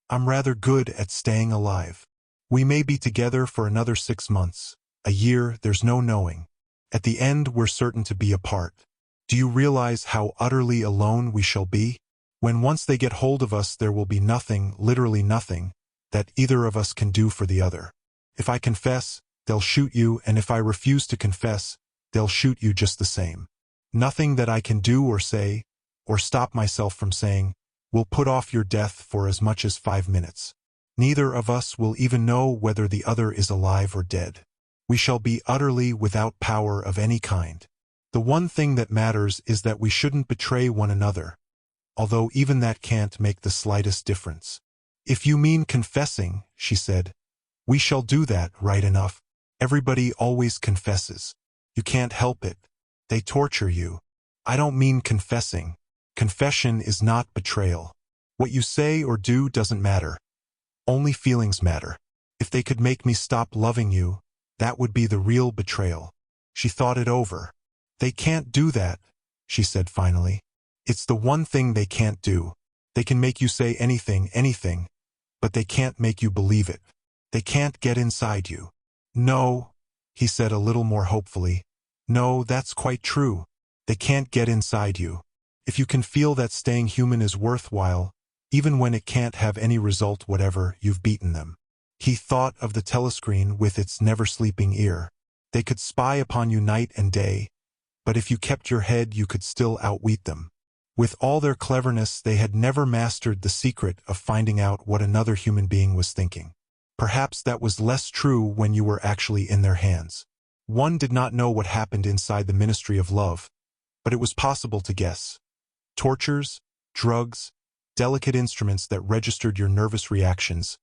I'm rather good at staying alive. We may be together for another 6 months, a year, there's no knowing. At the end, we're certain to be apart. Do you realize how utterly alone we shall be? When once they get hold of us, there will be nothing, literally nothing, that either of us can do for the other. If I confess, they'll shoot you, and if I refuse to confess, they'll shoot you just the same. Nothing that I can do or say, or stop myself from saying, will put off your death for as much as 5 minutes. Neither of us will even know whether the other is alive or dead. We shall be utterly without power of any kind. The one thing that matters is that we shouldn't betray one another, although even that can't make the slightest difference." "If you mean confessing," she said, "we shall do that, right enough. Everybody always confesses. You can't help it. They torture you." "I don't mean confessing. Confession is not betrayal. What you say or do doesn't matter. Only feelings matter. If they could make me stop loving you, that would be the real betrayal." She thought it over. "They can't do that," she said finally. "It's the one thing they can't do. They can make you say anything, but they can't make you believe it. They can't get inside you." "No," he said a little more hopefully. "No, that's quite true. They can't get inside you. If you can feel that staying human is worthwhile, even when it can't have any result whatever, you've beaten them." He thought of the telescreen with its never-sleeping ear. They could spy upon you night and day, but if you kept your head, you could still outwit them. With all their cleverness, they had never mastered the secret of finding out what another human being was thinking. Perhaps that was less true when you were actually in their hands. One did not know what happened inside the Ministry of Love, but it was possible to guess. Tortures, drugs, delicate instruments that registered your nervous reactions,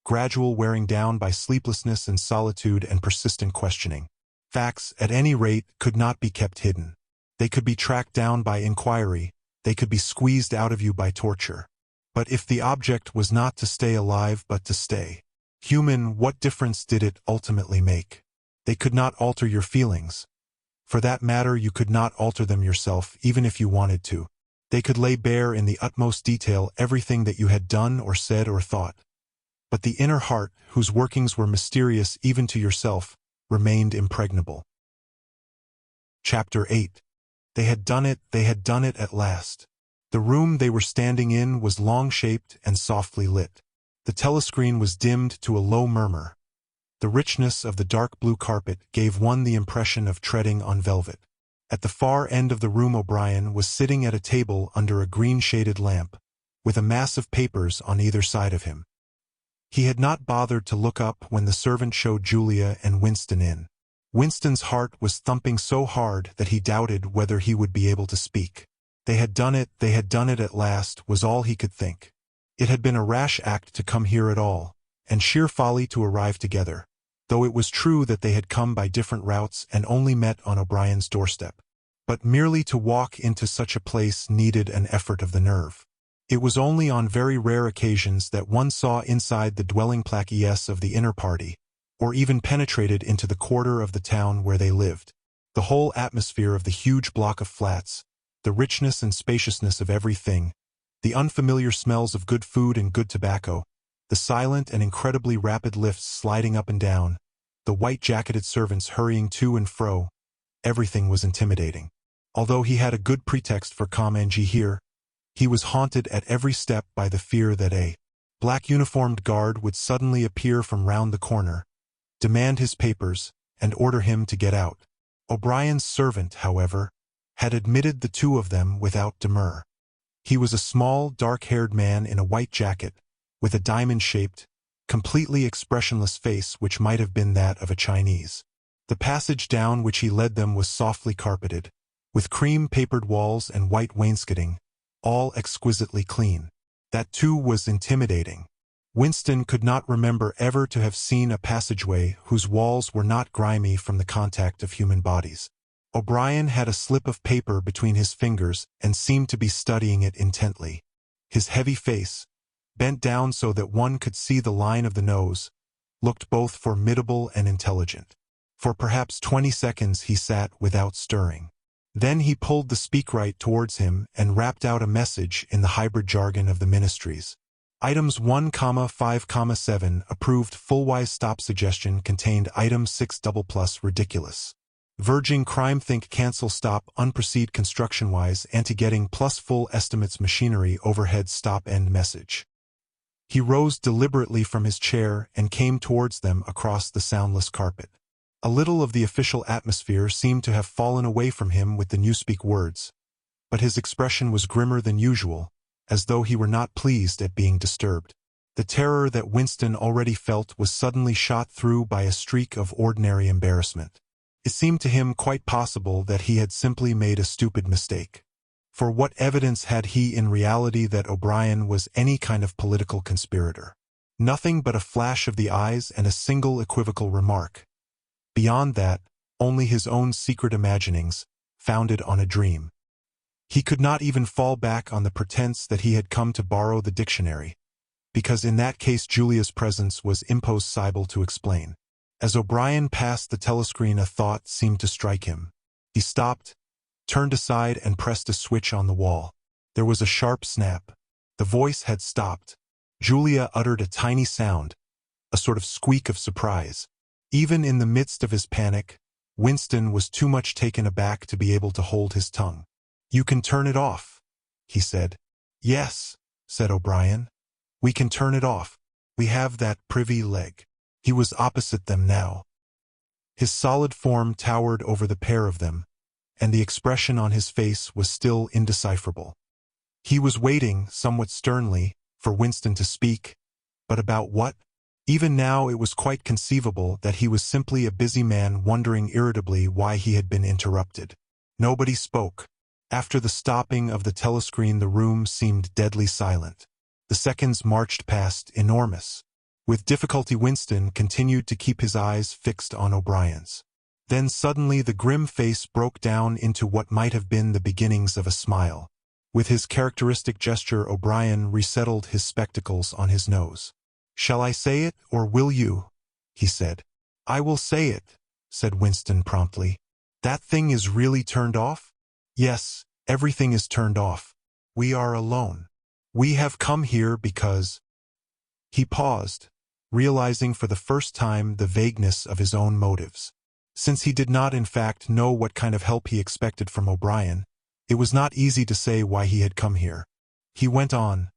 gradual wearing down by sleeplessness and solitude and persistent questioning. Facts, at any rate, could not be kept hidden. They could be tracked down by inquiry, they could be squeezed out of you by torture. But if the object was not to stay alive but to stay human, what difference did it ultimately make? They could not alter your feelings. For that matter, you could not alter them yourself, even if you wanted to. They could lay bare in the utmost detail everything that you had done or said or thought. But the inner heart, whose workings were mysterious even to yourself, remained impregnable. Chapter 8. They had done it at last. The room they were standing in was long-shaped and softly lit. The telescreen was dimmed to a low murmur. The richness of the dark blue carpet gave one the impression of treading on velvet. At the far end of the room O'Brien was sitting at a table under a green-shaded lamp, with a mass of papers on either side of him. He had not bothered to look up when the servant showed Julia and Winston in. Winston's heart was thumping so hard that he doubted whether he would be able to speak. They had done it at last, was all he could think. It had been a rash act to come here at all, and sheer folly to arrive together, though it was true that they had come by different routes and only met on O'Brien's doorstep. But merely to walk into such a place needed an effort of the nerve. It was only on very rare occasions that one saw inside the dwelling places of the inner party, or even penetrated into the quarter of the town where they lived. The whole atmosphere of the huge block of flats, the richness and spaciousness of everything, the unfamiliar smells of good food and good tobacco, the silent and incredibly rapid lifts sliding up and down, the white-jacketed servants hurrying to and fro, everything was intimidating. Although he had a good pretext for come here, he was haunted at every step by the fear that a black-uniformed guard would suddenly appear from round the corner, demand his papers, and order him to get out. O'Brien's servant, however, had admitted the two of them without demur. He was a small, dark-haired man in a white jacket, with a diamond-shaped, completely expressionless face which might have been that of a Chinese. The passage down which he led them was softly carpeted, with cream-papered walls and white wainscoting, all exquisitely clean. That too was intimidating. Winston could not remember ever to have seen a passageway whose walls were not grimy from the contact of human bodies. O'Brien had a slip of paper between his fingers and seemed to be studying it intently. His heavy face, bent down so that one could see the line of the nose, looked both formidable and intelligent. For perhaps 20 seconds he sat without stirring. Then he pulled the speakwrite towards him and rapped out a message in the hybrid jargon of the ministries. Items 1,5,7 approved full-wise stop suggestion contained item 6 double plus ridiculous. Verging crime think cancel stop unproceed construction-wise anti-getting plus full estimates machinery overhead stop end message. He rose deliberately from his chair and came towards them across the soundless carpet. A little of the official atmosphere seemed to have fallen away from him with the newspeak words, but his expression was grimmer than usual, as though he were not pleased at being disturbed. The terror that Winston already felt was suddenly shot through by a streak of ordinary embarrassment. It seemed to him quite possible that he had simply made a stupid mistake. For what evidence had he in reality that O'Brien was any kind of political conspirator? Nothing but a flash of the eyes and a single equivocal remark. Beyond that, only his own secret imaginings, founded on a dream. He could not even fall back on the pretense that he had come to borrow the dictionary, because in that case Julia's presence was impossible to explain. As O'Brien passed the telescreen, a thought seemed to strike him. He stopped, turned aside and pressed a switch on the wall. There was a sharp snap. The voice had stopped. Julia uttered a tiny sound, a sort of squeak of surprise. Even in the midst of his panic, Winston was too much taken aback to be able to hold his tongue. "You can turn it off," he said. "Yes," said O'Brien. "We can turn it off. We have that privy leg." He was opposite them now. His solid form towered over the pair of them, and the expression on his face was still indecipherable. He was waiting, somewhat sternly, for Winston to speak, but about what? Even now it was quite conceivable that he was simply a busy man wondering irritably why he had been interrupted. Nobody spoke. After the stopping of the telescreen the room seemed deadly silent. The seconds marched past, enormous. With difficulty Winston continued to keep his eyes fixed on O'Brien's. Then suddenly the grim face broke down into what might have been the beginnings of a smile. With his characteristic gesture O'Brien resettled his spectacles on his nose. "Shall I say it, or will you?" he said. "I will say it," said Winston promptly. "That thing is really turned off?" "Yes, everything is turned off. We are alone. We have come here because—" He paused, realizing for the first time the vagueness of his own motives. Since he did not in fact know what kind of help he expected from O'Brien, it was not easy to say why he had come here. He went on,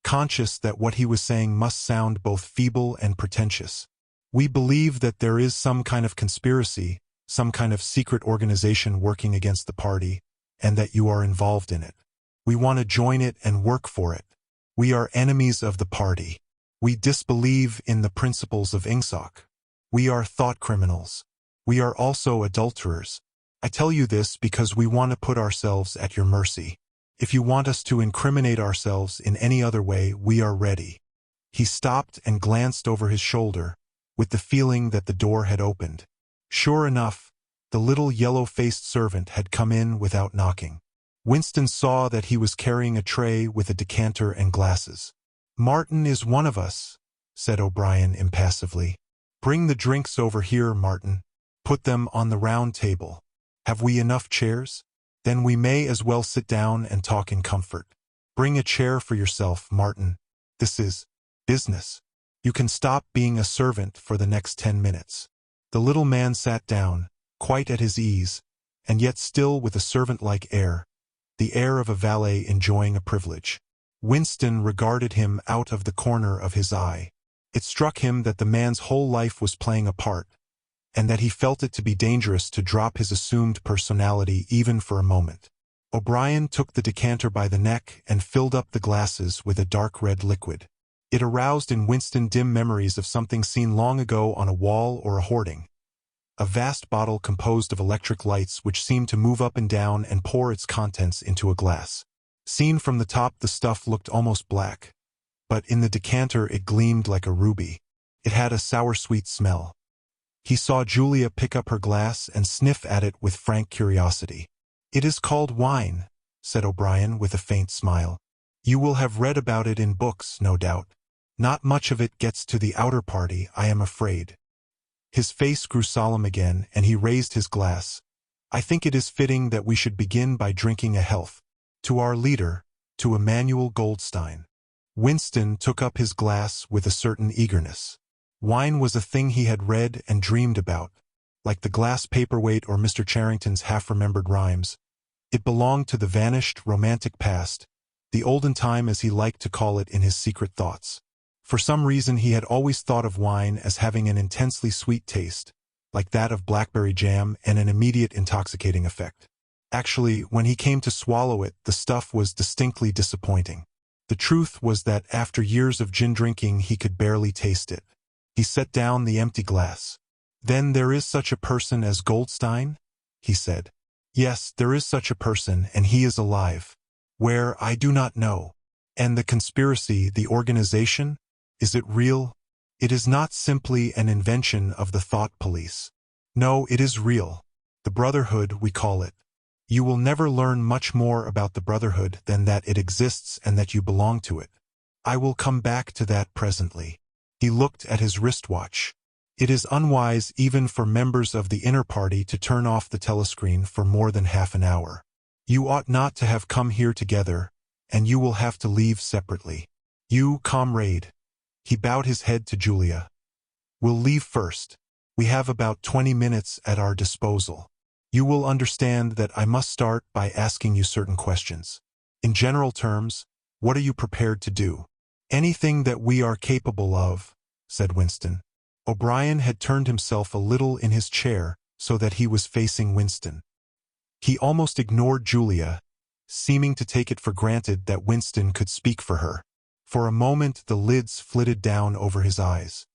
conscious that what he was saying must sound both feeble and pretentious. "We believe that there is some kind of conspiracy, some kind of secret organization working against the party, and that you are involved in it. We want to join it and work for it. We are enemies of the party. We disbelieve in the principles of Ingsoc. We are thought criminals. We are also adulterers. I tell you this because we want to put ourselves at your mercy. If you want us to incriminate ourselves in any other way, we are ready." He stopped and glanced over his shoulder, with the feeling that the door had opened. Sure enough, the little yellow-faced servant had come in without knocking. Winston saw that he was carrying a tray with a decanter and glasses. "Martin is one of us," said O'Brien impassively. "Bring the drinks over here, Martin. Put them on the round table. Have we enough chairs? Then we may as well sit down and talk in comfort. Bring a chair for yourself, Martin. This is business. You can stop being a servant for the next 10 minutes. The little man sat down, quite at his ease, and yet still with a servant-like air, the air of a valet enjoying a privilege. Winston regarded him out of the corner of his eye. It struck him that the man's whole life was playing a part, and that he felt it to be dangerous to drop his assumed personality even for a moment. O'Brien took the decanter by the neck and filled up the glasses with a dark red liquid. It aroused in Winston dim memories of something seen long ago on a wall or a hoarding. A vast bottle composed of electric lights which seemed to move up and down and pour its contents into a glass. Seen from the top, the stuff looked almost black, but in the decanter it gleamed like a ruby. It had a sour-sweet smell. He saw Julia pick up her glass and sniff at it with frank curiosity. "It is called wine," said O'Brien with a faint smile. "You will have read about it in books, no doubt. Not much of it gets to the outer party, I am afraid." His face grew solemn again, and he raised his glass. "I think it is fitting that we should begin by drinking a health. To our leader, to Emmanuel Goldstein." Winston took up his glass with a certain eagerness. Wine was a thing he had read and dreamed about. Like the glass paperweight or Mr. Charrington's half-remembered rhymes, it belonged to the vanished, romantic past, the olden time as he liked to call it in his secret thoughts. For some reason he had always thought of wine as having an intensely sweet taste, like that of blackberry jam, and an immediate intoxicating effect. Actually, when he came to swallow it, the stuff was distinctly disappointing. The truth was that after years of gin drinking he could barely taste it. He set down the empty glass. "Then there is such a person as Goldstein?" he said. "Yes, there is such a person, and he is alive. Where, I do not know. And the conspiracy, the organization? Is it real? It is not simply an invention of the thought police. No, it is real. The Brotherhood, we call it. You will never learn much more about the Brotherhood than that it exists and that you belong to it. I will come back to that presently." He looked at his wristwatch. "It is unwise even for members of the inner party to turn off the telescreen for more than half an hour. You ought not to have come here together, and you will have to leave separately. You, comrade." He bowed his head to Julia. "Will leave first. We have about 20 minutes at our disposal. You will understand that I must start by asking you certain questions. In general terms, what are you prepared to do?" "Anything that we are capable of," said Winston. O'Brien had turned himself a little in his chair so that he was facing Winston. He almost ignored Julia, seeming to take it for granted that Winston could speak for her. For a moment the lids flitted down over his eyes.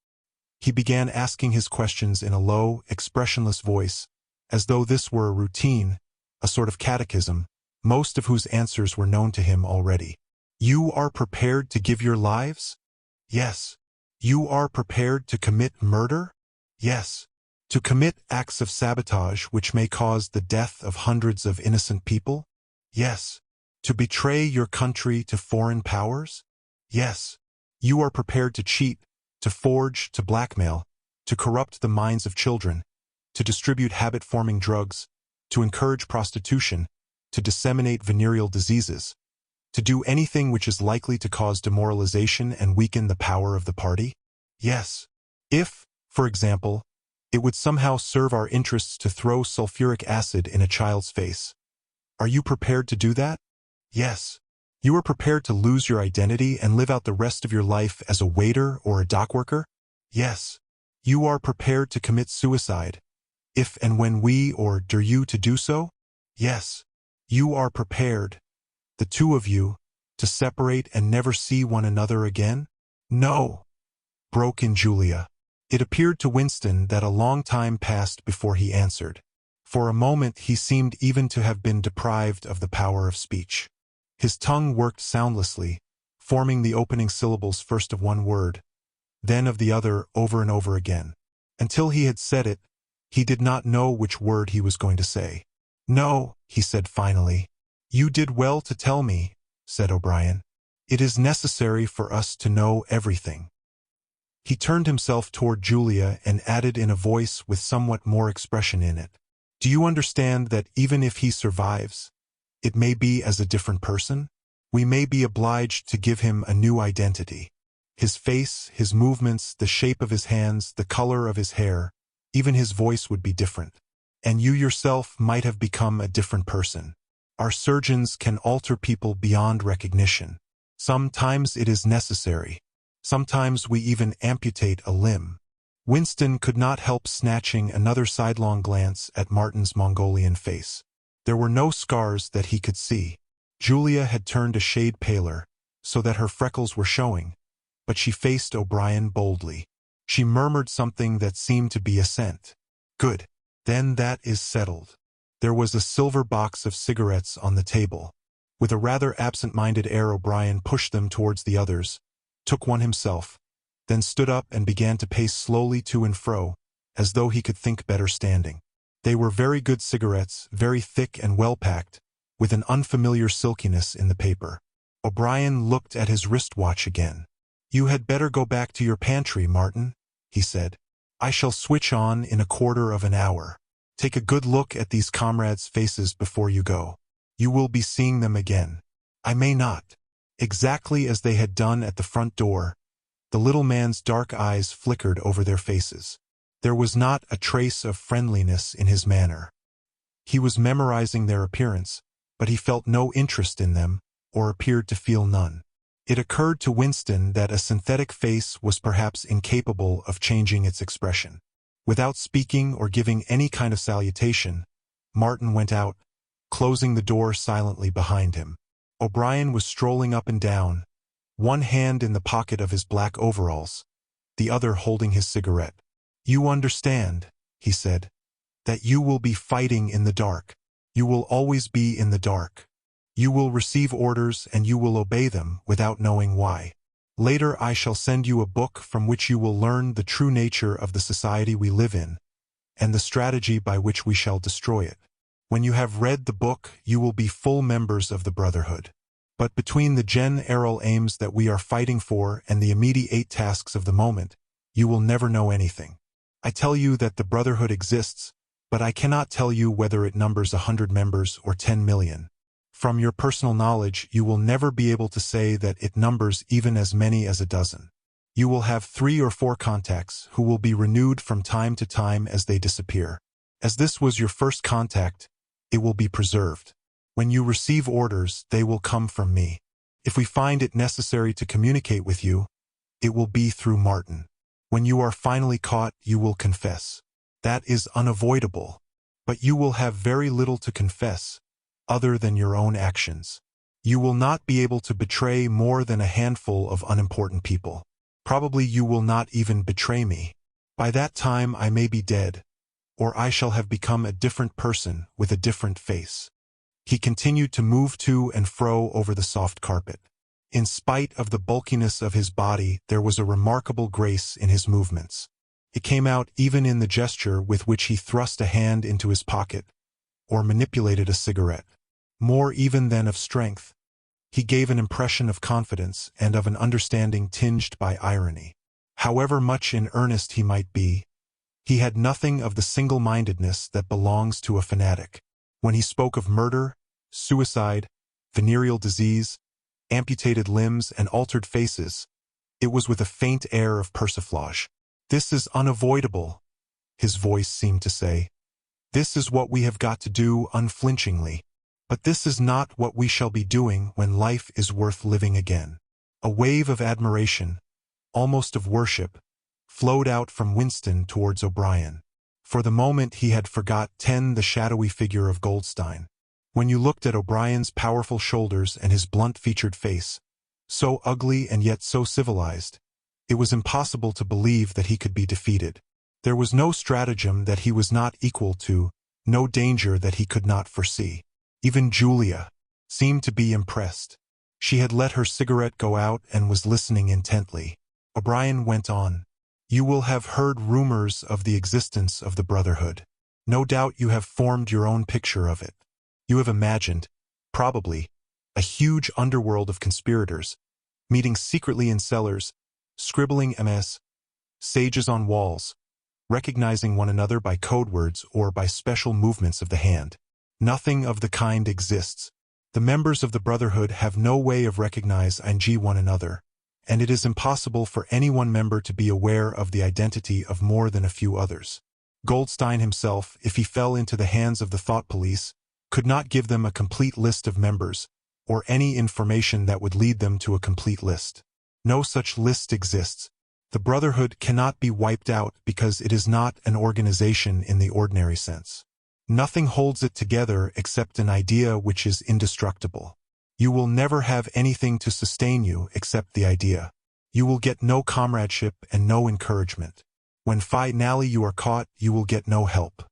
He began asking his questions in a low, expressionless voice, as though this were a routine, a sort of catechism, most of whose answers were known to him already. "You are prepared to give your lives?" "Yes." "You are prepared to commit murder?" "Yes." "To commit acts of sabotage which may cause the death of hundreds of innocent people?" "Yes." "To betray your country to foreign powers?" "Yes." "You are prepared to cheat, to forge, to blackmail, to corrupt the minds of children, to distribute habit-forming drugs, to encourage prostitution, to disseminate venereal diseases, to do anything which is likely to cause demoralization and weaken the power of the party?" "Yes." "If, for example, it would somehow serve our interests to throw sulfuric acid in a child's face. Are you prepared to do that?" "Yes." "You are prepared to lose your identity and live out the rest of your life as a waiter or a dockworker?" "Yes." "You are prepared to commit suicide, if and when we order you to do so?" "Yes." "You are prepared, the two of you, to separate and never see one another again?" "No," broke in Julia. It appeared to Winston that a long time passed before he answered. For a moment he seemed even to have been deprived of the power of speech. His tongue worked soundlessly, forming the opening syllables first of one word, then of the other over and over again. Until he had said it, he did not know which word he was going to say. "No," he said finally. "You did well to tell me," said O'Brien. "It is necessary for us to know everything." He turned himself toward Julia and added in a voice with somewhat more expression in it, "Do you understand that even if he survives, it may be as a different person? We may be obliged to give him a new identity. His face, his movements, the shape of his hands, the color of his hair, even his voice would be different. And you yourself might have become a different person. Our surgeons can alter people beyond recognition. Sometimes it is necessary. Sometimes we even amputate a limb. Winston could not help snatching another sidelong glance at Martin's Mongolian face. There were no scars that he could see. Julia had turned a shade paler, so that her freckles were showing, but she faced O'Brien boldly. She murmured something that seemed to be assent. "Good. Then that is settled." There was a silver box of cigarettes on the table. With a rather absent-minded air, O'Brien pushed them towards the others, took one himself, then stood up and began to pace slowly to and fro, as though he could think better standing. They were very good cigarettes, very thick and well-packed, with an unfamiliar silkiness in the paper. O'Brien looked at his wristwatch again. "You had better go back to your pantry, Martin," he said. "I shall switch on in a quarter of an hour. Take a good look at these comrades' faces before you go. You will be seeing them again. I may not." Exactly as they had done at the front door, the little man's dark eyes flickered over their faces. There was not a trace of friendliness in his manner. He was memorizing their appearance, but he felt no interest in them, or appeared to feel none. It occurred to Winston that a synthetic face was perhaps incapable of changing its expression. Without speaking or giving any kind of salutation, Martin went out, closing the door silently behind him. O'Brien was strolling up and down, one hand in the pocket of his black overalls, the other holding his cigarette. "You understand," he said, "that you will be fighting in the dark. You will always be in the dark. You will receive orders and you will obey them without knowing why. Later I shall send you a book from which you will learn the true nature of the society we live in, and the strategy by which we shall destroy it. When you have read the book, you will be full members of the Brotherhood. But between the general aims that we are fighting for and the immediate tasks of the moment, you will never know anything. I tell you that the Brotherhood exists, but I cannot tell you whether it numbers 100 members or 10 million. From your personal knowledge, you will never be able to say that it numbers even as many as a dozen. You will have 3 or 4 contacts who will be renewed from time to time as they disappear. As this was your first contact, it will be preserved. When you receive orders, they will come from me. If we find it necessary to communicate with you, it will be through Martin. When you are finally caught, you will confess. That is unavoidable. But you will have very little to confess, other than your own actions. You will not be able to betray more than a handful of unimportant people. Probably you will not even betray me. By that time I may be dead, or I shall have become a different person with a different face." He continued to move to and fro over the soft carpet. In spite of the bulkiness of his body, there was a remarkable grace in his movements. It came out even in the gesture with which he thrust a hand into his pocket, or manipulated a cigarette. More even than of strength, he gave an impression of confidence and of an understanding tinged by irony. However much in earnest he might be, he had nothing of the single-mindedness that belongs to a fanatic. When he spoke of murder, suicide, venereal disease, amputated limbs, and altered faces, it was with a faint air of persiflage. "This is unavoidable," his voice seemed to say. "This is what we have got to do unflinchingly. But this is not what we shall be doing when life is worth living again." A wave of admiration, almost of worship, flowed out from Winston towards O'Brien. For the moment he had forgotten the shadowy figure of Goldstein. When you looked at O'Brien's powerful shoulders and his blunt-featured face, so ugly and yet so civilized, it was impossible to believe that he could be defeated. There was no stratagem that he was not equal to, no danger that he could not foresee. Even Julia seemed to be impressed. She had let her cigarette go out and was listening intently. O'Brien went on. "You will have heard rumors of the existence of the Brotherhood. No doubt you have formed your own picture of it. You have imagined, probably, a huge underworld of conspirators, meeting secretly in cellars, scribbling MS, sages on walls, recognizing one another by code words or by special movements of the hand. Nothing of the kind exists. The members of the Brotherhood have no way of recognizing one another, and it is impossible for any one member to be aware of the identity of more than a few others. Goldstein himself, if he fell into the hands of the thought police, could not give them a complete list of members, or any information that would lead them to a complete list. No such list exists. The Brotherhood cannot be wiped out because it is not an organization in the ordinary sense. Nothing holds it together except an idea which is indestructible. You will never have anything to sustain you except the idea. You will get no comradeship and no encouragement. When finally you are caught, you will get no help.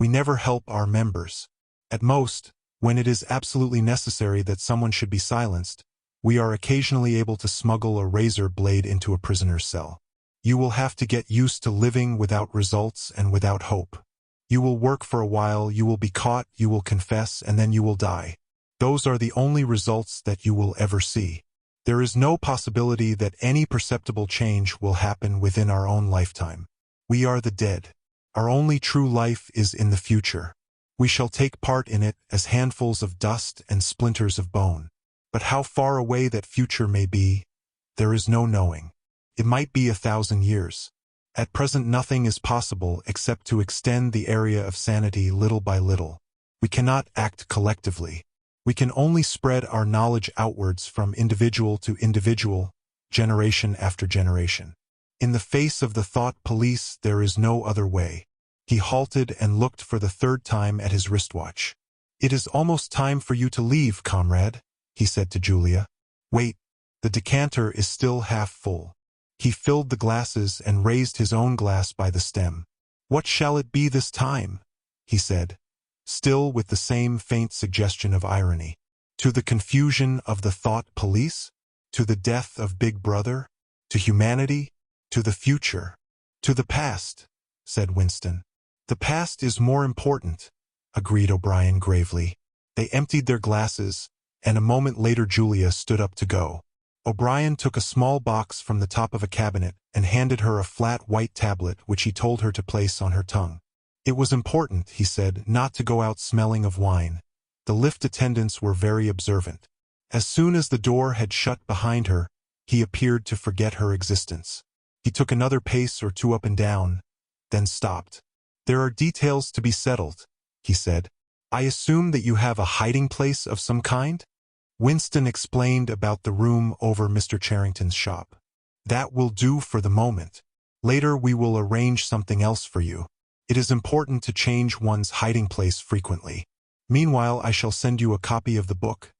We never help our members. At most, when it is absolutely necessary that someone should be silenced, we are occasionally able to smuggle a razor blade into a prisoner's cell. You will have to get used to living without results and without hope. You will work for a while, you will be caught, you will confess, and then you will die. Those are the only results that you will ever see. There is no possibility that any perceptible change will happen within our own lifetime. We are the dead. Our only true life is in the future. We shall take part in it as handfuls of dust and splinters of bone. But how far away that future may be, there is no knowing. It might be 1,000 years. At present nothing is possible except to extend the area of sanity little by little. We cannot act collectively. We can only spread our knowledge outwards from individual to individual, generation after generation. In the face of the thought police, there is no other way. He halted and looked for the third time at his wristwatch. "It is almost time for you to leave, comrade," he said to Julia. "Wait, the decanter is still half full." He filled the glasses and raised his own glass by the stem. "What shall it be this time?" he said, still with the same faint suggestion of irony. "To the confusion of the thought police? To the death of Big Brother? To humanity? To the future? To the past?" said Winston. "The past is more important," agreed O'Brien gravely. They emptied their glasses, and a moment later Julia stood up to go. O'Brien took a small box from the top of a cabinet and handed her a flat white tablet which he told her to place on her tongue. It was important, he said, not to go out smelling of wine. The lift attendants were very observant. As soon as the door had shut behind her, he appeared to forget her existence. He took another pace or two up and down, then stopped. "There are details to be settled," he said. "I assume that you have a hiding place of some kind?" Winston explained about the room over Mr. Charrington's shop. "That will do for the moment. Later we will arrange something else for you. It is important to change one's hiding place frequently. Meanwhile, I shall send you a copy of the book."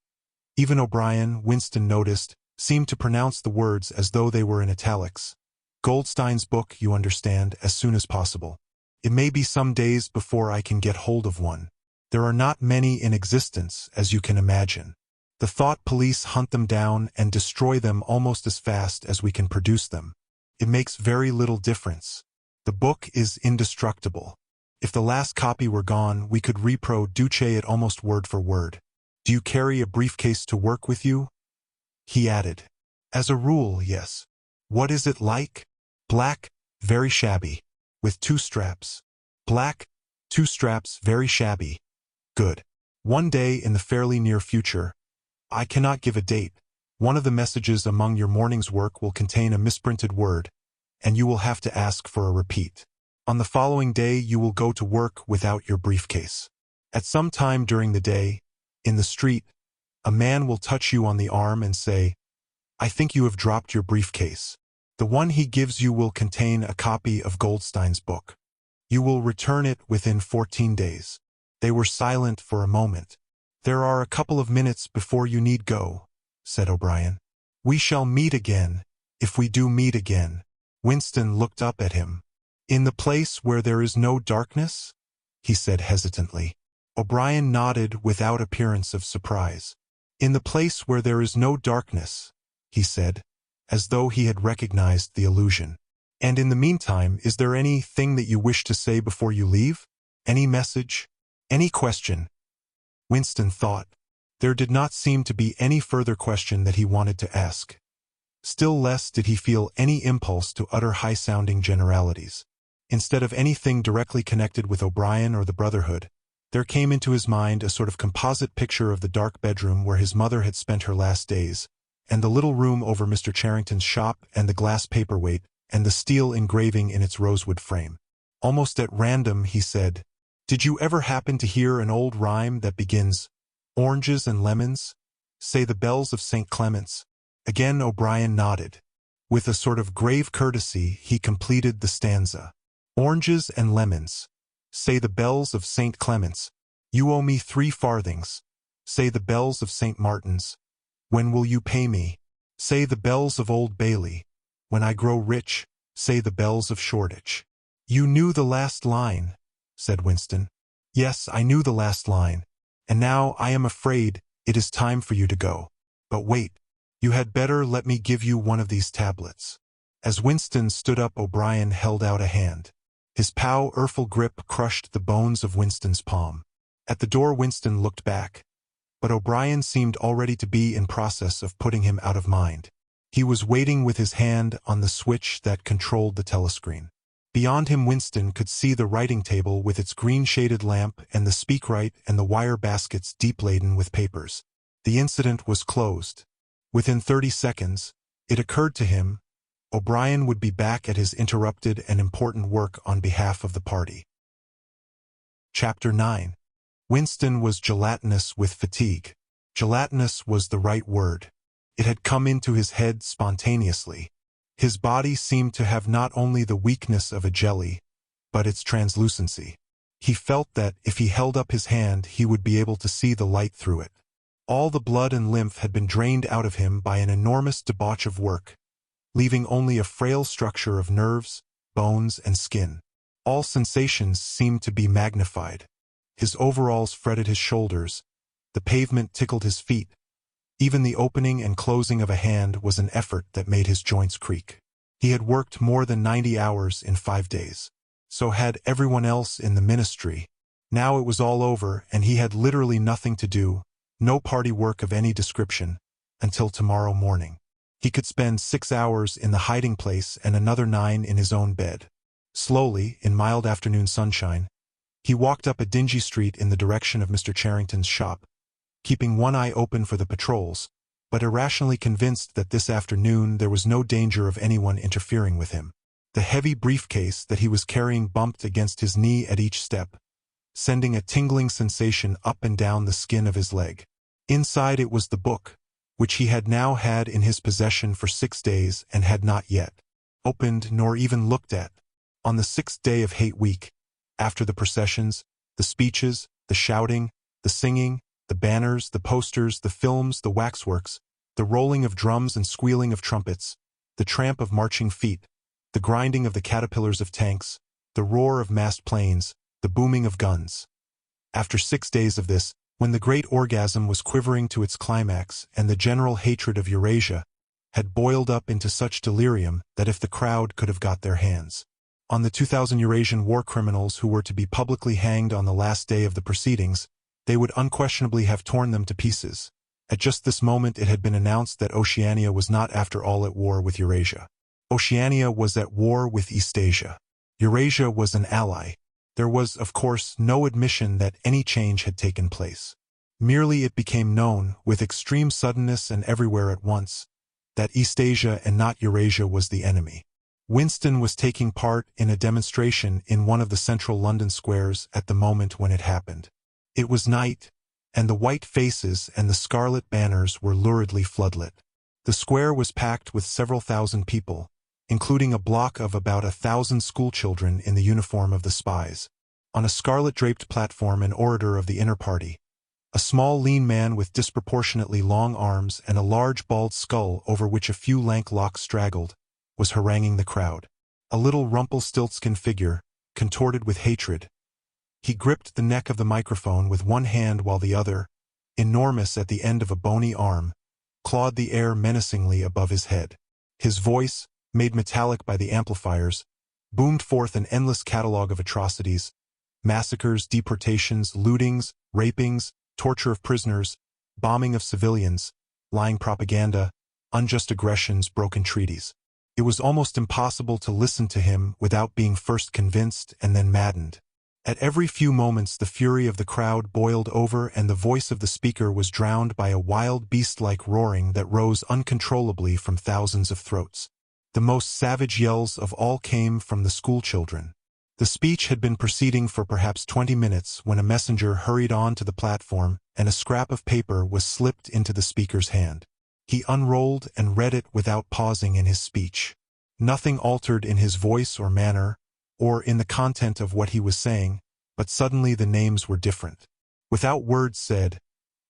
Even O'Brien, Winston noticed, seemed to pronounce the words as though they were in italics. "Goldstein's book, you understand, as soon as possible. It may be some days before I can get hold of one. There are not many in existence, as you can imagine. The thought police hunt them down and destroy them almost as fast as we can produce them. It makes very little difference. The book is indestructible. If the last copy were gone, we could reproduce it almost word for word. Do you carry a briefcase to work with you?" he added. "As a rule, yes." "What is it like?" "Black, very shabby, with 2 straps. "Black, 2 straps, very shabby. Good. One day in the fairly near future, I cannot give a date, one of the messages among your morning's work will contain a misprinted word, and you will have to ask for a repeat. On the following day you will go to work without your briefcase. At some time during the day, in the street, a man will touch you on the arm and say, 'I think you have dropped your briefcase.' The one he gives you will contain a copy of Goldstein's book. You will return it within 14 days. They were silent for a moment. "There are a couple of minutes before you need go," said O'Brien. "We shall meet again, if we do meet again." Winston looked up at him. "In the place where there is no darkness?" he said hesitantly. O'Brien nodded without appearance of surprise. "In the place where there is no darkness," he said, as though he had recognized the allusion. "And in the meantime, is there anything that you wish to say before you leave? Any message? Any question?" Winston thought. There did not seem to be any further question that he wanted to ask. Still less did he feel any impulse to utter high-sounding generalities. Instead of anything directly connected with O'Brien or the Brotherhood, there came into his mind a sort of composite picture of the dark bedroom where his mother had spent her last days, and the little room over Mr. Charrington's shop, and the glass paperweight, and the steel engraving in its rosewood frame. Almost at random he said, "Did you ever happen to hear an old rhyme that begins, 'Oranges and lemons, say the bells of St. Clement's'?" Again O'Brien nodded. With a sort of grave courtesy, he completed the stanza. Oranges and lemons, say the bells of St. Clement's. You owe me 3 farthings, say the bells of St. Martin's. When will you pay me? Say the bells of Old Bailey. When I grow rich, say the bells of Shoreditch. You knew the last line, said Winston. Yes, I knew the last line, and now I am afraid it is time for you to go. But wait, you had better let me give you one of these tablets. As Winston stood up, O'Brien held out a hand. His powerful grip crushed the bones of Winston's palm. At the door, Winston looked back, but O'Brien seemed already to be in process of putting him out of mind. He was waiting with his hand on the switch that controlled the telescreen. Beyond him, Winston could see the writing table with its green-shaded lamp and the speakwrite and the wire baskets deep laden with papers. The incident was closed. Within 30 seconds, it occurred to him, O'Brien would be back at his interrupted and important work on behalf of the party. Chapter 9. Winston was gelatinous with fatigue. Gelatinous was the right word. It had come into his head spontaneously. His body seemed to have not only the weakness of a jelly, but its translucency. He felt that if he held up his hand, he would be able to see the light through it. All the blood and lymph had been drained out of him by an enormous debauch of work, leaving only a frail structure of nerves, bones, and skin. All sensations seemed to be magnified. His overalls fretted his shoulders, the pavement tickled his feet. Even the opening and closing of a hand was an effort that made his joints creak. He had worked more than 90 hours in 5 days. So had everyone else in the ministry. Now it was all over, and he had literally nothing to do, no party work of any description, until tomorrow morning. He could spend 6 hours in the hiding place and another 9 in his own bed. Slowly, in mild afternoon sunshine, he walked up a dingy street in the direction of Mr. Charrington's shop, keeping one eye open for the patrols, but irrationally convinced that this afternoon there was no danger of anyone interfering with him. The heavy briefcase that he was carrying bumped against his knee at each step, sending a tingling sensation up and down the skin of his leg. Inside it was the book, which he had now had in his possession for 6 days and had not yet opened nor even looked at. On the 6th day of Hate Week, after the processions, the speeches, the shouting, the singing, the banners, the posters, the films, the waxworks, the rolling of drums and squealing of trumpets, the tramp of marching feet, the grinding of the caterpillars of tanks, the roar of massed planes, the booming of guns. After 6 days of this, when the great orgasm was quivering to its climax and the general hatred of Eurasia had boiled up into such delirium that if the crowd could have got their hands on the 2,000 Eurasian war criminals who were to be publicly hanged on the last day of the proceedings, they would unquestionably have torn them to pieces. At just this moment it had been announced that Oceania was not after all at war with Eurasia. Oceania was at war with Eastasia. Eurasia was an ally. There was, of course, no admission that any change had taken place. Merely it became known, with extreme suddenness and everywhere at once, that Eastasia and not Eurasia was the enemy. Winston was taking part in a demonstration in one of the central London squares at the moment when it happened. It was night, and the white faces and the scarlet banners were luridly floodlit. The square was packed with several thousand people, including a block of about 1,000 schoolchildren in the uniform of the spies. On a scarlet-draped platform, an orator of the inner party, a small lean man with disproportionately long arms and a large bald skull over which a few lank locks straggled, was haranguing the crowd. A little Rumpelstiltskin figure, contorted with hatred. He gripped the neck of the microphone with one hand while the other, enormous at the end of a bony arm, clawed the air menacingly above his head. His voice, made metallic by the amplifiers, boomed forth an endless catalogue of atrocities, massacres, deportations, lootings, rapings, torture of prisoners, bombing of civilians, lying propaganda, unjust aggressions, broken treaties. It was almost impossible to listen to him without being first convinced and then maddened. At every few moments the fury of the crowd boiled over and the voice of the speaker was drowned by a wild beast-like roaring that rose uncontrollably from thousands of throats. The most savage yells of all came from the schoolchildren. The speech had been proceeding for perhaps 20 minutes when a messenger hurried on to the platform and a scrap of paper was slipped into the speaker's hand. He unrolled and read it without pausing in his speech. Nothing altered in his voice or manner, or in the content of what he was saying, but suddenly the names were different. Without words said,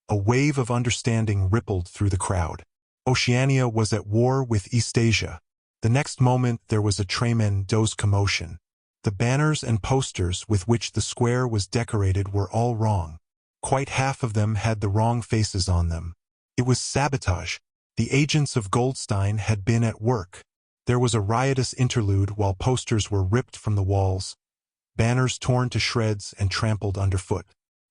a wave of understanding rippled through the crowd. Oceania was at war with Eastasia. The next moment there was a tremendous commotion. The banners and posters with which the square was decorated were all wrong. Quite half of them had the wrong faces on them. It was sabotage. The agents of Goldstein had been at work. There was a riotous interlude while posters were ripped from the walls, banners torn to shreds and trampled underfoot.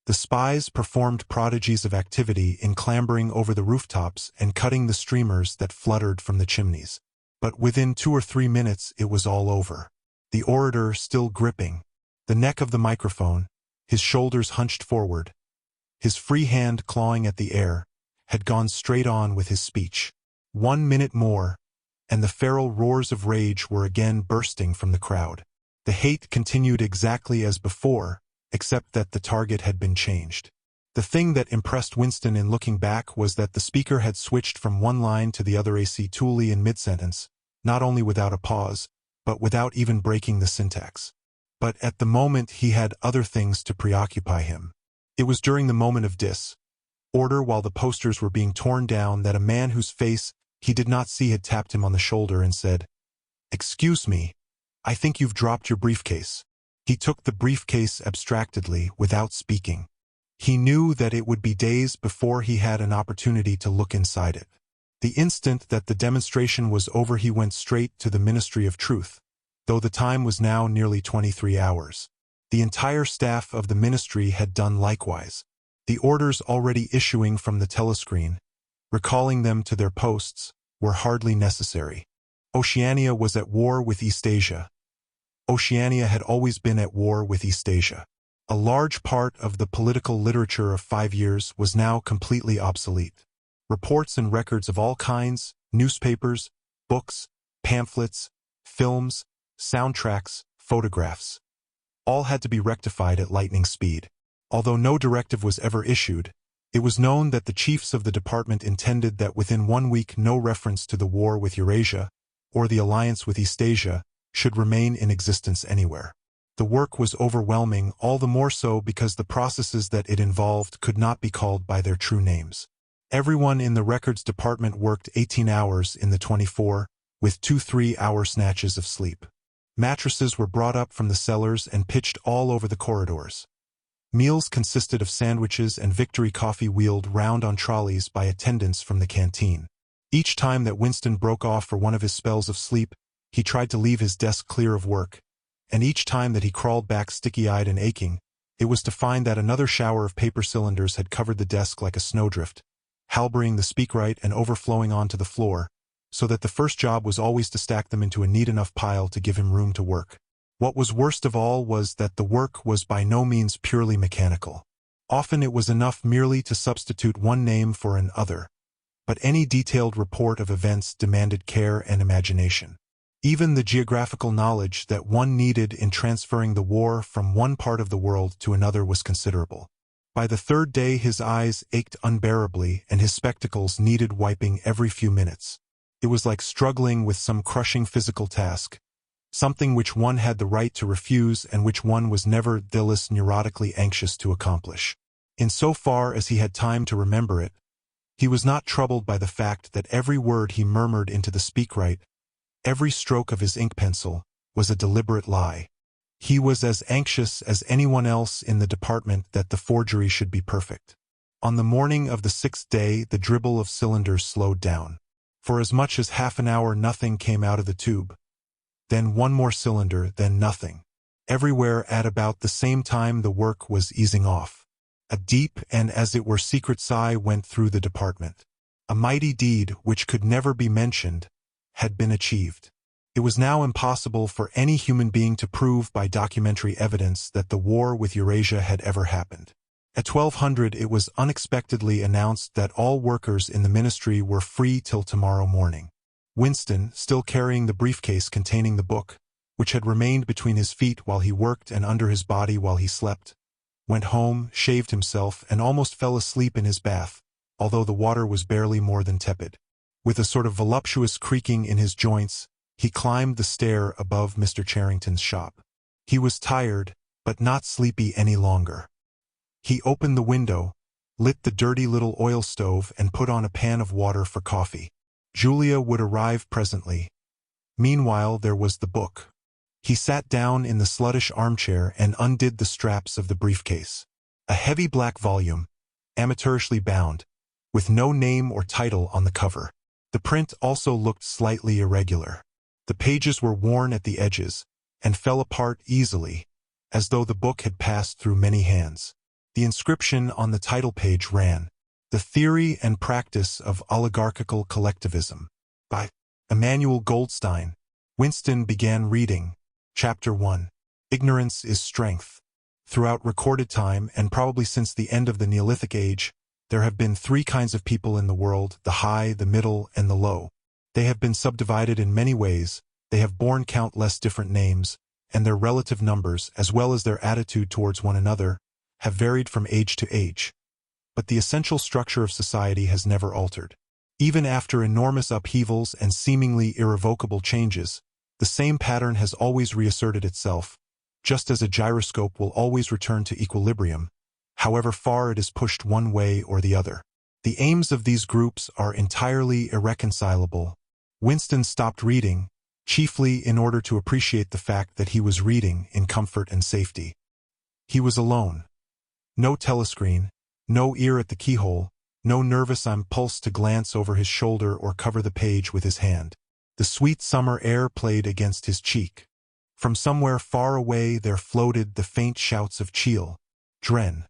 The spies performed prodigies of activity in clambering over the rooftops and cutting the streamers that fluttered from the chimneys. But within 2 or 3 minutes it was all over. The orator still gripping the neck of the microphone, his shoulders hunched forward, his free hand clawing at the air, had gone straight on with his speech. 1 minute more, and the feral roars of rage were again bursting from the crowd. The hate continued exactly as before, except that the target had been changed. The thing that impressed Winston in looking back was that the speaker had switched from one line to the other truly in mid-sentence, not only without a pause, but without even breaking the syntax. But at the moment he had other things to preoccupy him. It was during the moment of disorder while the posters were being torn down that a man whose face he did not see had tapped him on the shoulder and said, "Excuse me, I think you've dropped your briefcase." He took the briefcase abstractedly, without speaking. He knew that it would be days before he had an opportunity to look inside it. The instant that the demonstration was over he went straight to the Ministry of Truth, though the time was now nearly 23 hours. The entire staff of the ministry had done likewise. The orders already issuing from the telescreen, recalling them to their posts, were hardly necessary. Oceania was at war with Eastasia. Oceania had always been at war with Eastasia. A large part of the political literature of 5 years was now completely obsolete. Reports and records of all kinds, newspapers, books, pamphlets, films, soundtracks, photographs, all had to be rectified at lightning speed. Although no directive was ever issued, it was known that the chiefs of the department intended that within 1 week no reference to the war with Eurasia, or the alliance with Eastasia, should remain in existence anywhere. The work was overwhelming, all the more so because the processes that it involved could not be called by their true names. Everyone in the records department worked 18 hours in the 24, with 2 3-hour snatches of sleep. Mattresses were brought up from the cellars and pitched all over the corridors. Meals consisted of sandwiches and victory coffee wheeled round on trolleys by attendants from the canteen. Each time that Winston broke off for one of his spells of sleep, he tried to leave his desk clear of work, and each time that he crawled back sticky-eyed and aching, it was to find that another shower of paper cylinders had covered the desk like a snowdrift, halbering the speakwrite and overflowing onto the floor, so that the first job was always to stack them into a neat enough pile to give him room to work. What was worst of all was that the work was by no means purely mechanical. Often it was enough merely to substitute one name for another, but any detailed report of events demanded care and imagination. Even the geographical knowledge that one needed in transferring the war from one part of the world to another was considerable. By the 3rd day his eyes ached unbearably and his spectacles needed wiping every few minutes. It was like struggling with some crushing physical task, something which one had the right to refuse and which one was nevertheless neurotically anxious to accomplish. In so far as he had time to remember it, he was not troubled by the fact that every word he murmured into the speakwrite, every stroke of his ink pencil, was a deliberate lie. He was as anxious as anyone else in the department that the forgery should be perfect. On the morning of the 6th day the dribble of cylinders slowed down. For as much as half an hour nothing came out of the tube. Then one more cylinder, then nothing. Everywhere at about the same time the work was easing off. A deep and as it were secret sigh went through the department. A mighty deed, which could never be mentioned, had been achieved. It was now impossible for any human being to prove by documentary evidence that the war with Eurasia had ever happened. At 1200 it was unexpectedly announced that all workers in the ministry were free till tomorrow morning. Winston, still carrying the briefcase containing the book, which had remained between his feet while he worked and under his body while he slept, went home, shaved himself, and almost fell asleep in his bath, although the water was barely more than tepid. With a sort of voluptuous creaking in his joints, he climbed the stair above Mr. Charrington's shop. He was tired, but not sleepy any longer. He opened the window, lit the dirty little oil stove and put on a pan of water for coffee. Julia would arrive presently. Meanwhile there was the book. He sat down in the sluttish armchair and undid the straps of the briefcase. A heavy black volume, amateurishly bound, with no name or title on the cover. The print also looked slightly irregular. The pages were worn at the edges, and fell apart easily, as though the book had passed through many hands. The inscription on the title page ran, "The Theory and Practice of Oligarchical Collectivism," by Emanuel Goldstein. Winston began reading. Chapter 1. Ignorance is Strength. Throughout recorded time, and probably since the end of the Neolithic Age, there have been three kinds of people in the world: the high, the middle, and the low. They have been subdivided in many ways, they have borne countless different names, and their relative numbers, as well as their attitude towards one another, have varied from age to age. But the essential structure of society has never altered. Even after enormous upheavals and seemingly irrevocable changes, the same pattern has always reasserted itself, just as a gyroscope will always return to equilibrium, however far it is pushed one way or the other. The aims of these groups are entirely irreconcilable. Winston stopped reading, chiefly in order to appreciate the fact that he was reading in comfort and safety. He was alone. No telescreen, no ear at the keyhole, no nervous impulse to glance over his shoulder or cover the page with his hand. The sweet summer air played against his cheek. From somewhere far away there floated the faint shouts of Cheel, Dren.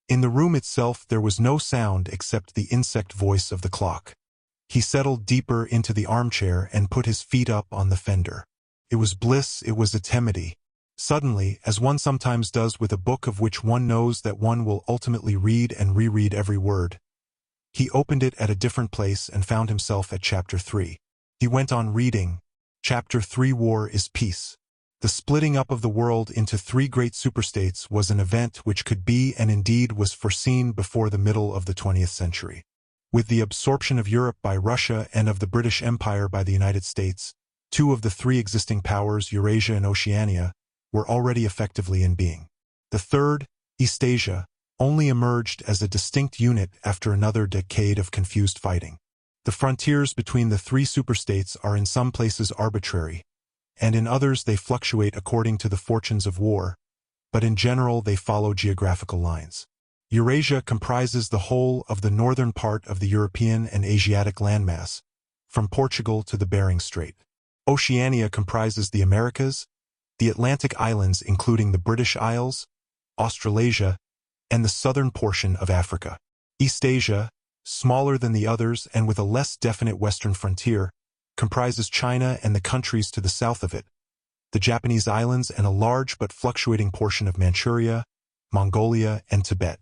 In the room itself there was no sound except the insect voice of the clock. He settled deeper into the armchair and put his feet up on the fender. It was bliss, it was eternity. Suddenly, as one sometimes does with a book of which one knows that one will ultimately read and reread every word, he opened it at a different place and found himself at Chapter 3. He went on reading. Chapter 3. War is Peace. The splitting up of the world into three great superstates was an event which could be and indeed was foreseen before the middle of the 20th century. With the absorption of Europe by Russia and of the British Empire by the United States, two of the three existing powers, Eurasia and Oceania, were already effectively in being. The third, Eastasia, only emerged as a distinct unit after another decade of confused fighting. The frontiers between the three superstates are in some places arbitrary, and in others they fluctuate according to the fortunes of war, but in general they follow geographical lines. Eurasia comprises the whole of the northern part of the European and Asiatic landmass, from Portugal to the Bering Strait. Oceania comprises the Americas, the Atlantic Islands including the British Isles, Australasia, and the southern portion of Africa. Eastasia, smaller than the others and with a less definite western frontier, comprises China and the countries to the south of it, the Japanese islands and a large but fluctuating portion of Manchuria, Mongolia, and Tibet.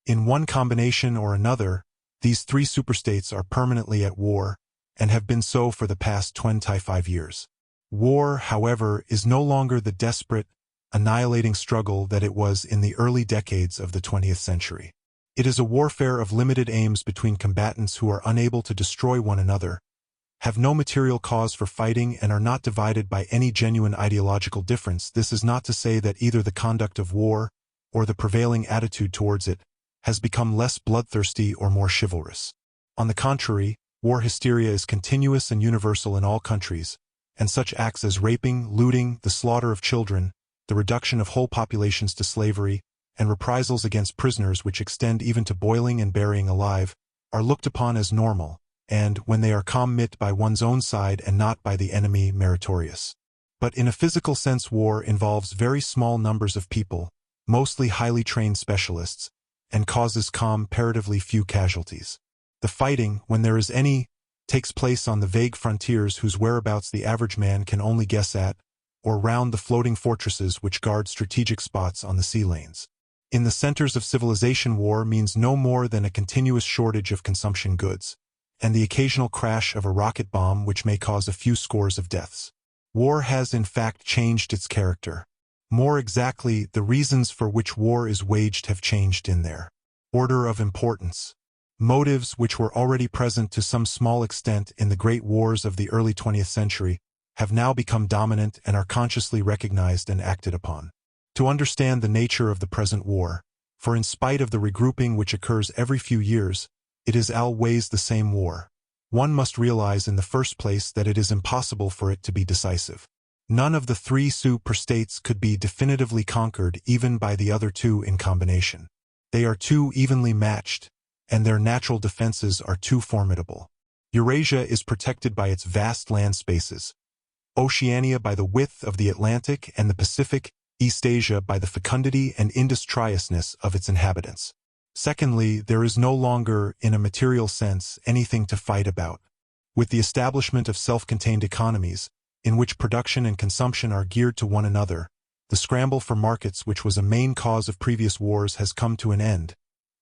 In one combination or another, these three superstates are permanently at war, and have been so for the past 25 years. War, however, is no longer the desperate, annihilating struggle that it was in the early decades of the 20th century. It is a warfare of limited aims between combatants who are unable to destroy one another, have no material cause for fighting, and are not divided by any genuine ideological difference. This is not to say that either the conduct of war, or the prevailing attitude towards it, has become less bloodthirsty or more chivalrous. On the contrary, war hysteria is continuous and universal in all countries, and such acts as raping, looting, the slaughter of children, the reduction of whole populations to slavery, and reprisals against prisoners which extend even to boiling and burying alive, are looked upon as normal, and, when they are committed by one's own side and not by the enemy, meritorious. But in a physical sense war involves very small numbers of people, mostly highly trained specialists, and causes comparatively few casualties. The fighting, when there is any, takes place on the vague frontiers whose whereabouts the average man can only guess at, or round the floating fortresses which guard strategic spots on the sea lanes. In the centers of civilization war means no more than a continuous shortage of consumption goods, and the occasional crash of a rocket bomb which may cause a few scores of deaths. War has in fact changed its character. More exactly, the reasons for which war is waged have changed in their order of importance. Motives which were already present to some small extent in the great wars of the early 20th century have now become dominant and are consciously recognized and acted upon. To understand the nature of the present war, for in spite of the regrouping which occurs every few years, it is always the same war. One must realize in the first place that it is impossible for it to be decisive. None of the three superstates could be definitively conquered even by the other two in combination. They are too evenly matched, and their natural defenses are too formidable. Eurasia is protected by its vast land spaces, Oceania by the width of the Atlantic and the Pacific, Eastasia by the fecundity and industriousness of its inhabitants. Secondly, there is no longer, in a material sense, anything to fight about. With the establishment of self-contained economies, in which production and consumption are geared to one another, the scramble for markets which was a main cause of previous wars has come to an end,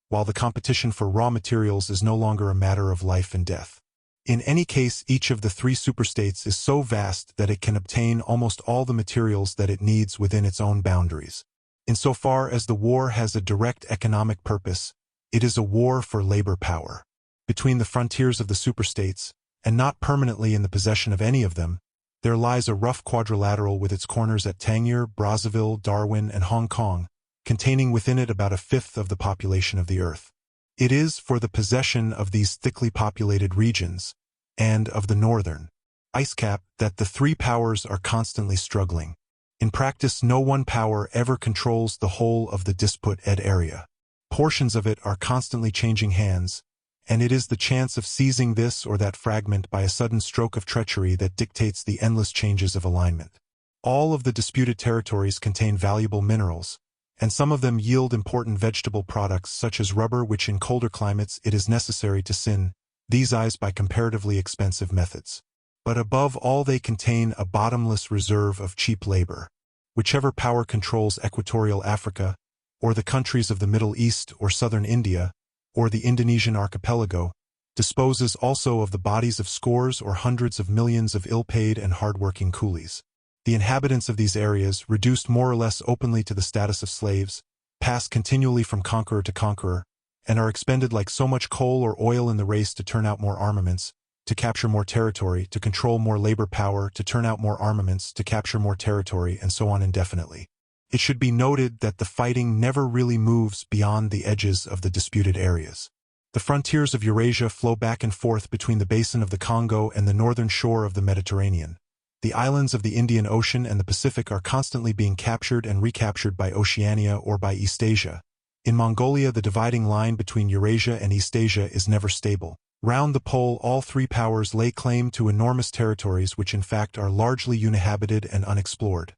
while the competition for raw materials is no longer a matter of life and death. In any case, each of the three superstates is so vast that it can obtain almost all the materials that it needs within its own boundaries. Insofar as the war has a direct economic purpose, it is a war for labor power. Between the frontiers of the superstates, and not permanently in the possession of any of them, there lies a rough quadrilateral with its corners at Tangier, Brazzaville, Darwin, and Hong Kong, containing within it about a fifth of the population of the earth. It is for the possession of these thickly populated regions, and of the northern ice cap, that the three powers are constantly struggling. In practice, no one power ever controls the whole of the disputed area. Portions of it are constantly changing hands, and it is the chance of seizing this or that fragment by a sudden stroke of treachery that dictates the endless changes of alignment. All of the disputed territories contain valuable minerals, and some of them yield important vegetable products such as rubber, which in colder climates it is necessary to sin these eyes by comparatively expensive methods. But above all, they contain a bottomless reserve of cheap labor. Whichever power controls equatorial Africa, or the countries of the Middle East or southern India, or the Indonesian archipelago, disposes also of the bodies of scores or hundreds of millions of ill-paid and hard-working coolies. The inhabitants of these areas, reduced more or less openly to the status of slaves, pass continually from conqueror to conqueror, and are expended like so much coal or oil in the race to turn out more armaments, to capture more territory, to control more labor power, to turn out more armaments, to capture more territory, and so on indefinitely. It should be noted that the fighting never really moves beyond the edges of the disputed areas. The frontiers of Eurasia flow back and forth between the basin of the Congo and the northern shore of the Mediterranean. The islands of the Indian Ocean and the Pacific are constantly being captured and recaptured by Oceania or by Eastasia. In Mongolia, the dividing line between Eurasia and Eastasia is never stable. Round the pole, all three powers lay claim to enormous territories which in fact are largely uninhabited and unexplored.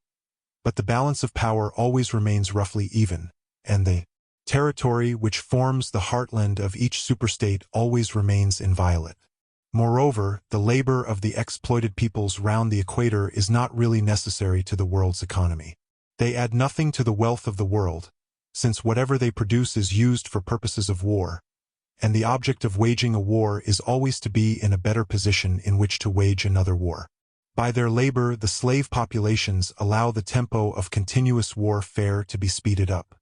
But the balance of power always remains roughly even, and the territory which forms the heartland of each superstate always remains inviolate. Moreover, the labor of the exploited peoples round the equator is not really necessary to the world's economy. They add nothing to the wealth of the world, since whatever they produce is used for purposes of war, and the object of waging a war is always to be in a better position in which to wage another war. By their labor, the slave populations allow the tempo of continuous warfare to be speeded up.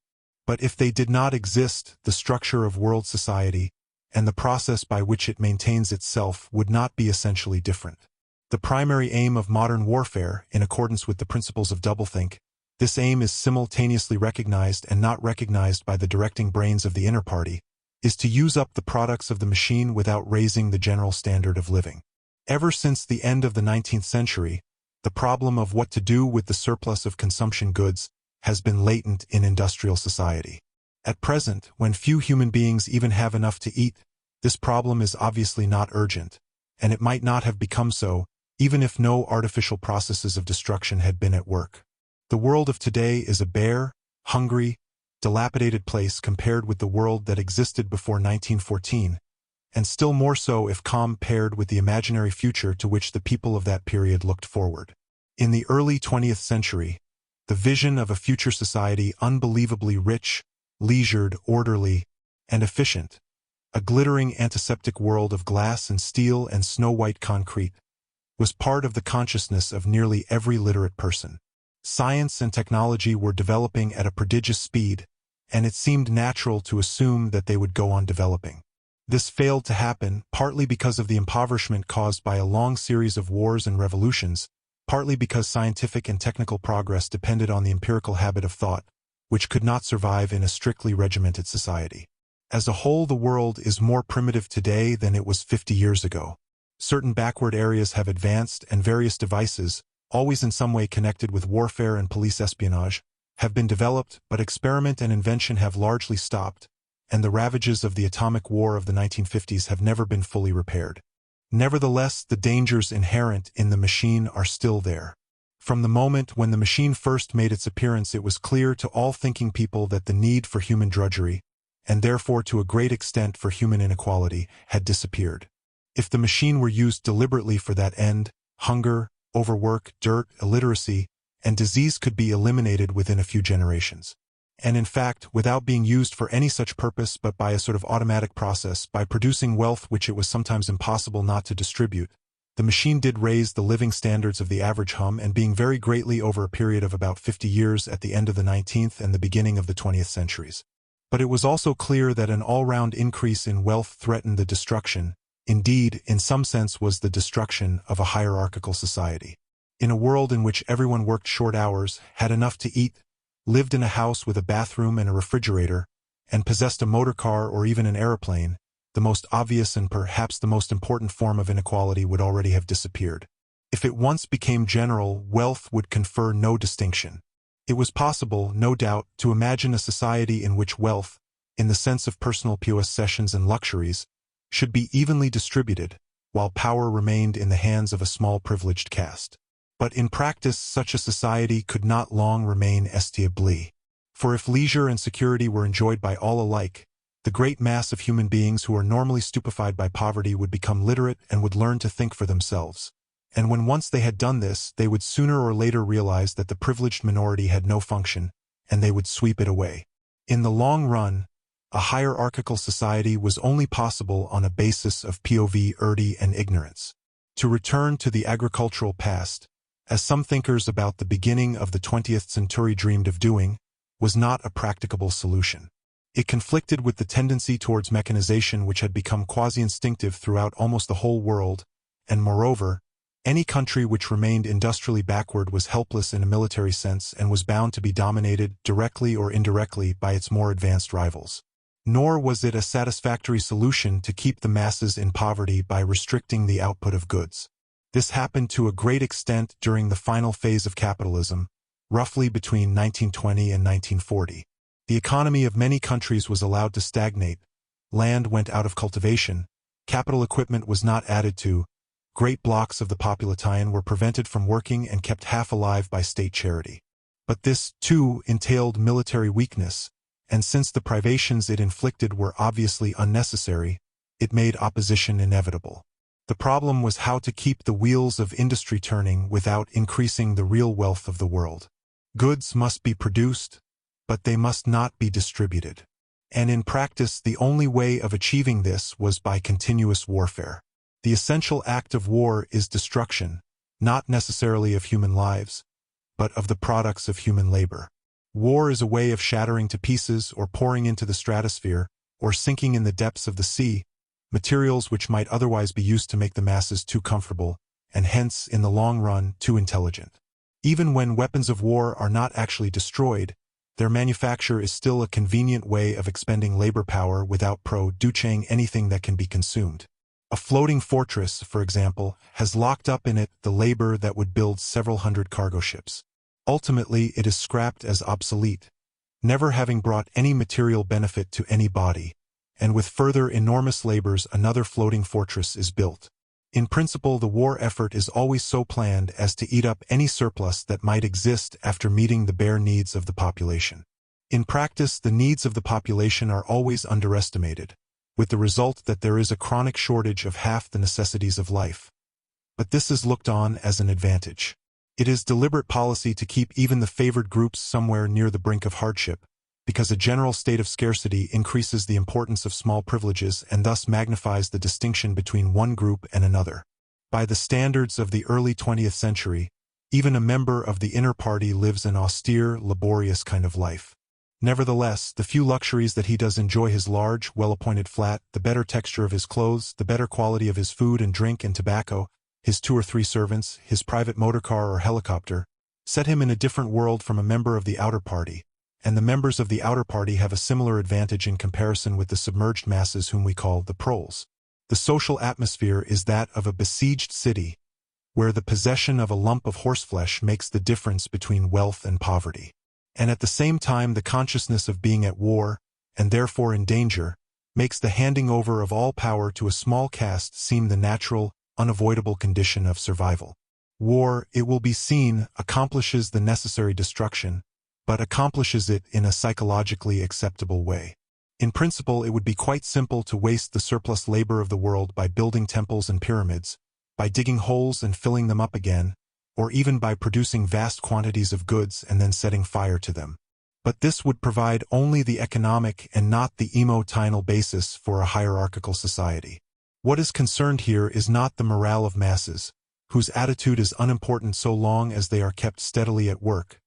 But if they did not exist, the structure of world society and the process by which it maintains itself would not be essentially different. The primary aim of modern warfare, in accordance with the principles of doublethink, this aim is simultaneously recognized and not recognized by the directing brains of the inner party, is to use up the products of the machine without raising the general standard of living. Ever since the end of the 19th century, the problem of what to do with the surplus of consumption goods has been latent in industrial society. At present, when few human beings even have enough to eat, this problem is obviously not urgent, and it might not have become so, even if no artificial processes of destruction had been at work. The world of today is a bare, hungry, dilapidated place compared with the world that existed before 1914, and still more so if compared with the imaginary future to which the people of that period looked forward. In the early 20th century, the vision of a future society unbelievably rich, leisured, orderly, and efficient, a glittering antiseptic world of glass and steel and snow-white concrete, was part of the consciousness of nearly every literate person. Science and technology were developing at a prodigious speed, and it seemed natural to assume that they would go on developing. This failed to happen, partly because of the impoverishment caused by a long series of wars and revolutions, partly because scientific and technical progress depended on the empirical habit of thought, which could not survive in a strictly regimented society. As a whole, the world is more primitive today than it was 50 years ago. Certain backward areas have advanced, and various devices, always in some way connected with warfare and police espionage, have been developed, but experiment and invention have largely stopped, and the ravages of the atomic war of the 1950s have never been fully repaired. Nevertheless, the dangers inherent in the machine are still there. From the moment when the machine first made its appearance, it was clear to all thinking people that the need for human drudgery, and therefore to a great extent for human inequality, had disappeared. If the machine were used deliberately for that end, hunger, overwork, dirt, illiteracy, and disease could be eliminated within a few generations. And in fact, without being used for any such purpose but by a sort of automatic process, by producing wealth which it was sometimes impossible not to distribute, the machine did raise the living standards of the average hum, and being very greatly over a period of about 50 years at the end of the 19th and the beginning of the 20th centuries. But it was also clear that an all-round increase in wealth threatened the destruction, indeed, in some sense was the destruction of a hierarchical society. In a world in which everyone worked short hours, had enough to eat, lived in a house with a bathroom and a refrigerator, and possessed a motor car or even an airplane, the most obvious and perhaps the most important form of inequality would already have disappeared. If it once became general, wealth would confer no distinction. It was possible, no doubt, to imagine a society in which wealth, in the sense of personal possessions and luxuries, should be evenly distributed, while power remained in the hands of a small privileged caste. But in practice, such a society could not long remain establi. For if leisure and security were enjoyed by all alike, the great mass of human beings who are normally stupefied by poverty would become literate and would learn to think for themselves. And when once they had done this, they would sooner or later realize that the privileged minority had no function, and they would sweep it away. In the long run, a hierarchical society was only possible on a basis of poverty and ignorance. To return to the agricultural past, as some thinkers about the beginning of the 20th century dreamed of doing, was not a practicable solution. It conflicted with the tendency towards mechanization which had become quasi-instinctive throughout almost the whole world, and moreover, any country which remained industrially backward was helpless in a military sense and was bound to be dominated, directly or indirectly, by its more advanced rivals. Nor was it a satisfactory solution to keep the masses in poverty by restricting the output of goods. This happened to a great extent during the final phase of capitalism, roughly between 1920 and 1940. The economy of many countries was allowed to stagnate, land went out of cultivation, capital equipment was not added to, great blocks of the population were prevented from working and kept half alive by state charity. But this, too, entailed military weakness, and since the privations it inflicted were obviously unnecessary, it made opposition inevitable. The problem was how to keep the wheels of industry turning without increasing the real wealth of the world. Goods must be produced, but they must not be distributed. And in practice, the only way of achieving this was by continuous warfare. The essential act of war is destruction, not necessarily of human lives, but of the products of human labor. War is a way of shattering to pieces or pouring into the stratosphere or sinking in the depths of the sea, materials which might otherwise be used to make the masses too comfortable, and hence, in the long run, too intelligent. Even when weapons of war are not actually destroyed, their manufacture is still a convenient way of expending labor power without producing anything that can be consumed. A floating fortress, for example, has locked up in it the labor that would build several hundred cargo ships. Ultimately, it is scrapped as obsolete, never having brought any material benefit to any body, and with further enormous labors another floating fortress is built. In principle, the war effort is always so planned as to eat up any surplus that might exist after meeting the bare needs of the population. In practice, the needs of the population are always underestimated, with the result that there is a chronic shortage of half the necessities of life. But this is looked on as an advantage. It is deliberate policy to keep even the favored groups somewhere near the brink of hardship, because a general state of scarcity increases the importance of small privileges and thus magnifies the distinction between one group and another. By the standards of the early 20th century, even a member of the inner party lives an austere, laborious kind of life. Nevertheless, the few luxuries that he does enjoy, his large, well-appointed flat, the better texture of his clothes, the better quality of his food and drink and tobacco, his 2 or 3 servants, his private motor car or helicopter, set him in a different world from a member of the outer party, and the members of the outer party have a similar advantage in comparison with the submerged masses whom we call the proles. The social atmosphere is that of a besieged city, where the possession of a lump of horseflesh makes the difference between wealth and poverty. And at the same time, the consciousness of being at war, and therefore in danger, makes the handing over of all power to a small caste seem the natural, unavoidable condition of survival. War, it will be seen, accomplishes the necessary destruction, but accomplishes it in a psychologically acceptable way. In principle, it would be quite simple to waste the surplus labor of the world by building temples and pyramids, by digging holes and filling them up again, or even by producing vast quantities of goods and then setting fire to them. But this would provide only the economic and not the emotional basis for a hierarchical society. What is concerned here is not the morale of masses, whose attitude is unimportant so long as they are kept steadily at work,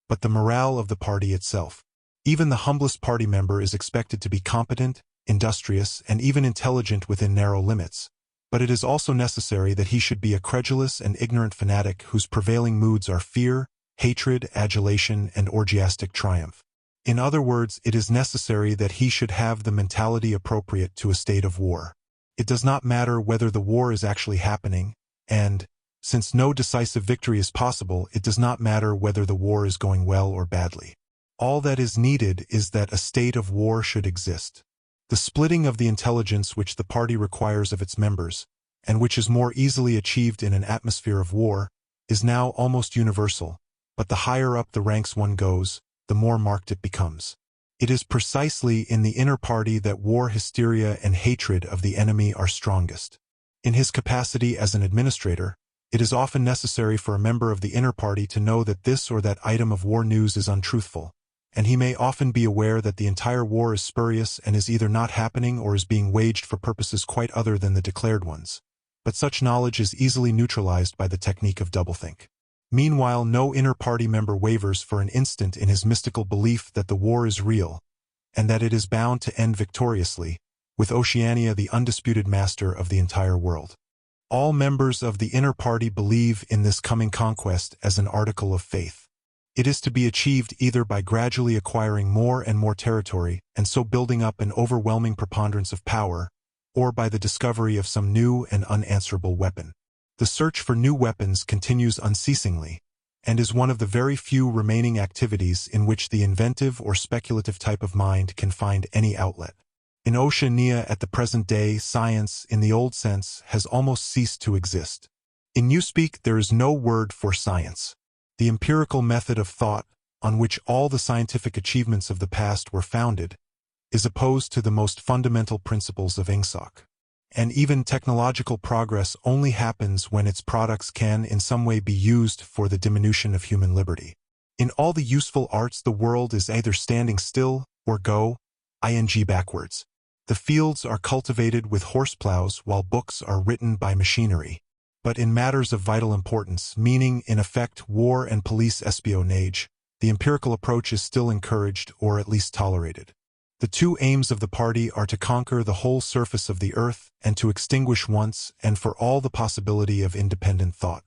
but the morale of the party itself. Even the humblest party member is expected to be competent, industrious, and even intelligent within narrow limits, but it is also necessary that he should be a credulous and ignorant fanatic whose prevailing moods are fear, hatred, adulation, and orgiastic triumph. In other words, it is necessary that he should have the mentality appropriate to a state of war. It does not matter whether the war is actually happening, and, since no decisive victory is possible, it does not matter whether the war is going well or badly. All that is needed is that a state of war should exist. The splitting of the intelligence which the party requires of its members, and which is more easily achieved in an atmosphere of war, is now almost universal, but the higher up the ranks one goes, the more marked it becomes. It is precisely in the inner party that war hysteria and hatred of the enemy are strongest. In his capacity as an administrator, it is often necessary for a member of the inner party to know that this or that item of war news is untruthful, and he may often be aware that the entire war is spurious and is either not happening or is being waged for purposes quite other than the declared ones. But such knowledge is easily neutralized by the technique of doublethink. Meanwhile, no inner party member wavers for an instant in his mystical belief that the war is real, and that it is bound to end victoriously, with Oceania the undisputed master of the entire world. All members of the inner party believe in this coming conquest as an article of faith. It is to be achieved either by gradually acquiring more and more territory and so building up an overwhelming preponderance of power, or by the discovery of some new and unanswerable weapon. The search for new weapons continues unceasingly, and is one of the very few remaining activities in which the inventive or speculative type of mind can find any outlet. In Oceania at the present day, science, in the old sense, has almost ceased to exist. In Newspeak there is no word for science. The empirical method of thought, on which all the scientific achievements of the past were founded, is opposed to the most fundamental principles of Ingsoc. And even technological progress only happens when its products can in some way be used for the diminution of human liberty. In all the useful arts the world is either standing still or ing backwards. The fields are cultivated with horseplows while books are written by machinery. But in matters of vital importance, meaning in effect war and police espionage, the empirical approach is still encouraged or at least tolerated. The two aims of the party are to conquer the whole surface of the earth and to extinguish once and for all the possibility of independent thought.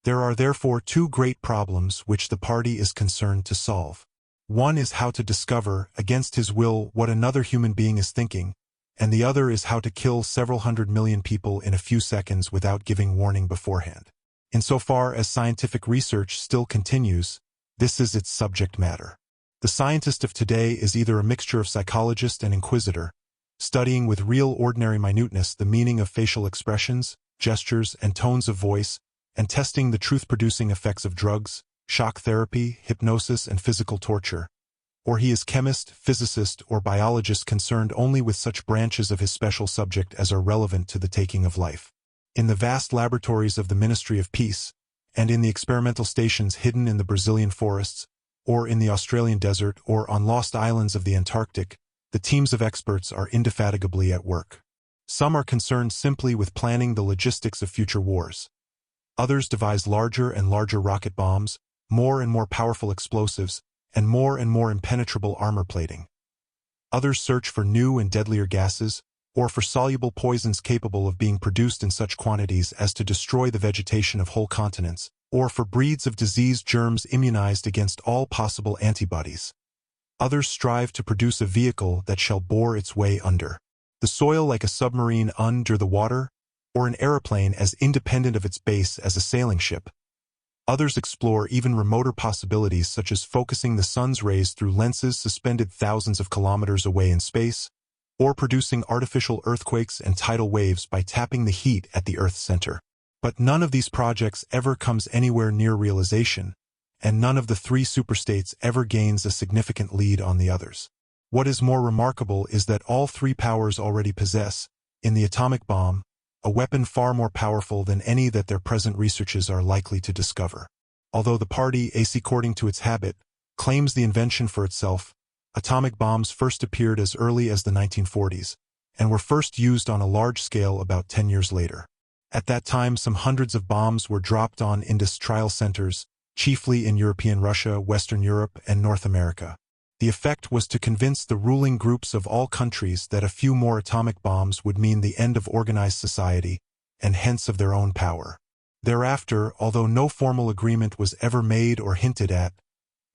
There are therefore two great problems which the party is concerned to solve. One is how to discover, against his will, what another human being is thinking, and the other is how to kill several 100 million people in a few seconds without giving warning beforehand. Insofar as scientific research still continues, this is its subject matter. The scientist of today is either a mixture of psychologist and inquisitor, studying with real ordinary minuteness the meaning of facial expressions, gestures, and tones of voice, and testing the truth-producing effects of drugs, shock therapy, hypnosis, and physical torture, or he is chemist, physicist, or biologist concerned only with such branches of his special subject as are relevant to the taking of life. In the vast laboratories of the Ministry of Peace, and in the experimental stations hidden in the Brazilian forests, or in the Australian desert, or on lost islands of the Antarctic, the teams of experts are indefatigably at work. Some are concerned simply with planning the logistics of future wars. Others devise larger and larger rocket bombs, more and more powerful explosives, and more impenetrable armor plating. Others search for new and deadlier gases, or for soluble poisons capable of being produced in such quantities as to destroy the vegetation of whole continents, or for breeds of diseased germs immunized against all possible antibodies. Others strive to produce a vehicle that shall bore its way under the soil like a submarine under the water, or an aeroplane as independent of its base as a sailing ship. Others explore even remoter possibilities such as focusing the sun's rays through lenses suspended thousands of kilometers away in space, or producing artificial earthquakes and tidal waves by tapping the heat at the Earth's center. But none of these projects ever comes anywhere near realization, and none of the three superstates ever gains a significant lead on the others. What is more remarkable is that all three powers already possess, in the atomic bomb, a weapon far more powerful than any that their present researches are likely to discover. Although the party, according to its habit, claims the invention for itself, atomic bombs first appeared as early as the 1940s, and were first used on a large scale about 10 years later. At that time, some hundreds of bombs were dropped on industrial centers, chiefly in European Russia, Western Europe, and North America. The effect was to convince the ruling groups of all countries that a few more atomic bombs would mean the end of organized society, and hence of their own power. Thereafter, although no formal agreement was ever made or hinted at,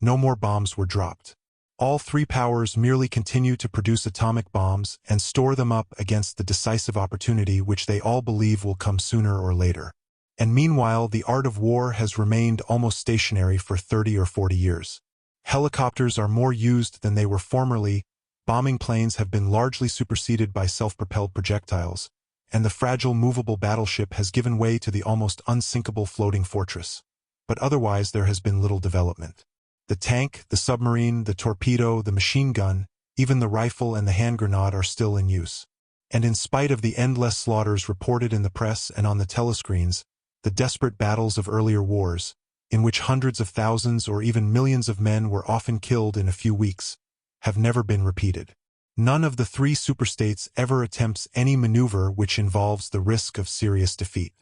no more bombs were dropped. All three powers merely continue to produce atomic bombs and store them up against the decisive opportunity which they all believe will come sooner or later. And meanwhile, the art of war has remained almost stationary for 30 or 40 years. Helicopters are more used than they were formerly, bombing planes have been largely superseded by self-propelled projectiles, and the fragile movable battleship has given way to the almost unsinkable floating fortress. But otherwise there has been little development. The tank, the submarine, the torpedo, the machine gun, even the rifle and the hand grenade are still in use. And in spite of the endless slaughters reported in the press and on the telescreens, the desperate battles of earlier wars, in which hundreds of thousands or even millions of men were often killed in a few weeks, have never been repeated. None of the three superstates ever attempts any maneuver which involves the risk of serious defeat.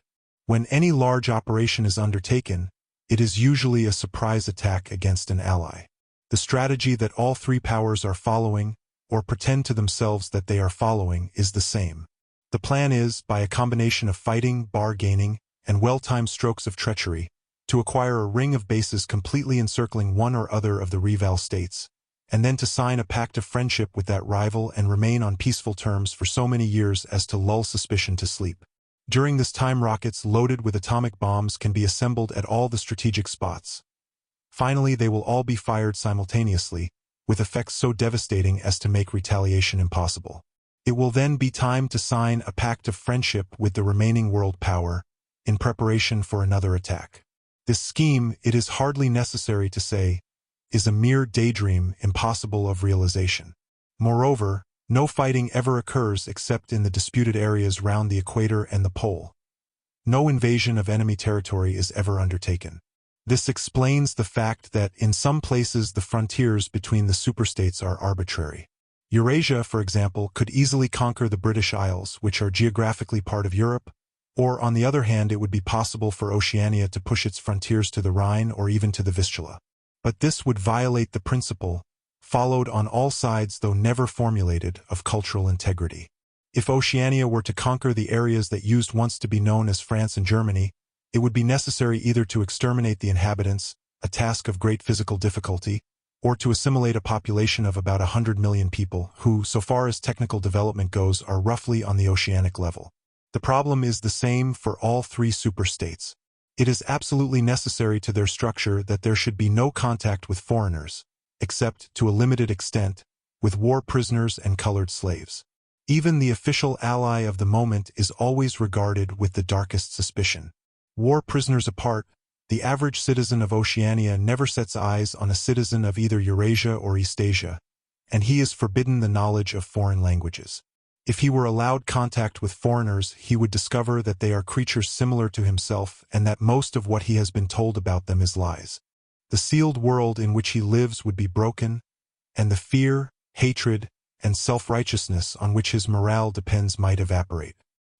When any large operation is undertaken, it is usually a surprise attack against an ally. The strategy that all three powers are following, or pretend to themselves that they are following, is the same. The plan is, by a combination of fighting, bargaining, and well-timed strokes of treachery, to acquire a ring of bases completely encircling one or other of the rival states, and then to sign a pact of friendship with that rival and remain on peaceful terms for so many years as to lull suspicion to sleep. During this time, rockets loaded with atomic bombs can be assembled at all the strategic spots. Finally, they will all be fired simultaneously, with effects so devastating as to make retaliation impossible. It will then be time to sign a pact of friendship with the remaining world power, in preparation for another attack. This scheme, it is hardly necessary to say, is a mere daydream impossible of realization. Moreover, no fighting ever occurs except in the disputed areas round the equator and the pole. No invasion of enemy territory is ever undertaken. This explains the fact that in some places the frontiers between the superstates are arbitrary. Eurasia, for example, could easily conquer the British Isles, which are geographically part of Europe, or on the other hand it would be possible for Oceania to push its frontiers to the Rhine or even to the Vistula. But this would violate the principle, followed on all sides though never formulated, of cultural integrity. If Oceania were to conquer the areas that used once to be known as France and Germany, it would be necessary either to exterminate the inhabitants, a task of great physical difficulty, or to assimilate a population of about 100 million people who, so far as technical development goes, are roughly on the oceanic level. The problem is the same for all three superstates. It is absolutely necessary to their structure that there should be no contact with foreigners, except, to a limited extent, with war prisoners and colored slaves. Even the official ally of the moment is always regarded with the darkest suspicion. War prisoners apart, the average citizen of Oceania never sets eyes on a citizen of either Eurasia or Eastasia, and he is forbidden the knowledge of foreign languages. If he were allowed contact with foreigners, he would discover that they are creatures similar to himself and that most of what he has been told about them is lies. The sealed world in which he lives would be broken, and the fear, hatred, and self-righteousness on which his morale depends might evaporate.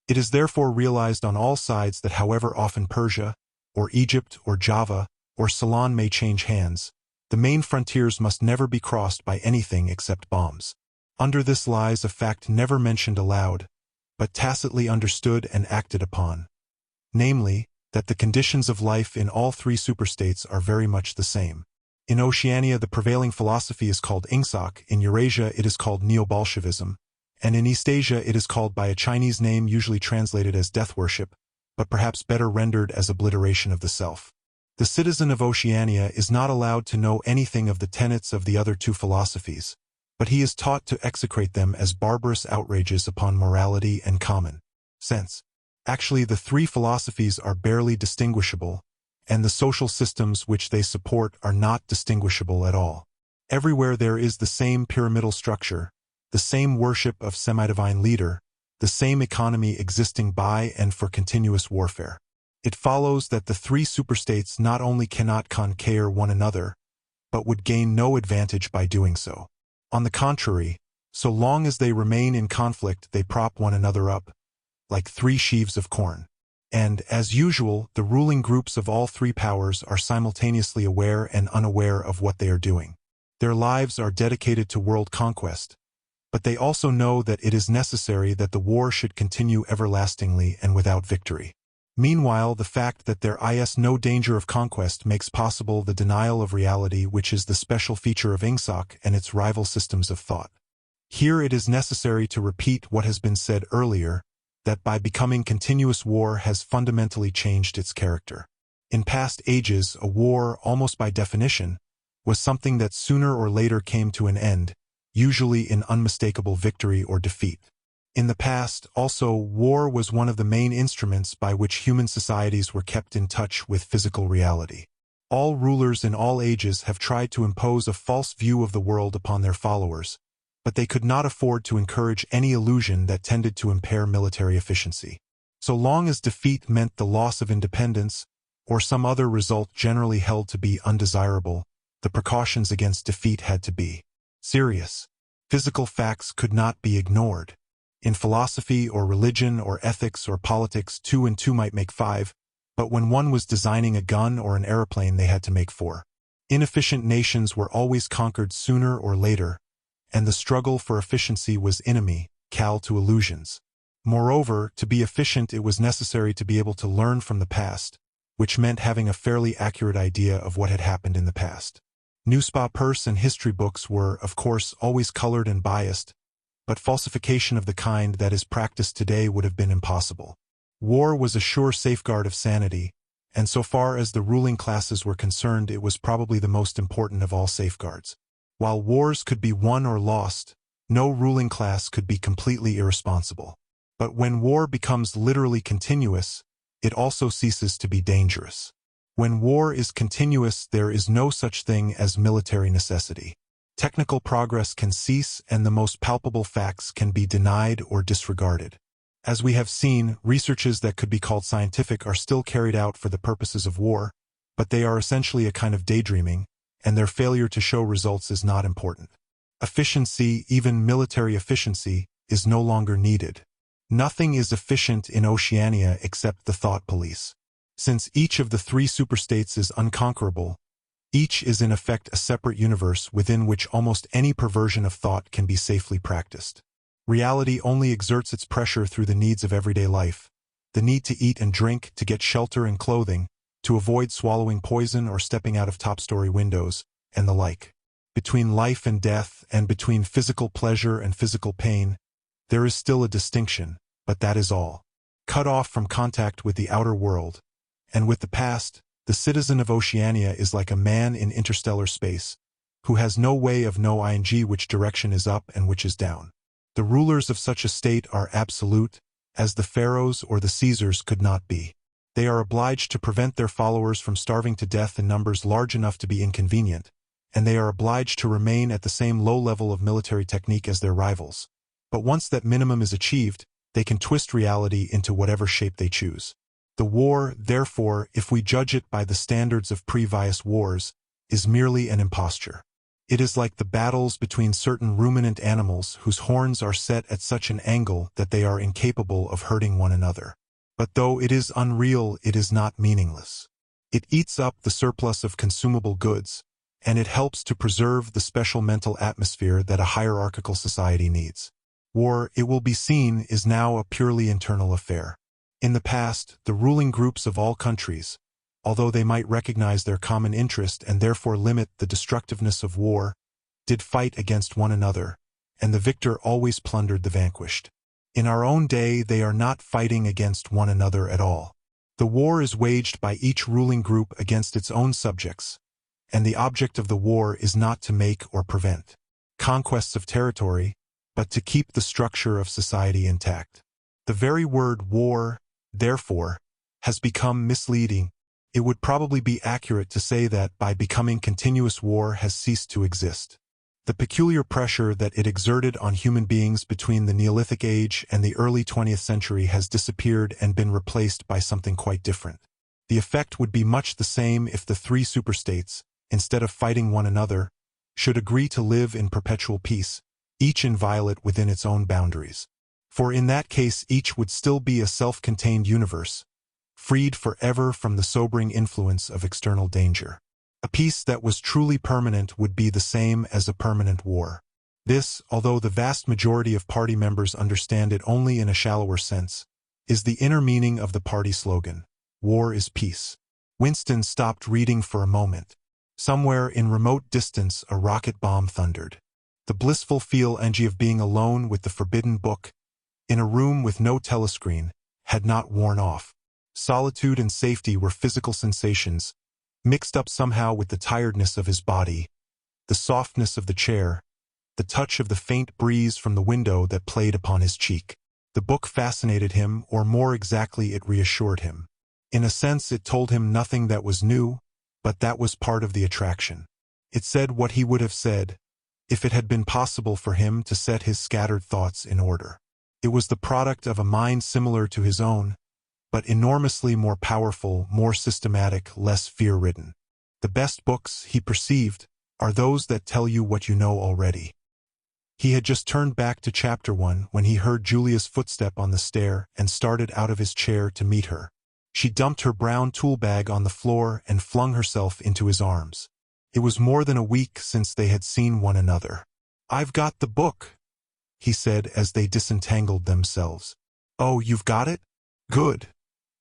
It is therefore realized on all sides that however often Persia, or Egypt, or Java, or Ceylon may change hands, The main frontiers must never be crossed by anything except bombs. Under this lies a fact never mentioned aloud, but tacitly understood and acted upon. Namely, that the conditions of life in all three superstates are very much the same. In Oceania the prevailing philosophy is called Ingsoc, in Eurasia it is called Neo-Bolshevism, and in East Asia it is called by a Chinese name usually translated as death worship, but perhaps better rendered as obliteration of the self. The citizen of Oceania is not allowed to know anything of the tenets of the other two philosophies, but he is taught to execrate them as barbarous outrages upon morality and common sense. Actually, the three philosophies are barely distinguishable, and the social systems which they support are not distinguishable at all. Everywhere there is the same pyramidal structure, the same worship of semi-divine leader, the same economy existing by and for continuous warfare. It follows that the three superstates not only cannot conquer one another, but would gain no advantage by doing so. On the contrary, so long as they remain in conflict they prop one another up, like three sheaves of corn. And, as usual, the ruling groups of all three powers are simultaneously aware and unaware of what they are doing. Their lives are dedicated to world conquest, but they also know that it is necessary that the war should continue everlastingly and without victory. Meanwhile, the fact that there is no danger of conquest makes possible the denial of reality, which is the special feature of Ingsoc and its rival systems of thought. Here it is necessary to repeat what has been said earlier, that by becoming continuous war has fundamentally changed its character. In past ages, a war, almost by definition, was something that sooner or later came to an end, usually in unmistakable victory or defeat. In the past, also, war was one of the main instruments by which human societies were kept in touch with physical reality. All rulers in all ages have tried to impose a false view of the world upon their followers, but they could not afford to encourage any illusion that tended to impair military efficiency. So long as defeat meant the loss of independence, or some other result generally held to be undesirable, the precautions against defeat had to be serious. Physical facts could not be ignored. In philosophy or religion or ethics or politics, 2 and 2 might make 5, but when one was designing a gun or an airplane they had to make 4. Inefficient nations were always conquered sooner or later, and the struggle for efficiency was inimical to illusions. Moreover, to be efficient it was necessary to be able to learn from the past, which meant having a fairly accurate idea of what had happened in the past. Newspapers and history books were, of course, always colored and biased, but falsification of the kind that is practiced today would have been impossible. War was a sure safeguard of sanity, and so far as the ruling classes were concerned it was probably the most important of all safeguards. While wars could be won or lost, no ruling class could be completely irresponsible. But when war becomes literally continuous, it also ceases to be dangerous. When war is continuous, there is no such thing as military necessity. Technical progress can cease and the most palpable facts can be denied or disregarded. As we have seen, researches that could be called scientific are still carried out for the purposes of war, but they are essentially a kind of daydreaming, and their failure to show results is not important. Efficiency, even military efficiency, is no longer needed. Nothing is efficient in Oceania except the thought police. Since each of the three superstates is unconquerable, each is in effect a separate universe within which almost any perversion of thought can be safely practiced. Reality only exerts its pressure through the needs of everyday life, the need to eat and drink, to get shelter and clothing, to avoid swallowing poison or stepping out of top-story windows, and the like. Between life and death, and between physical pleasure and physical pain, there is still a distinction, but that is all. Cut off from contact with the outer world, and with the past, the citizen of Oceania is like a man in interstellar space, who has no way of knowing which direction is up and which is down. The rulers of such a state are absolute, as the pharaohs or the Caesars could not be. They are obliged to prevent their followers from starving to death in numbers large enough to be inconvenient, and they are obliged to remain at the same low level of military technique as their rivals. But once that minimum is achieved, they can twist reality into whatever shape they choose. The war, therefore, if we judge it by the standards of previous wars, is merely an imposture. It is like the battles between certain ruminant animals whose horns are set at such an angle that they are incapable of hurting one another. But though it is unreal, it is not meaningless. It eats up the surplus of consumable goods, and it helps to preserve the special mental atmosphere that a hierarchical society needs. War, it will be seen, is now a purely internal affair. In the past, the ruling groups of all countries, although they might recognize their common interest and therefore limit the destructiveness of war, did fight against one another, and the victor always plundered the vanquished. In our own day, they are not fighting against one another at all. The war is waged by each ruling group against its own subjects, and the object of the war is not to make or prevent conquests of territory, but to keep the structure of society intact. The very word war, therefore, has become misleading. It would probably be accurate to say that by becoming continuous, war has ceased to exist. The peculiar pressure that it exerted on human beings between the Neolithic Age and the early 20th century has disappeared and been replaced by something quite different. The effect would be much the same if the three superstates, instead of fighting one another, should agree to live in perpetual peace, each inviolate within its own boundaries. For in that case each would still be a self-contained universe, freed forever from the sobering influence of external danger. A peace that was truly permanent would be the same as a permanent war. This, although the vast majority of party members understand it only in a shallower sense, is the inner meaning of the party slogan, "War is peace." Winston stopped reading for a moment. Somewhere in remote distance a rocket bomb thundered. The blissful feeling of being alone with the forbidden book, in a room with no telescreen, had not worn off. Solitude and safety were physical sensations, mixed up somehow with the tiredness of his body, the softness of the chair, the touch of the faint breeze from the window that played upon his cheek. The book fascinated him, or more exactly, it reassured him. In a sense, it told him nothing that was new, but that was part of the attraction. It said what he would have said if it had been possible for him to set his scattered thoughts in order. It was the product of a mind similar to his own, but enormously more powerful, more systematic, less fear-ridden. The best books, he perceived, are those that tell you what you know already. He had just turned back to chapter 1 when he heard Julia's footstep on the stair and started out of his chair to meet her. She dumped her brown tool bag on the floor and flung herself into his arms. It was more than a week since they had seen one another. "I've got the book," he said as they disentangled themselves. "Oh, you've got it? Good,"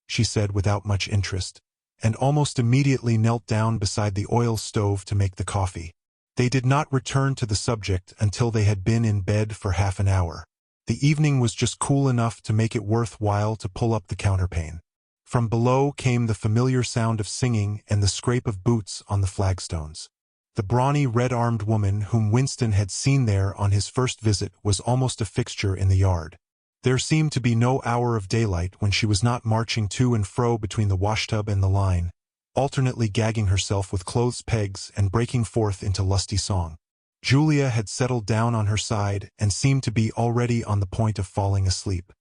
she said without much interest, and almost immediately knelt down beside the oil stove to make the coffee. They did not return to the subject until they had been in bed for half an hour. The evening was just cool enough to make it worth while to pull up the counterpane. From below came the familiar sound of singing and the scrape of boots on the flagstones. The brawny, red-armed woman whom Winston had seen there on his first visit was almost a fixture in the yard. There seemed to be no hour of daylight when she was not marching to and fro between the washtub and the line, alternately gagging herself with clothes pegs and breaking forth into lusty song. Julia had settled down on her side and seemed to be already on the point of falling asleep.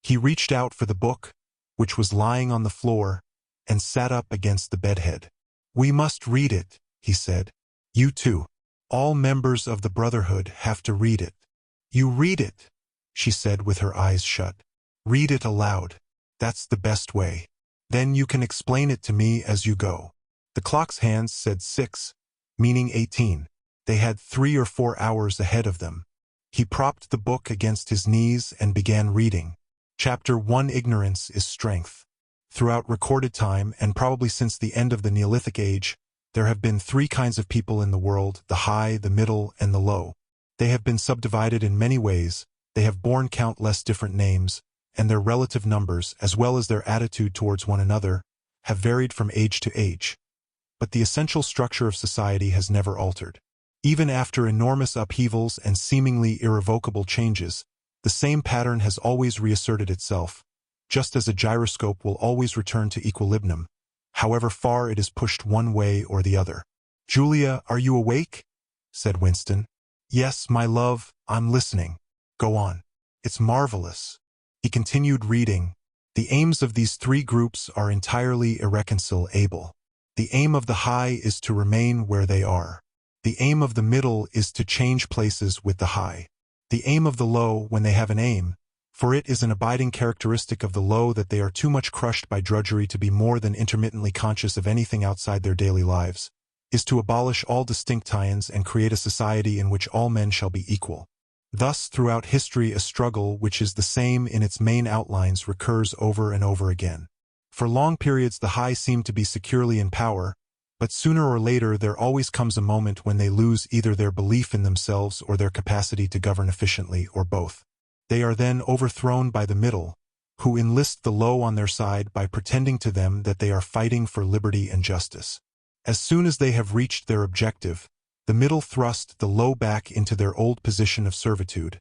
He reached out for the book, which was lying on the floor, and sat up against the bedhead. "We must read it," he said. "You too. All members of the Brotherhood have to read it." "You read it," she said with her eyes shut. "Read it aloud. That's the best way. Then you can explain it to me as you go." The clock's hands said 6, meaning 18. They had 3 or 4 hours ahead of them. He propped the book against his knees and began reading. Chapter 1: Ignorance is Strength. Throughout recorded time, and probably since the end of the Neolithic Age, there have been 3 kinds of people in the world: the high, the middle, and the low. They have been subdivided in many ways. They have borne countless different names, and their relative numbers, as well as their attitude towards one another, have varied from age to age. But the essential structure of society has never altered. Even after enormous upheavals and seemingly irrevocable changes, the same pattern has always reasserted itself, just as a gyroscope will always return to equilibrium, however far it is pushed one way or the other. "Julia, are you awake?" said Winston. "Yes, my love, I'm listening. Go on. It's marvelous." He continued reading. "The aims of these 3 groups are entirely irreconcilable. The aim of the high is to remain where they are. The aim of the middle is to change places with the high. The aim of the low, when they have an aim, for it is an abiding characteristic of the low that they are too much crushed by drudgery to be more than intermittently conscious of anything outside their daily lives, is to abolish all distinctions and create a society in which all men shall be equal. Thus, throughout history, a struggle which is the same in its main outlines recurs over and over again. For long periods the high seem to be securely in power, but sooner or later there always comes a moment when they lose either their belief in themselves or their capacity to govern efficiently, or both. They are then overthrown by the middle, who enlist the low on their side by pretending to them that they are fighting for liberty and justice. As soon as they have reached their objective, the middle thrust the low back into their old position of servitude,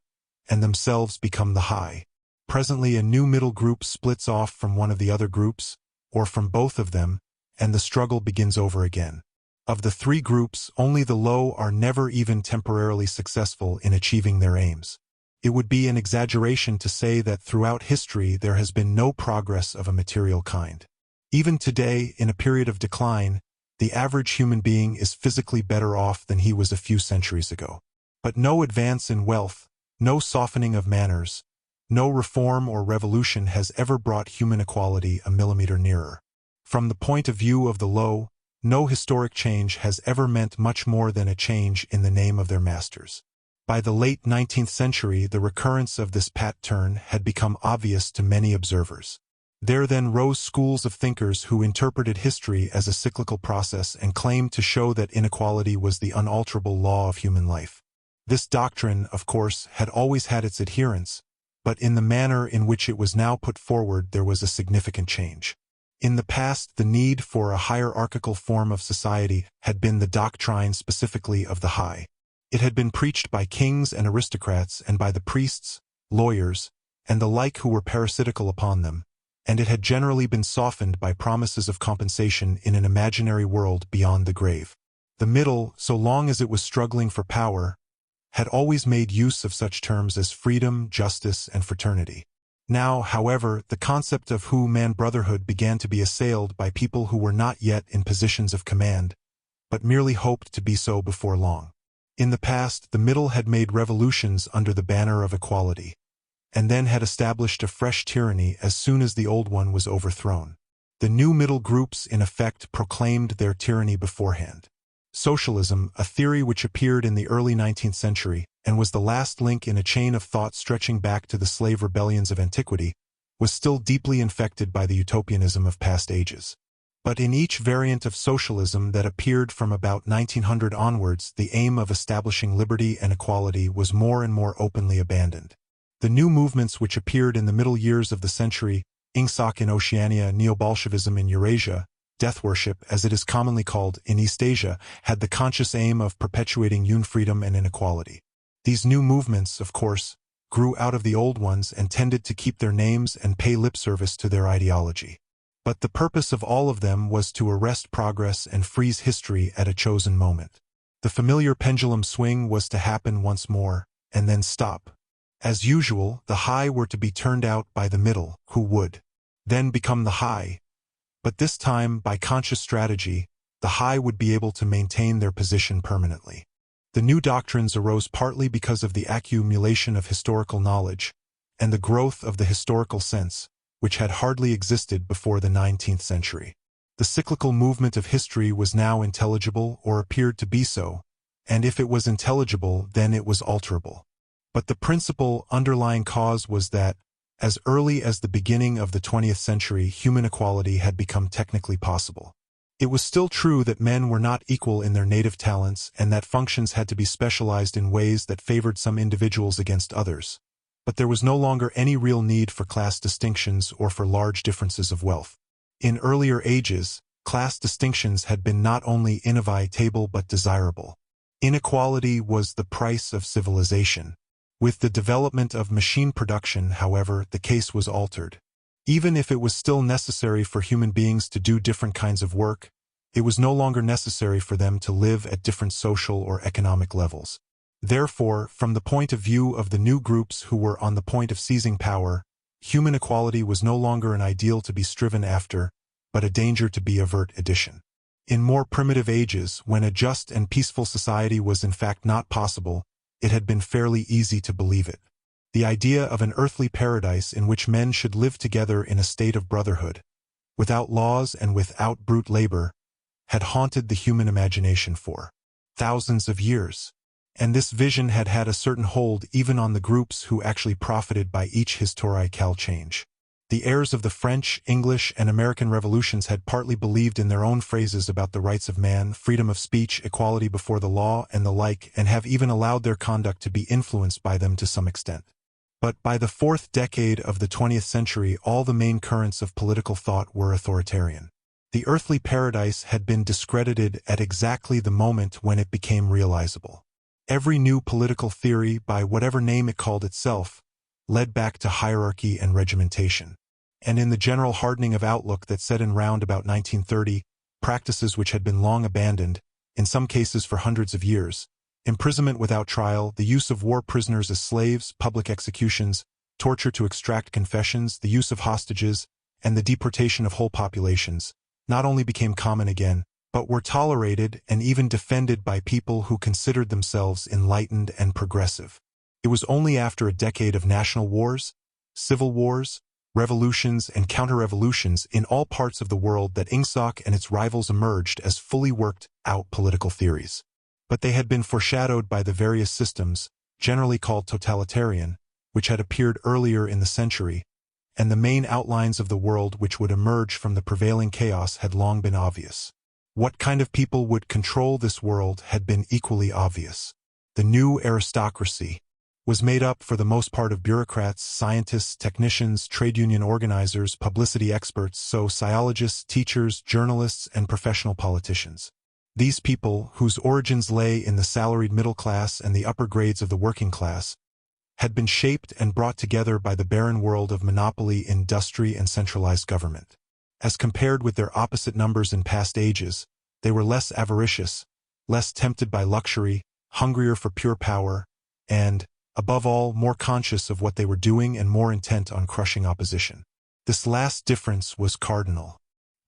and themselves become the high. Presently a new middle group splits off from one of the other groups, or from both of them, and the struggle begins over again. Of the three groups, only the low are never even temporarily successful in achieving their aims. It would be an exaggeration to say that throughout history there has been no progress of a material kind. Even today, in a period of decline, the average human being is physically better off than he was a few centuries ago. But no advance in wealth, no softening of manners, no reform or revolution has ever brought human equality a millimeter nearer. From the point of view of the low, no historic change has ever meant much more than a change in the name of their masters. By the late 19th century, the recurrence of this pat turn had become obvious to many observers. There then rose schools of thinkers who interpreted history as a cyclical process and claimed to show that inequality was the unalterable law of human life. This doctrine, of course, had always had its adherents, but in the manner in which it was now put forward there was a significant change. In the past, the need for a hierarchical form of society had been the doctrine specifically of the high. It had been preached by kings and aristocrats and by the priests, lawyers, and the like who were parasitical upon them, and it had generally been softened by promises of compensation in an imaginary world beyond the grave. The middle, so long as it was struggling for power, had always made use of such terms as freedom, justice, and fraternity. Now, however, the concept of man brotherhood began to be assailed by people who were not yet in positions of command, but merely hoped to be so before long. In the past, the middle had made revolutions under the banner of equality, and then had established a fresh tyranny as soon as the old one was overthrown. The new middle groups in effect proclaimed their tyranny beforehand. Socialism, a theory which appeared in the early 19th century and was the last link in a chain of thought stretching back to the slave rebellions of antiquity, was still deeply infected by the utopianism of past ages. But in each variant of socialism that appeared from about 1900 onwards, the aim of establishing liberty and equality was more and more openly abandoned. The new movements which appeared in the middle years of the century, Ingsoc in Oceania, Neo-Bolshevism in Eurasia, death worship, as it is commonly called, in East Asia, had the conscious aim of perpetuating freedom and inequality. These new movements, of course, grew out of the old ones and tended to keep their names and pay lip service to their ideology. But the purpose of all of them was to arrest progress and freeze history at a chosen moment. The familiar pendulum swing was to happen once more, and then stop. As usual, the high were to be turned out by the middle, who would then become the high. But this time, by conscious strategy, the high would be able to maintain their position permanently. The new doctrines arose partly because of the accumulation of historical knowledge and the growth of the historical sense, which had hardly existed before the 19th century. The cyclical movement of history was now intelligible, or appeared to be so, and if it was intelligible, then it was alterable. But the principal underlying cause was that, as early as the beginning of the 20th century, human equality had become technically possible. It was still true that men were not equal in their native talents and that functions had to be specialized in ways that favored some individuals against others. But there was no longer any real need for class distinctions or for large differences of wealth. In earlier ages, class distinctions had been not only inevitable but desirable. Inequality was the price of civilization. With the development of machine production, however, the case was altered. Even if it was still necessary for human beings to do different kinds of work, it was no longer necessary for them to live at different social or economic levels. Therefore, from the point of view of the new groups who were on the point of seizing power, human equality was no longer an ideal to be striven after, but a danger to be averted. In more primitive ages, when a just and peaceful society was in fact not possible, it had been fairly easy to believe it. The idea of an earthly paradise in which men should live together in a state of brotherhood, without laws and without brute labor, had haunted the human imagination for thousands of years. And this vision had had a certain hold even on the groups who actually profited by each historical change. The heirs of the French, English, and American revolutions had partly believed in their own phrases about the rights of man, freedom of speech, equality before the law, and the like, and have even allowed their conduct to be influenced by them to some extent. But by the fourth decade of the 20th century, all the main currents of political thought were authoritarian. The earthly paradise had been discredited at exactly the moment when it became realizable. Every new political theory, by whatever name it called itself, led back to hierarchy and regimentation. And in the general hardening of outlook that set in round about 1930, practices which had been long abandoned, in some cases for hundreds of years, imprisonment without trial, the use of war prisoners as slaves, public executions, torture to extract confessions, the use of hostages, and the deportation of whole populations, not only became common again, but were tolerated and even defended by people who considered themselves enlightened and progressive. It was only after a decade of national wars, civil wars, revolutions, and counter-revolutions in all parts of the world that Ingsoc and its rivals emerged as fully worked-out political theories. But they had been foreshadowed by the various systems, generally called totalitarian, which had appeared earlier in the century, and the main outlines of the world which would emerge from the prevailing chaos had long been obvious. What kind of people would control this world had been equally obvious. The new aristocracy was made up for the most part of bureaucrats, scientists, technicians, trade union organizers, publicity experts, sociologists, teachers, journalists, and professional politicians. These people, whose origins lay in the salaried middle class and the upper grades of the working class, had been shaped and brought together by the barren world of monopoly, industry, and centralized government. As compared with their opposite numbers in past ages, they were less avaricious, less tempted by luxury, hungrier for pure power, and, above all, more conscious of what they were doing and more intent on crushing opposition. This last difference was cardinal.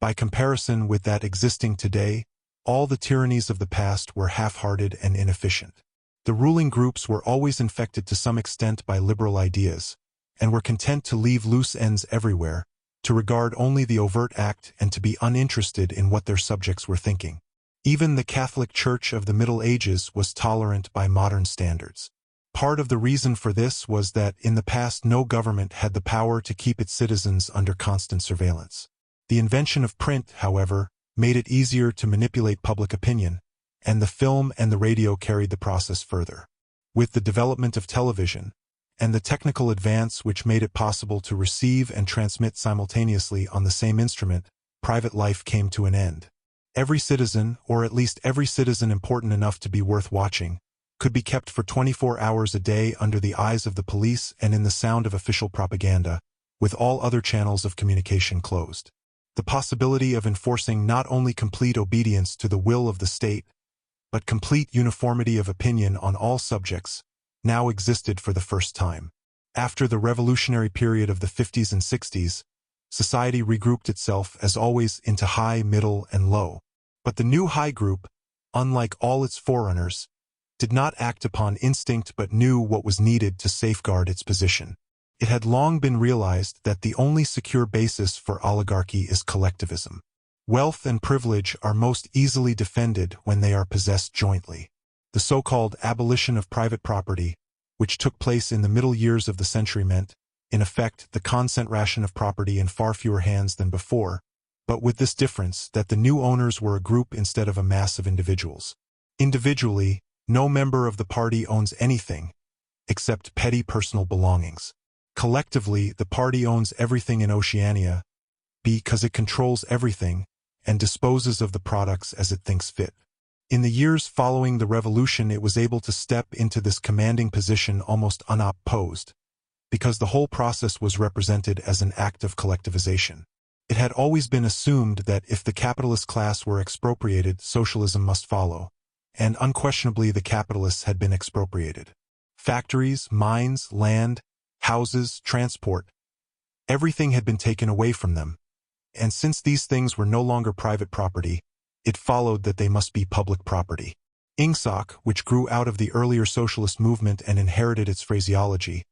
By comparison with that existing today, all the tyrannies of the past were half-hearted and inefficient. The ruling groups were always infected to some extent by liberal ideas, and were content to leave loose ends everywhere, to regard only the overt act and to be uninterested in what their subjects were thinking. Even the Catholic Church of the Middle Ages was tolerant by modern standards. Part of the reason for this was that in the past no government had the power to keep its citizens under constant surveillance. The invention of print, however, made it easier to manipulate public opinion, and the film and the radio carried the process further. With the development of television, and the technical advance which made it possible to receive and transmit simultaneously on the same instrument, private life came to an end. Every citizen, or at least every citizen important enough to be worth watching, could be kept for 24 hours a day under the eyes of the police and in the sound of official propaganda, with all other channels of communication closed. The possibility of enforcing not only complete obedience to the will of the state, but complete uniformity of opinion on all subjects, now existed for the first time. After the revolutionary period of the 50s and 60s, society regrouped itself, as always, into high, middle, and low. But the new high group, unlike all its forerunners, did not act upon instinct but knew what was needed to safeguard its position. It had long been realized that the only secure basis for oligarchy is collectivism. Wealth and privilege are most easily defended when they are possessed jointly. The so-called abolition of private property, which took place in the middle years of the century, meant, in effect, the consent ration of property in far fewer hands than before, but with this difference that the new owners were a group instead of a mass of individuals. Individually, no member of the party owns anything, except petty personal belongings. Collectively, the party owns everything in Oceania, because it controls everything and disposes of the products as it thinks fit. In the years following the revolution, it was able to step into this commanding position almost unopposed, because the whole process was represented as an act of collectivization. It had always been assumed that if the capitalist class were expropriated, socialism must follow, and unquestionably the capitalists had been expropriated. Factories, mines, land, houses, transport, everything had been taken away from them, and since these things were no longer private property, it followed that they must be public property. Ingsoc, which grew out of the earlier socialist movement and inherited its phraseology,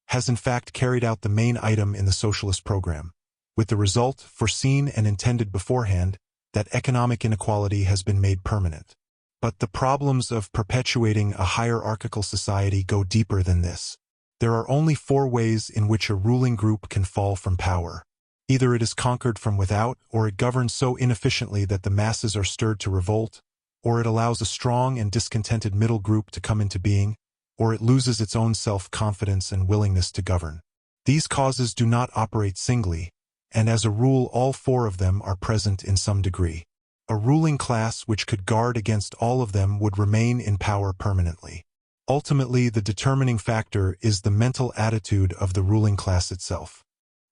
has in fact carried out the main item in the socialist program, with the result, foreseen and intended beforehand, that economic inequality has been made permanent. But the problems of perpetuating a hierarchical society go deeper than this. There are only 4 ways in which a ruling group can fall from power. Either it is conquered from without, or it governs so inefficiently that the masses are stirred to revolt, or it allows a strong and discontented middle group to come into being, or it loses its own self-confidence and willingness to govern. These causes do not operate singly, and as a rule all 4 of them are present in some degree. A ruling class which could guard against all of them would remain in power permanently. Ultimately, the determining factor is the mental attitude of the ruling class itself.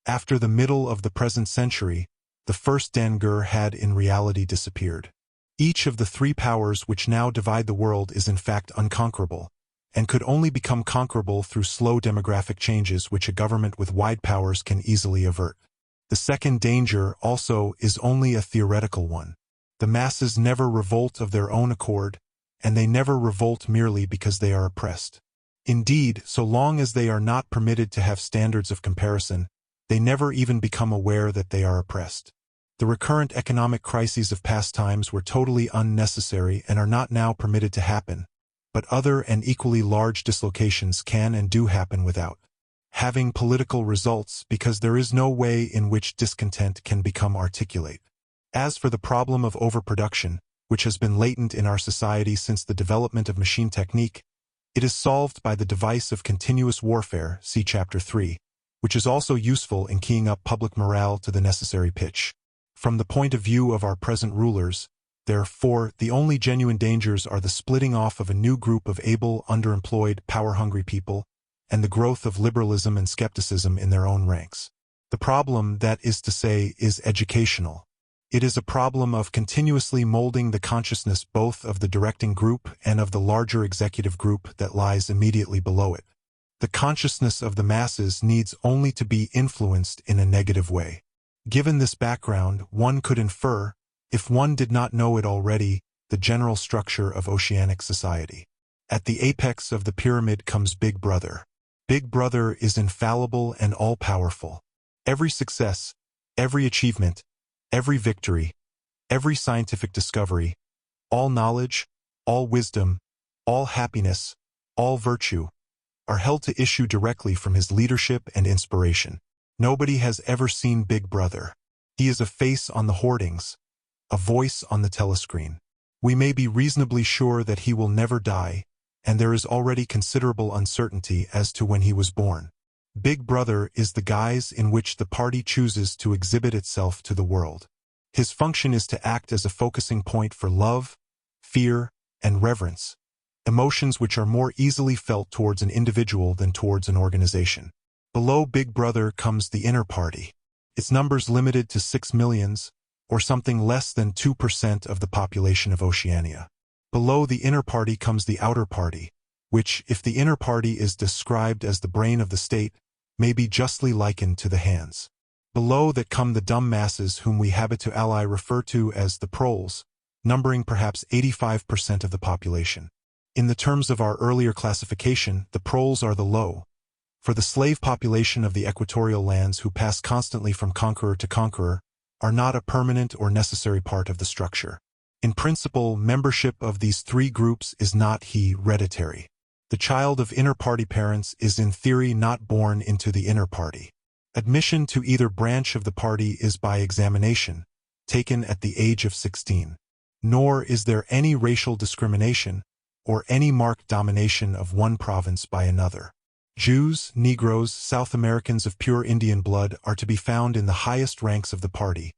After the middle of the present century, the first danger had in reality disappeared. Each of the 3 powers which now divide the world is in fact unconquerable, and could only become conquerable through slow demographic changes which a government with wide powers can easily avert. The second danger also is only a theoretical one. The masses never revolt of their own accord, and they never revolt merely because they are oppressed. Indeed, so long as they are not permitted to have standards of comparison, they never even become aware that they are oppressed. The recurrent economic crises of past times were totally unnecessary and are not now permitted to happen, but other and equally large dislocations can and do happen without having political results because there is no way in which discontent can become articulate. As for the problem of overproduction, which has been latent in our society since the development of machine technique, it is solved by the device of continuous warfare, see Chapter 3, which is also useful in keying up public morale to the necessary pitch. From the point of view of our present rulers, therefore, the only genuine dangers are the splitting off of a new group of able, underemployed, power-hungry people, and the growth of liberalism and skepticism in their own ranks. The problem, that is to say, is educational. It is a problem of continuously molding the consciousness both of the directing group and of the larger executive group that lies immediately below it. The consciousness of the masses needs only to be influenced in a negative way. Given this background, one could infer, if one did not know it already, the general structure of oceanic society. At the apex of the pyramid comes Big Brother. Big Brother is infallible and all-powerful. Every success, every achievement, every victory, every scientific discovery, all knowledge, all wisdom, all happiness, all virtue, are held to issue directly from his leadership and inspiration. Nobody has ever seen Big Brother. He is a face on the hoardings, a voice on the telescreen. We may be reasonably sure that he will never die, and there is already considerable uncertainty as to when he was born. Big Brother is the guise in which the party chooses to exhibit itself to the world. His function is to act as a focusing point for love, fear, and reverence, emotions which are more easily felt towards an individual than towards an organization. Below Big Brother comes the inner party. Its numbers limited to 6 millions, or something less than 2% of the population of Oceania. Below the inner party comes the outer party, which, if the inner party is described as the brain of the state, may be justly likened to the hands. Below that come the dumb masses whom we habitually refer to as the proles, numbering perhaps 85% of the population. In the terms of our earlier classification, the proles are the low, for the slave population of the equatorial lands who pass constantly from conqueror to conqueror are not a permanent or necessary part of the structure. In principle, membership of these 3 groups is not hereditary. The child of inner party parents is in theory not born into the inner party. Admission to either branch of the party is by examination, taken at the age of 16. Nor is there any racial discrimination or any marked domination of one province by another. Jews, Negroes, South Americans of pure Indian blood are to be found in the highest ranks of the party,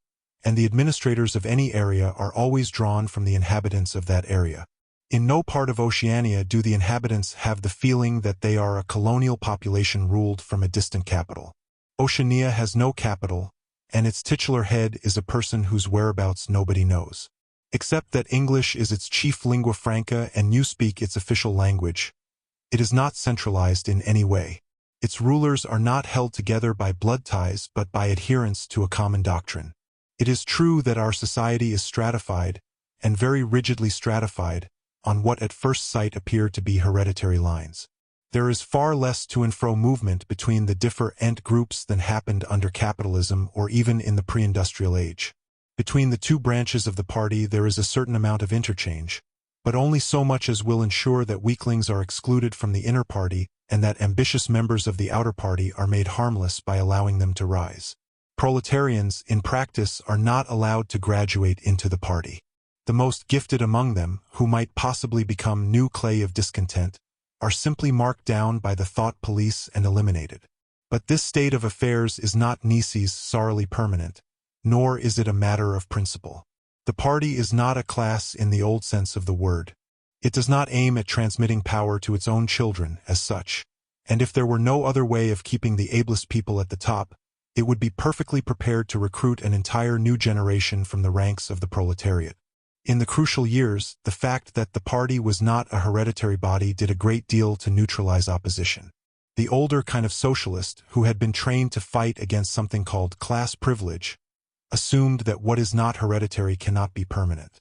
and the administrators of any area are always drawn from the inhabitants of that area. In no part of Oceania do the inhabitants have the feeling that they are a colonial population ruled from a distant capital. Oceania has no capital, and its titular head is a person whose whereabouts nobody knows. Except that English is its chief lingua franca and newspeak its official language, it is not centralized in any way. Its rulers are not held together by blood ties but by adherence to a common doctrine. It is true that our society is stratified, and very rigidly stratified, on what at first sight appear to be hereditary lines. There is far less to and fro movement between the different groups than happened under capitalism or even in the pre-industrial age. Between the two branches of the party there is a certain amount of interchange, but only so much as will ensure that weaklings are excluded from the inner party and that ambitious members of the outer party are made harmless by allowing them to rise. Proletarians, in practice, are not allowed to graduate into the party. The most gifted among them, who might possibly become new clay of discontent, are simply marked down by the thought police and eliminated. But this state of affairs is not necessarily permanent, nor is it a matter of principle. The party is not a class in the old sense of the word. It does not aim at transmitting power to its own children as such, and if there were no other way of keeping the ablest people at the top, it would be perfectly prepared to recruit an entire new generation from the ranks of the proletariat. In the crucial years, the fact that the party was not a hereditary body did a great deal to neutralize opposition. The older kind of socialist, who had been trained to fight against something called class privilege, assumed that what is not hereditary cannot be permanent.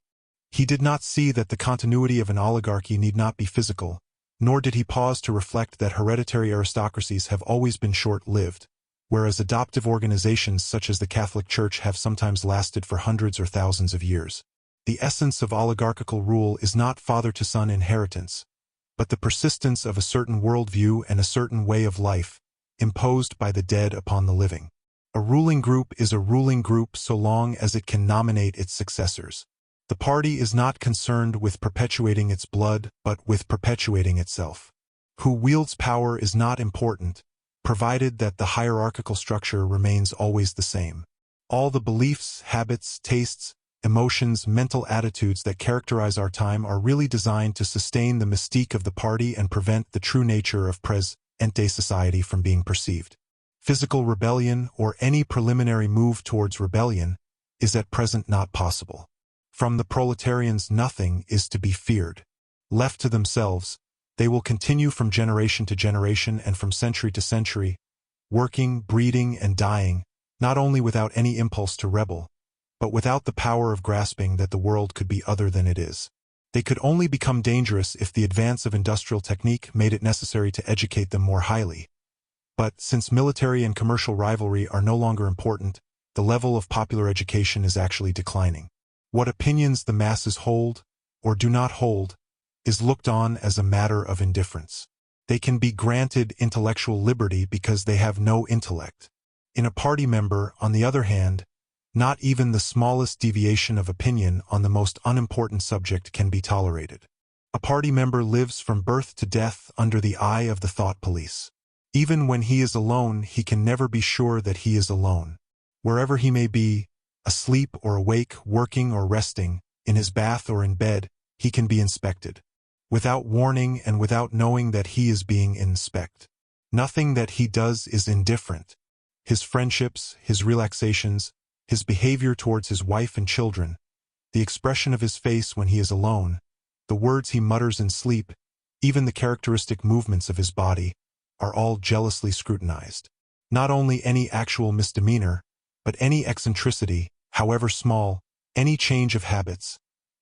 He did not see that the continuity of an oligarchy need not be physical, nor did he pause to reflect that hereditary aristocracies have always been short-lived, whereas adoptive organizations such as the Catholic Church have sometimes lasted for hundreds or thousands of years. The essence of oligarchical rule is not father-to-son inheritance, but the persistence of a certain worldview and a certain way of life, imposed by the dead upon the living. A ruling group is a ruling group so long as it can nominate its successors. The party is not concerned with perpetuating its blood, but with perpetuating itself. Who wields power is not important, provided that the hierarchical structure remains always the same. All the beliefs, habits, tastes, emotions, mental attitudes that characterize our time are really designed to sustain the mystique of the party and prevent the true nature of present-day society from being perceived. Physical rebellion, or any preliminary move towards rebellion, is at present not possible. From the proletarians nothing is to be feared. Left to themselves, they will continue from generation to generation and from century to century, working, breeding, and dying, not only without any impulse to rebel, but without the power of grasping that the world could be other than it is. They could only become dangerous if the advance of industrial technique made it necessary to educate them more highly. But since military and commercial rivalry are no longer important, the level of popular education is actually declining. What opinions the masses hold, or do not hold, is looked on as a matter of indifference. They can be granted intellectual liberty because they have no intellect. In a party member, on the other hand, not even the smallest deviation of opinion on the most unimportant subject can be tolerated. A party member lives from birth to death under the eye of the thought police. Even when he is alone, he can never be sure that he is alone. Wherever he may be, asleep or awake, working or resting, in his bath or in bed, he can be inspected. Without warning and without knowing that he is being inspected. Nothing that he does is indifferent. His friendships, his relaxations, his behavior towards his wife and children, the expression of his face when he is alone, the words he mutters in sleep, even the characteristic movements of his body, are all jealously scrutinized. Not only any actual misdemeanor, but any eccentricity, however small, any change of habits,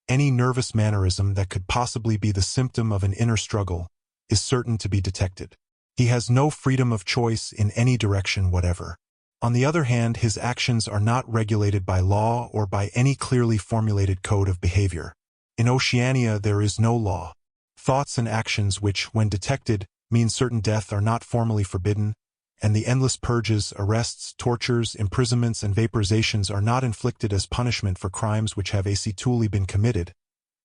any nervous mannerism that could possibly be the symptom of an inner struggle, is certain to be detected. He has no freedom of choice in any direction whatever. On the other hand, his actions are not regulated by law or by any clearly formulated code of behavior. In Oceania there is no law. Thoughts and actions which, when detected, mean certain death are not formally forbidden, and the endless purges, arrests, tortures, imprisonments, and vaporizations are not inflicted as punishment for crimes which have actually been committed,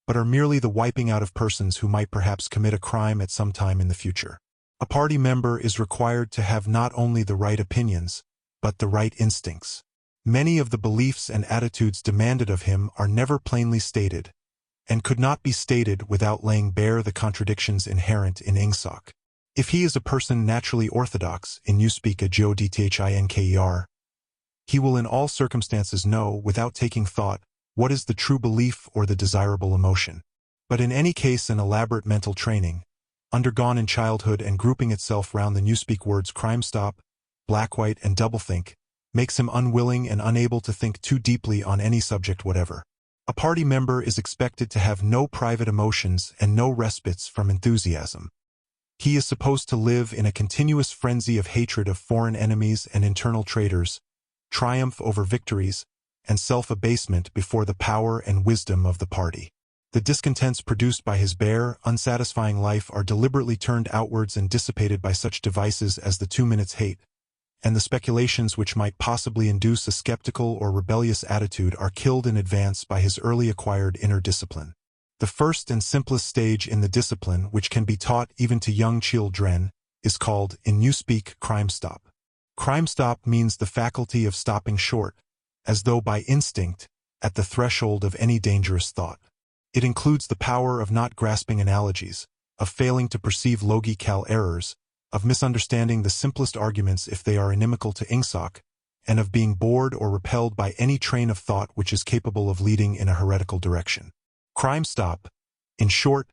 but are merely the wiping out of persons who might perhaps commit a crime at some time in the future. A party member is required to have not only the right opinions, but the right instincts. Many of the beliefs and attitudes demanded of him are never plainly stated, and could not be stated without laying bare the contradictions inherent in ingsoc. If he is a person naturally orthodox, in newspeak a geodthinker, he will in all circumstances know, without taking thought, what is the true belief or the desirable emotion. But in any case an elaborate mental training, undergone in childhood and grouping itself round the newspeak words crime stop, black-white, and doublethink, makes him unwilling and unable to think too deeply on any subject whatever. A party member is expected to have no private emotions and no respites from enthusiasm. He is supposed to live in a continuous frenzy of hatred of foreign enemies and internal traitors, triumph over victories, and self-abasement before the power and wisdom of the party. The discontents produced by his bare, unsatisfying life are deliberately turned outwards and dissipated by such devices as the 2 minutes hate, and the speculations which might possibly induce a skeptical or rebellious attitude are killed in advance by his early acquired inner discipline. The first and simplest stage in the discipline, which can be taught even to young children, is called, in newspeak, crime stop. Crime stop means the faculty of stopping short, as though by instinct, at the threshold of any dangerous thought. It includes the power of not grasping analogies, of failing to perceive logical errors, of misunderstanding the simplest arguments if they are inimical to ingsoc, and of being bored or repelled by any train of thought which is capable of leading in a heretical direction. Crime stop, in short,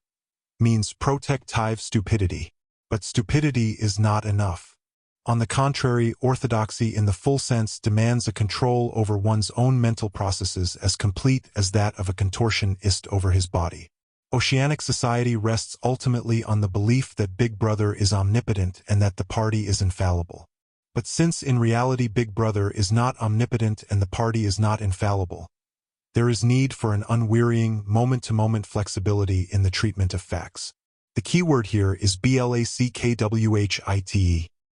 means protective stupidity. But stupidity is not enough. On the contrary, orthodoxy in the full sense demands a control over one's own mental processes as complete as that of a contortionist over his body. Oceanic society rests ultimately on the belief that Big Brother is omnipotent and that the party is infallible. But since in reality Big Brother is not omnipotent and the party is not infallible, there is need for an unwearying, moment-to-moment flexibility in the treatment of facts. The key word here is blackwhite.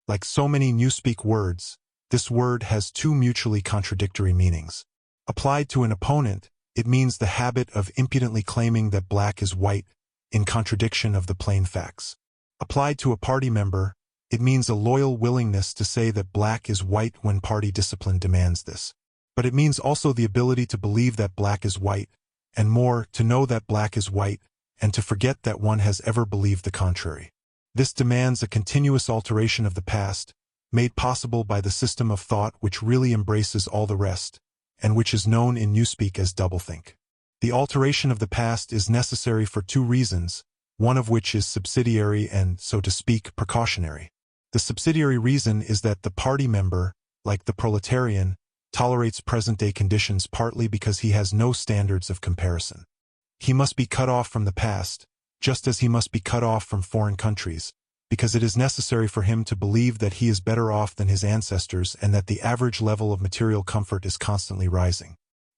Like so many newspeak words, this word has two mutually contradictory meanings. Applied to an opponent, it means the habit of impudently claiming that black is white, in contradiction of the plain facts. Applied to a party member, it means a loyal willingness to say that black is white when party discipline demands this. But it means also the ability to believe that black is white, and more, to know that black is white, and to forget that one has ever believed the contrary. This demands a continuous alteration of the past, made possible by the system of thought which really embraces all the rest, and which is known in newspeak as doublethink. The alteration of the past is necessary for two reasons, one of which is subsidiary and, so to speak, precautionary. The subsidiary reason is that the party member, like the proletarian, tolerates present-day conditions partly because he has no standards of comparison. He must be cut off from the past, just as he must be cut off from foreign countries, because it is necessary for him to believe that he is better off than his ancestors and that the average level of material comfort is constantly rising.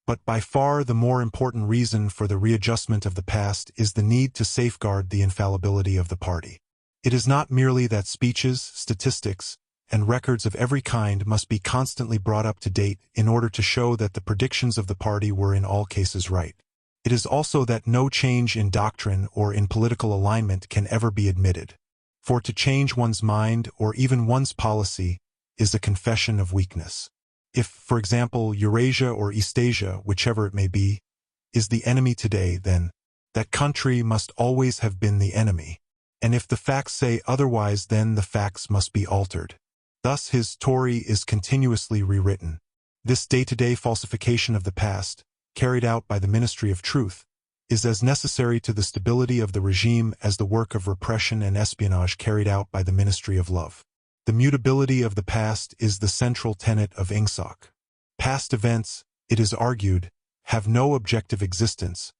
But by far the more important reason for the readjustment of the past is the need to safeguard the infallibility of the party. It is not merely that speeches, statistics, and records of every kind must be constantly brought up to date in order to show that the predictions of the party were in all cases right. It is also that no change in doctrine or in political alignment can ever be admitted. For to change one's mind or even one's policy is a confession of weakness. If, for example, Eurasia or Eastasia, whichever it may be, is the enemy today, then that country must always have been the enemy. And if the facts say otherwise, then the facts must be altered. Thus his story is continuously rewritten. This day-to-day falsification of the past, carried out by the Ministry of Truth, is as necessary to the stability of the regime as the work of repression and espionage carried out by the Ministry of Love. The mutability of the past is the central tenet of ingsoc. Past events, it is argued, have no objective existence,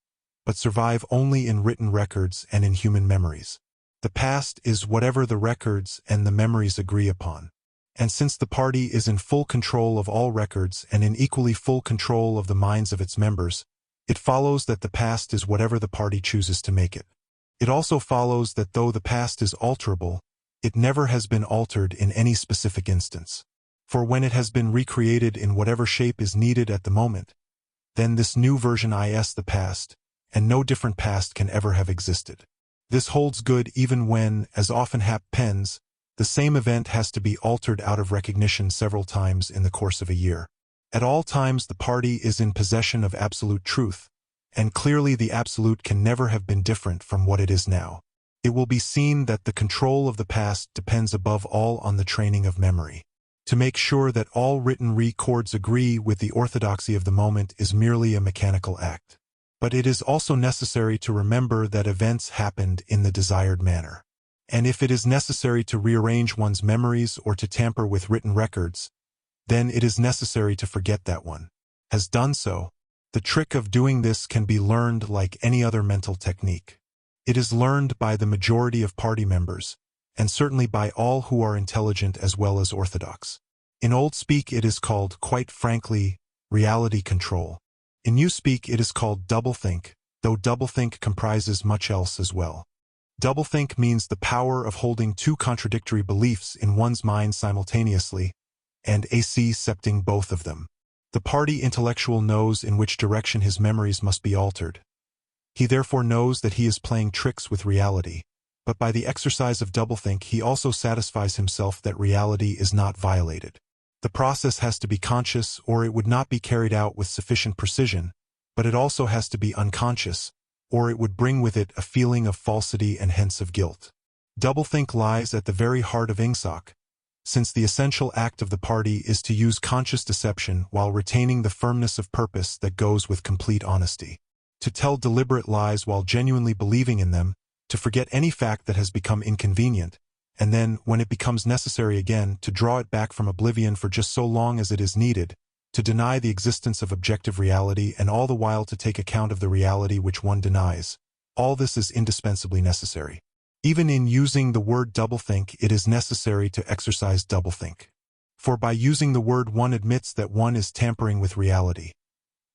but survive only in written records and in human memories. The past is whatever the records and the memories agree upon. And since the party is in full control of all records and in equally full control of the minds of its members, it follows that the past is whatever the party chooses to make it. It also follows that though the past is alterable, it never has been altered in any specific instance. For when it has been recreated in whatever shape is needed at the moment, then this new version is the past, and no different past can ever have existed. This holds good even when, as often happens, the same event has to be altered out of recognition several times in the course of a year. At all times the party is in possession of absolute truth, and clearly the absolute can never have been different from what it is now. It will be seen that the control of the past depends above all on the training of memory. To make sure that all written records agree with the orthodoxy of the moment is merely a mechanical act. But it is also necessary to remember that events happened in the desired manner. And if it is necessary to rearrange one's memories or to tamper with written records, then it is necessary to forget that one has done so. The trick of doing this can be learned like any other mental technique. It is learned by the majority of party members, and certainly by all who are intelligent as well as orthodox. In old speak it is called, quite frankly, reality control. In Newspeak it is called doublethink, though doublethink comprises much else as well. Doublethink means the power of holding two contradictory beliefs in one's mind simultaneously, and accepting both of them. The party intellectual knows in which direction his memories must be altered. He therefore knows that he is playing tricks with reality, but by the exercise of doublethink he also satisfies himself that reality is not violated. The process has to be conscious or it would not be carried out with sufficient precision, but it also has to be unconscious, or it would bring with it a feeling of falsity and hence of guilt. Doublethink lies at the very heart of ingsoc, since the essential act of the party is to use conscious deception while retaining the firmness of purpose that goes with complete honesty. To tell deliberate lies while genuinely believing in them, to forget any fact that has become inconvenient, and then, when it becomes necessary again, to draw it back from oblivion for just so long as it is needed, to deny the existence of objective reality and all the while to take account of the reality which one denies. All this is indispensably necessary. Even in using the word doublethink, it is necessary to exercise doublethink. For by using the word one admits that one is tampering with reality.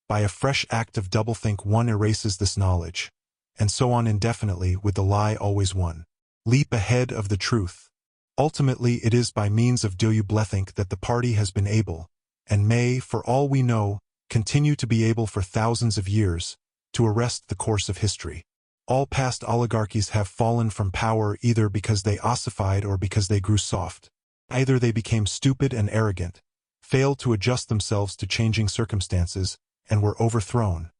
By a fresh act of doublethink one erases this knowledge, and so on indefinitely with the lie always one. Leap ahead of the truth. Ultimately it is by means of doublethink that the party has been able, and may, for all we know, continue to be able for thousands of years, to arrest the course of history. All past oligarchies have fallen from power either because they ossified or because they grew soft. Either they became stupid and arrogant, failed to adjust themselves to changing circumstances, and were overthrown,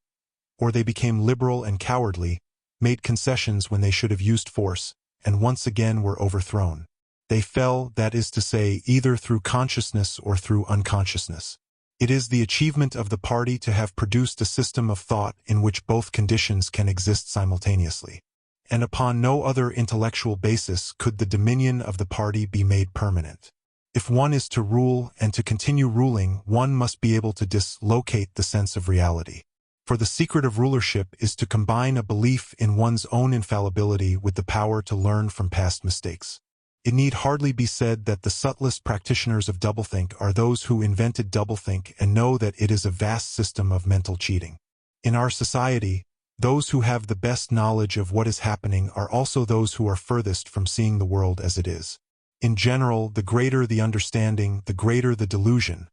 or they became liberal and cowardly, made concessions when they should have used force, and once again were overthrown. They fell, that is to say, either through consciousness or through unconsciousness. It is the achievement of the party to have produced a system of thought in which both conditions can exist simultaneously. And upon no other intellectual basis could the dominion of the party be made permanent. If one is to rule and to continue ruling, one must be able to dislocate the sense of reality. For the secret of rulership is to combine a belief in one's own infallibility with the power to learn from past mistakes. It need hardly be said that the subtlest practitioners of doublethink are those who invented doublethink and know that it is a vast system of mental cheating. In our society, those who have the best knowledge of what is happening are also those who are furthest from seeing the world as it is. In general, the greater the understanding, the greater the delusion.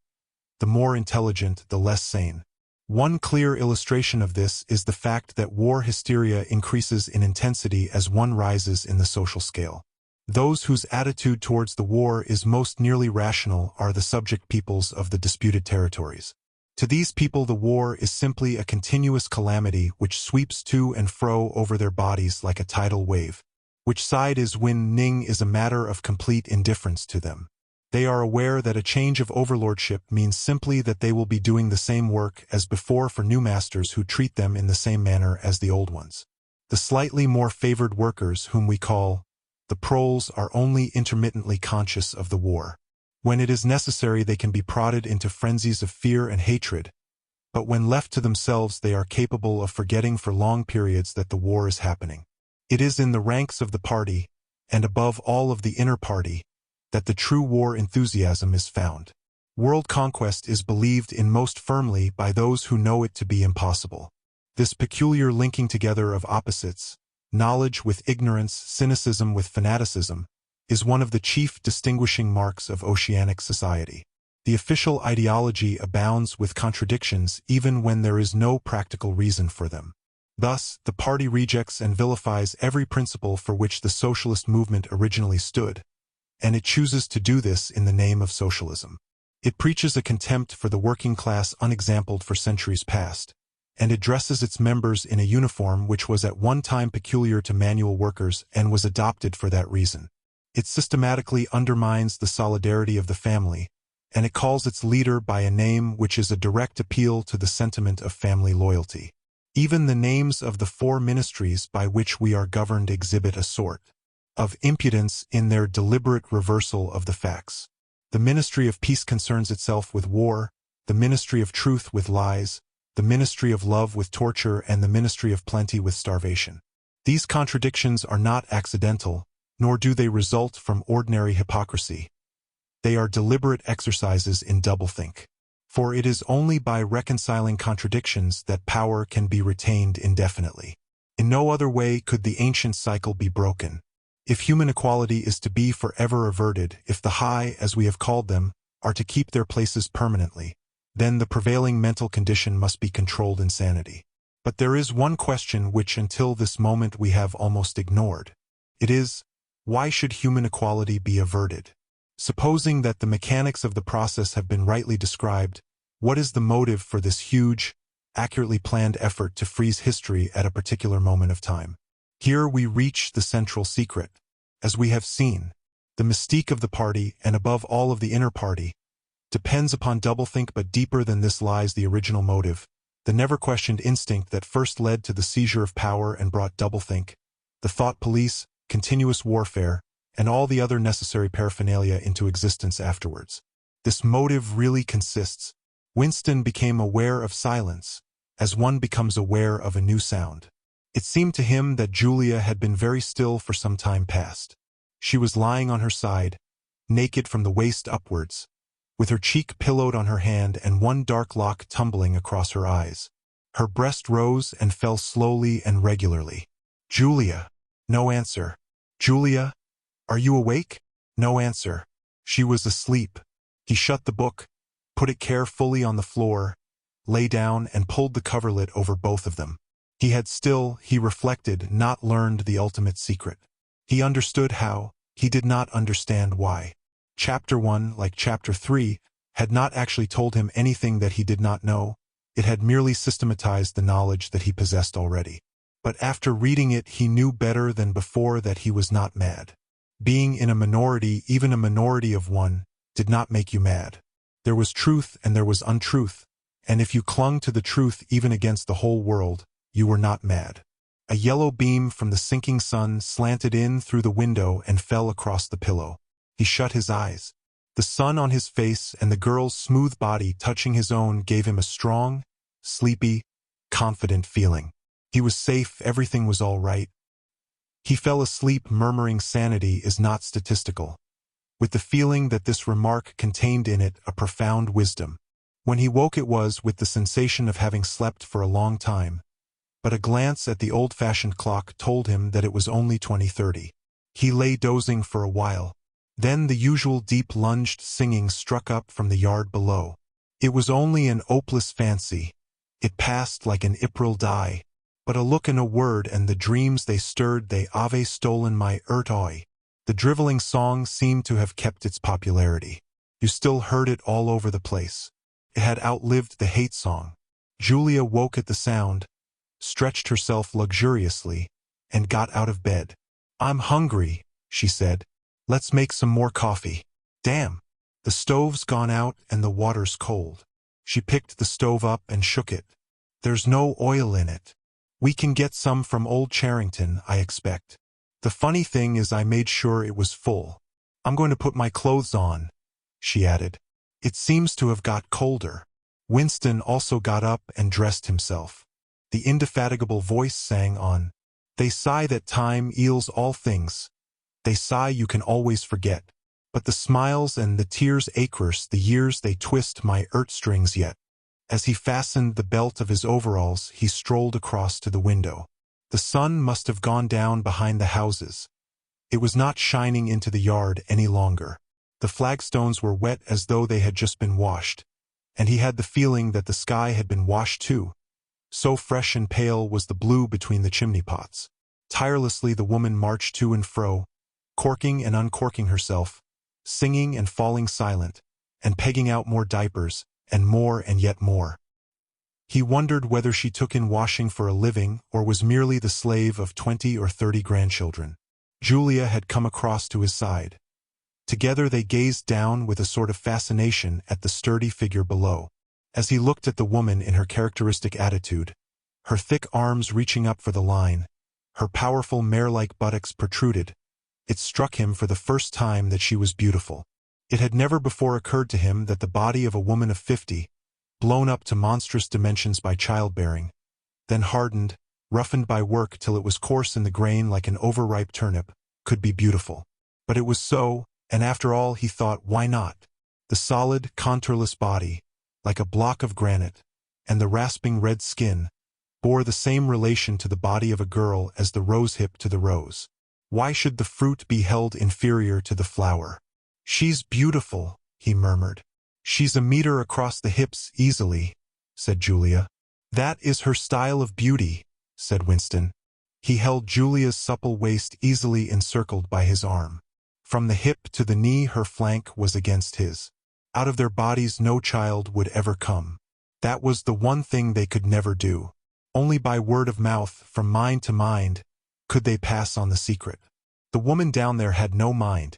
The more intelligent, the less sane. One clear illustration of this is the fact that war hysteria increases in intensity as one rises in the social scale. Those whose attitude towards the war is most nearly rational are the subject peoples of the disputed territories. To these people the war is simply a continuous calamity which sweeps to and fro over their bodies like a tidal wave. Which side is winning is a matter of complete indifference to them. They are aware that a change of overlordship means simply that they will be doing the same work as before for new masters who treat them in the same manner as the old ones. The slightly more favored workers, whom we call the proles, are only intermittently conscious of the war. When it is necessary they can be prodded into frenzies of fear and hatred, but when left to themselves they are capable of forgetting for long periods that the war is happening. It is in the ranks of the party, and above all of the inner party, that the true war enthusiasm is found. World conquest is believed in most firmly by those who know it to be impossible. This peculiar linking together of opposites, knowledge with ignorance, cynicism with fanaticism, is one of the chief distinguishing marks of oceanic society. The official ideology abounds with contradictions even when there is no practical reason for them. Thus, the party rejects and vilifies every principle for which the socialist movement originally stood, and it chooses to do this in the name of socialism. It preaches a contempt for the working class unexampled for centuries past, and it dresses its members in a uniform which was at one time peculiar to manual workers and was adopted for that reason. It systematically undermines the solidarity of the family, and it calls its leader by a name which is a direct appeal to the sentiment of family loyalty. Even the names of the four ministries by which we are governed exhibit a sort of impudence in their deliberate reversal of the facts. The Ministry of Peace concerns itself with war, the Ministry of Truth with lies, the Ministry of Love with torture, and the Ministry of Plenty with starvation. These contradictions are not accidental, nor do they result from ordinary hypocrisy. They are deliberate exercises in doublethink. For it is only by reconciling contradictions that power can be retained indefinitely. In no other way could the ancient cycle be broken. If human equality is to be forever averted, if the high, as we have called them, are to keep their places permanently, then the prevailing mental condition must be controlled insanity. But there is one question which until this moment we have almost ignored. It is, why should human equality be averted? Supposing that the mechanics of the process have been rightly described, what is the motive for this huge, accurately planned effort to freeze history at a particular moment of time? Here we reach the central secret. As we have seen, the mystique of the party, and above all of the inner party, depends upon doublethink, but deeper than this lies the original motive, the never-questioned instinct that first led to the seizure of power and brought doublethink, the thought police, continuous warfare, and all the other necessary paraphernalia into existence afterwards. This motive really consists. Winston became aware of silence, as one becomes aware of a new sound. It seemed to him that Julia had been very still for some time past. She was lying on her side, naked from the waist upwards, with her cheek pillowed on her hand and one dark lock tumbling across her eyes. Her breast rose and fell slowly and regularly. "Julia." No answer. "Julia, are you awake?" No answer. She was asleep. He shut the book, put it carefully on the floor, lay down and pulled the coverlet over both of them. He had still, he reflected, not learned the ultimate secret. He understood how, he did not understand why. Chapter 1, like Chapter 3, had not actually told him anything that he did not know. It had merely systematized the knowledge that he possessed already. But after reading it, he knew better than before that he was not mad. Being in a minority, even a minority of one, did not make you mad. There was truth and there was untruth, and if you clung to the truth even against the whole world, you were not mad. A yellow beam from the sinking sun slanted in through the window and fell across the pillow. He shut his eyes. The sun on his face and the girl's smooth body touching his own gave him a strong, sleepy, confident feeling. He was safe, everything was all right. He fell asleep murmuring sanity is not statistical, with the feeling that this remark contained in it a profound wisdom. When he woke it was with the sensation of having slept for a long time, but a glance at the old-fashioned clock told him that it was only 20:30. He lay dozing for a while. Then the usual deep lunged singing struck up from the yard below. It was only an opeless fancy. It passed like an April die. But a look and a word and the dreams they stirred they ave stolen my oi. The driveling song seemed to have kept its popularity. You still heard it all over the place. It had outlived the hate song. Julia woke at the sound, stretched herself luxuriously, and got out of bed. "I'm hungry," she said. "Let's make some more coffee." "Damn, the stove's gone out and the water's cold." She picked the stove up and shook it. "There's no oil in it. We can get some from Old Charrington, I expect. The funny thing is I made sure it was full. I'm going to put my clothes on," she added. "It seems to have got colder." Winston also got up and dressed himself. The indefatigable voice sang on. "They sigh that time eals all things. They sigh you can always forget. But the smiles and the tears acres, the years they twist my strings yet." As he fastened the belt of his overalls, he strolled across to the window. The sun must have gone down behind the houses. It was not shining into the yard any longer. The flagstones were wet as though they had just been washed, and he had the feeling that the sky had been washed too. So fresh and pale was the blue between the chimney pots. Tirelessly the woman marched to and fro, corking and uncorking herself, singing and falling silent, and pegging out more diapers, and yet more. He wondered whether she took in washing for a living or was merely the slave of 20 or 30 grandchildren. Julia had come across to his side. Together they gazed down with a sort of fascination at the sturdy figure below. As he looked at the woman in her characteristic attitude, her thick arms reaching up for the line, her powerful mare-like buttocks protruded, it struck him for the first time that she was beautiful. It had never before occurred to him that the body of a woman of 50, blown up to monstrous dimensions by childbearing, then hardened, roughened by work till it was coarse in the grain like an overripe turnip, could be beautiful. But it was so, and after all, he thought, why not? The solid, contourless body, like a block of granite, and the rasping red skin bore the same relation to the body of a girl as the rosehip to the rose. Why should the fruit be held inferior to the flower? She's beautiful, he murmured. She's a meter across the hips easily, said Julia. That is her style of beauty, said Winston. He held Julia's supple waist easily encircled by his arm. From the hip to the knee her flank was against his. Out of their bodies no child would ever come. That was the one thing they could never do. Only by word of mouth, from mind to mind, could they pass on the secret. The woman down there had no mind.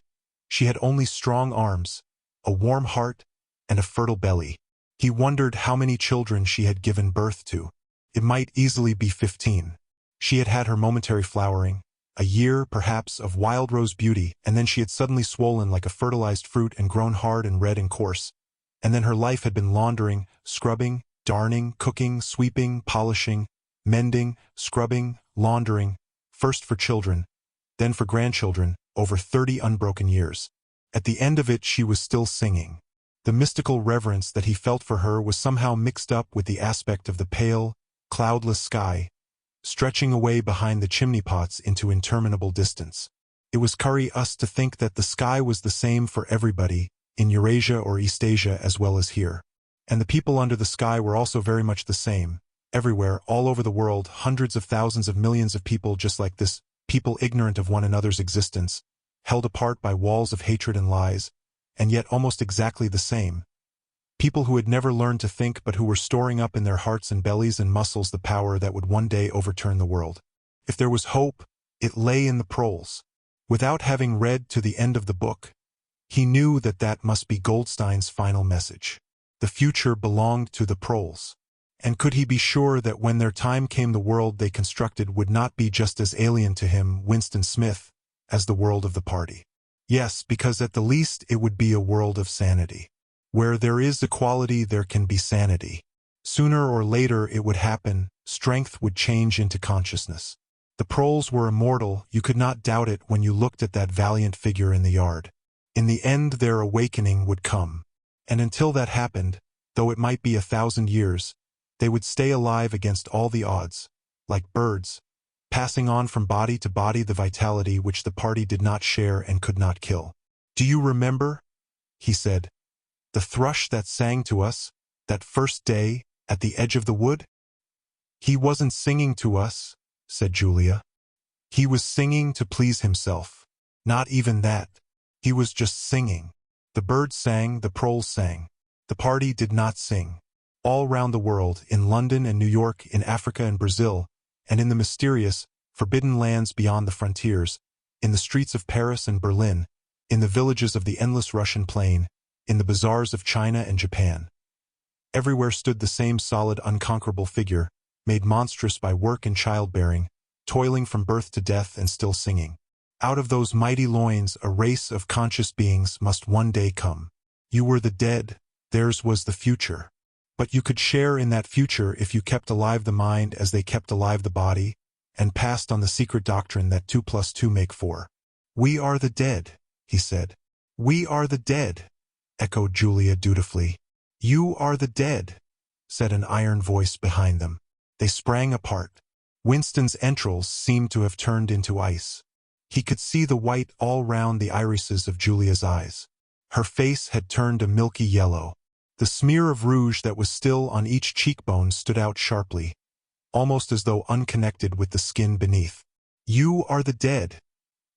She had only strong arms, a warm heart, and a fertile belly. He wondered how many children she had given birth to. It might easily be 15. She had had her momentary flowering, a year, perhaps, of wild rose beauty, and then she had suddenly swollen like a fertilized fruit and grown hard and red and coarse. And then her life had been laundering, scrubbing, darning, cooking, sweeping, polishing, mending, scrubbing, laundering, first for children, then for grandchildren, over 30 unbroken years. At the end of it she was still singing. The mystical reverence that he felt for her was somehow mixed up with the aspect of the pale, cloudless sky, stretching away behind the chimney pots into interminable distance. It was curious to think that the sky was the same for everybody, in Eurasia or Eastasia as well as here. And the people under the sky were also very much the same. Everywhere, all over the world, hundreds of thousands of millions of people just like this, people ignorant of one another's existence, held apart by walls of hatred and lies, and yet almost exactly the same. People who had never learned to think but who were storing up in their hearts and bellies and muscles the power that would one day overturn the world. If there was hope, it lay in the proles. Without having read to the end of the book, he knew that that must be Goldstein's final message. The future belonged to the proles. And could he be sure that when their time came the world they constructed would not be just as alien to him, Winston Smith, as the world of the party? Yes, because at the least it would be a world of sanity. Where there is equality there can be sanity. Sooner or later it would happen, strength would change into consciousness. The proles were immortal, you could not doubt it when you looked at that valiant figure in the yard. In the end their awakening would come. And until that happened, though it might be 1,000 years, they would stay alive against all the odds, like birds, passing on from body to body the vitality which the party did not share and could not kill. "Do you remember," he said, "the thrush that sang to us, that first day, at the edge of the wood?" "He wasn't singing to us," said Julia. "He was singing to please himself. Not even that. He was just singing. The birds sang, the proles sang. The party did not sing. All round the world, in London and New York, in Africa and Brazil, and in the mysterious, forbidden lands beyond the frontiers, in the streets of Paris and Berlin, in the villages of the endless Russian plain, in the bazaars of China and Japan. Everywhere stood the same solid, unconquerable figure, made monstrous by work and childbearing, toiling from birth to death and still singing. Out of those mighty loins a race of conscious beings must one day come. You were the dead, theirs was the future. But you could share in that future if you kept alive the mind as they kept alive the body, and passed on the secret doctrine that 2 + 2 make 4. "We are the dead," he said. "We are the dead," echoed Julia dutifully. "You are the dead," said an iron voice behind them. They sprang apart. Winston's entrails seemed to have turned into ice. He could see the white all round the irises of Julia's eyes. Her face had turned a milky yellow. The smear of rouge that was still on each cheekbone stood out sharply, almost as though unconnected with the skin beneath. "You are the dead,"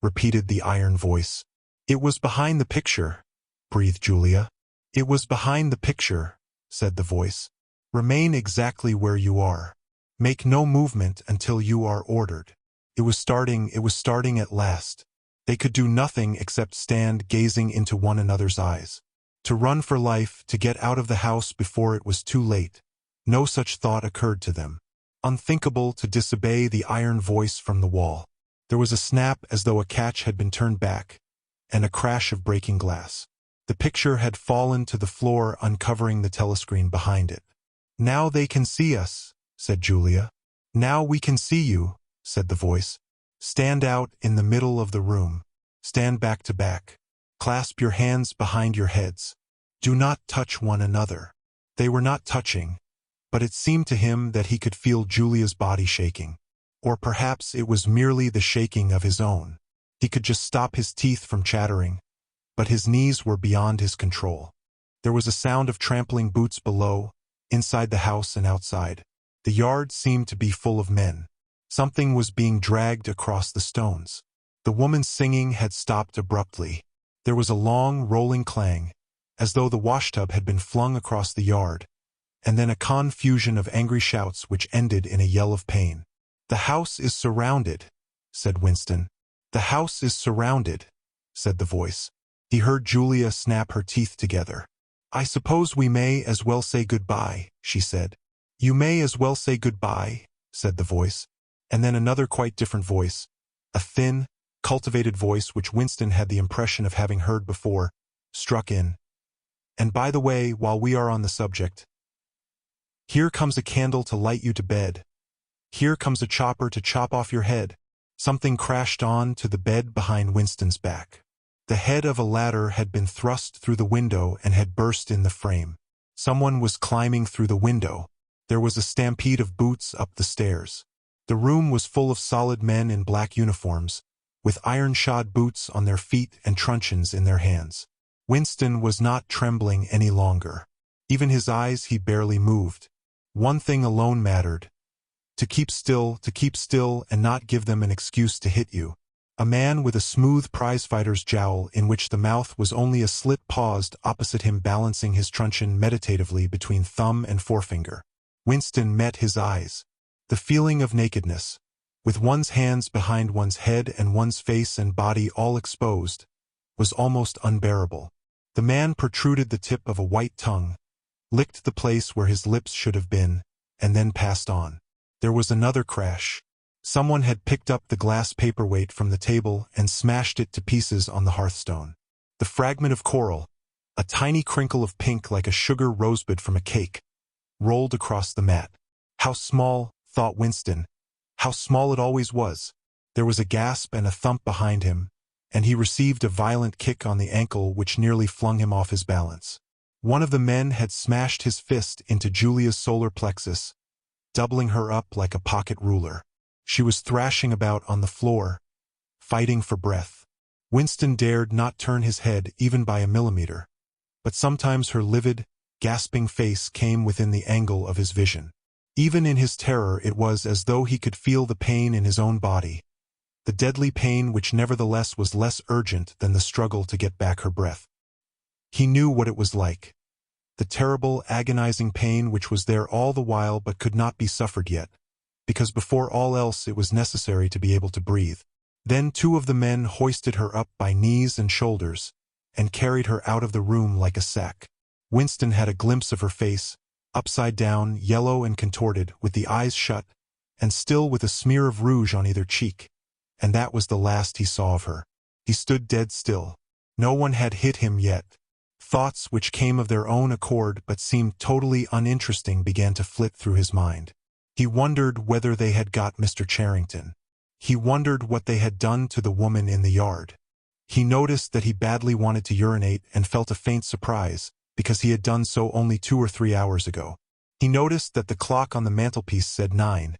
repeated the iron voice. "It was behind the picture," breathed Julia. "It was behind the picture," said the voice. "Remain exactly where you are. Make no movement until you are ordered." It was starting at last. They could do nothing except stand gazing into one another's eyes. To run for life, to get out of the house before it was too late. No such thought occurred to them. Unthinkable to disobey the iron voice from the wall. There was a snap as though a catch had been turned back, and a crash of breaking glass. The picture had fallen to the floor, uncovering the telescreen behind it. "Now they can see us," said Julia. "Now we can see you," said the voice. "Stand out in the middle of the room. Stand back to back. Clasp your hands behind your heads. Do not touch one another." They were not touching, but it seemed to him that he could feel Julia's body shaking. Or perhaps it was merely the shaking of his own. He could just stop his teeth from chattering, but his knees were beyond his control. There was a sound of trampling boots below, inside the house and outside. The yard seemed to be full of men. Something was being dragged across the stones. The woman's singing had stopped abruptly. There was a long, rolling clang, as though the washtub had been flung across the yard, and then a confusion of angry shouts which ended in a yell of pain. "The house is surrounded," said Winston. "The house is surrounded," said the voice. He heard Julia snap her teeth together. "I suppose we may as well say goodbye," she said. "You may as well say goodbye," said the voice. And then another quite different voice, a thin, cultivated voice which Winston had the impression of having heard before, struck in. "And by the way, while we are on the subject, here comes a candle to light you to bed. Here comes a chopper to chop off your head." Something crashed on to the bed behind Winston's back. The head of a ladder had been thrust through the window and had burst in the frame. Someone was climbing through the window. There was a stampede of boots up the stairs. The room was full of solid men in black uniforms, with iron-shod boots on their feet and truncheons in their hands. Winston was not trembling any longer. Even his eyes he barely moved. One thing alone mattered: to keep still and not give them an excuse to hit you. A man with a smooth prizefighter's jowl in which the mouth was only a slit paused opposite him, balancing his truncheon meditatively between thumb and forefinger. Winston met his eyes. The feeling of nakedness, with one's hands behind one's head and one's face and body all exposed, was almost unbearable. The man protruded the tip of a white tongue, licked the place where his lips should have been, and then passed on. There was another crash. Someone had picked up the glass paperweight from the table and smashed it to pieces on the hearthstone. The fragment of coral, a tiny crinkle of pink like a sugar rosebud from a cake, rolled across the mat. How small, thought Winston. How small it always was. There was a gasp and a thump behind him, and he received a violent kick on the ankle which nearly flung him off his balance. One of the men had smashed his fist into Julia's solar plexus, doubling her up like a pocket ruler. She was thrashing about on the floor, fighting for breath. Winston dared not turn his head even by a millimeter, but sometimes her livid, gasping face came within the angle of his vision. Even in his terror it was as though he could feel the pain in his own body, the deadly pain which nevertheless was less urgent than the struggle to get back her breath. He knew what it was like. The terrible, agonizing pain which was there all the while but could not be suffered yet, because before all else it was necessary to be able to breathe. Then two of the men hoisted her up by knees and shoulders, and carried her out of the room like a sack. Winston had a glimpse of her face, upside down, yellow and contorted, with the eyes shut, and still with a smear of rouge on either cheek, and that was the last he saw of her. He stood dead still. No one had hit him yet. Thoughts which came of their own accord but seemed totally uninteresting began to flit through his mind. He wondered whether they had got Mr. Charrington. He wondered what they had done to the woman in the yard. He noticed that he badly wanted to urinate and felt a faint surprise, because he had done so only 2 or 3 hours ago. He noticed that the clock on the mantelpiece said 9,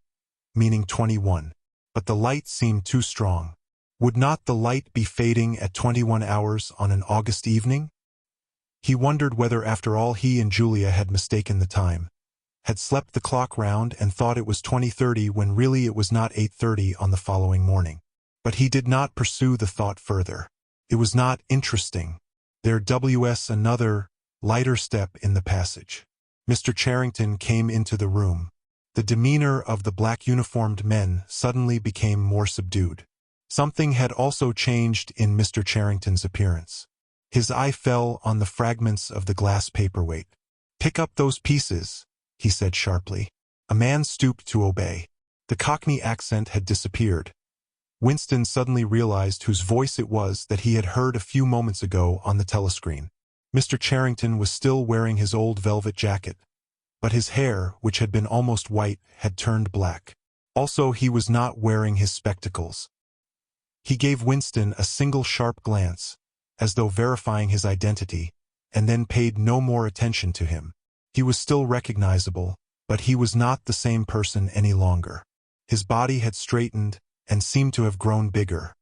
meaning 21, but the light seemed too strong. Would not the light be fading at 21 hours on an August evening? He wondered whether after all he and Julia had mistaken the time, had slept the clock round and thought it was 20:30 when really it was not 8:30 on the following morning. But he did not pursue the thought further. It was not interesting. There was another, lighter step in the passage. Mr. Charrington came into the room. The demeanor of the black-uniformed men suddenly became more subdued. Something had also changed in Mr. Charrington's appearance. His eye fell on the fragments of the glass paperweight. "Pick up those pieces," he said sharply. A man stooped to obey. The Cockney accent had disappeared. Winston suddenly realized whose voice it was that he had heard a few moments ago on the telescreen. Mr. Charrington was still wearing his old velvet jacket, but his hair, which had been almost white, had turned black. Also, he was not wearing his spectacles. He gave Winston a single sharp glance, as though verifying his identity, and then paid no more attention to him. He was still recognizable, but he was not the same person any longer. His body had straightened and seemed to have grown bigger.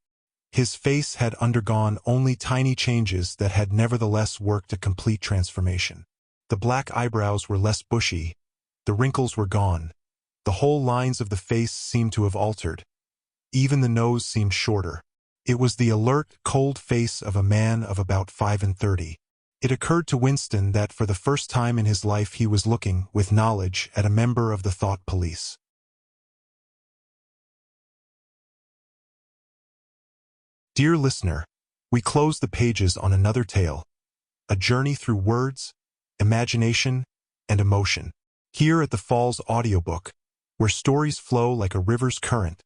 His face had undergone only tiny changes that had nevertheless worked a complete transformation. The black eyebrows were less bushy, the wrinkles were gone, the whole lines of the face seemed to have altered. Even the nose seemed shorter. It was the alert, cold face of a man of about 35. It occurred to Winston that for the first time in his life he was looking, with knowledge, at a member of the thought police. Dear listener, we close the pages on another tale, a journey through words, imagination, and emotion. Here at the Falls Audiobook, where stories flow like a river's current,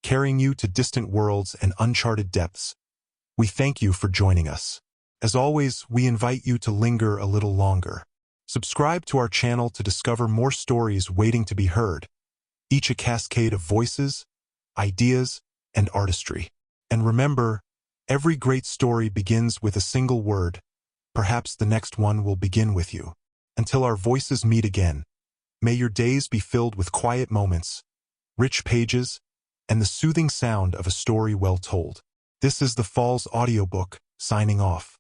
carrying you to distant worlds and uncharted depths, we thank you for joining us. As always, we invite you to linger a little longer. Subscribe to our channel to discover more stories waiting to be heard, each a cascade of voices, ideas, and artistry. And remember, every great story begins with a single word. Perhaps the next one will begin with you. Until our voices meet again, may your days be filled with quiet moments, rich pages, and the soothing sound of a story well told. This is the Falls Audiobook, signing off.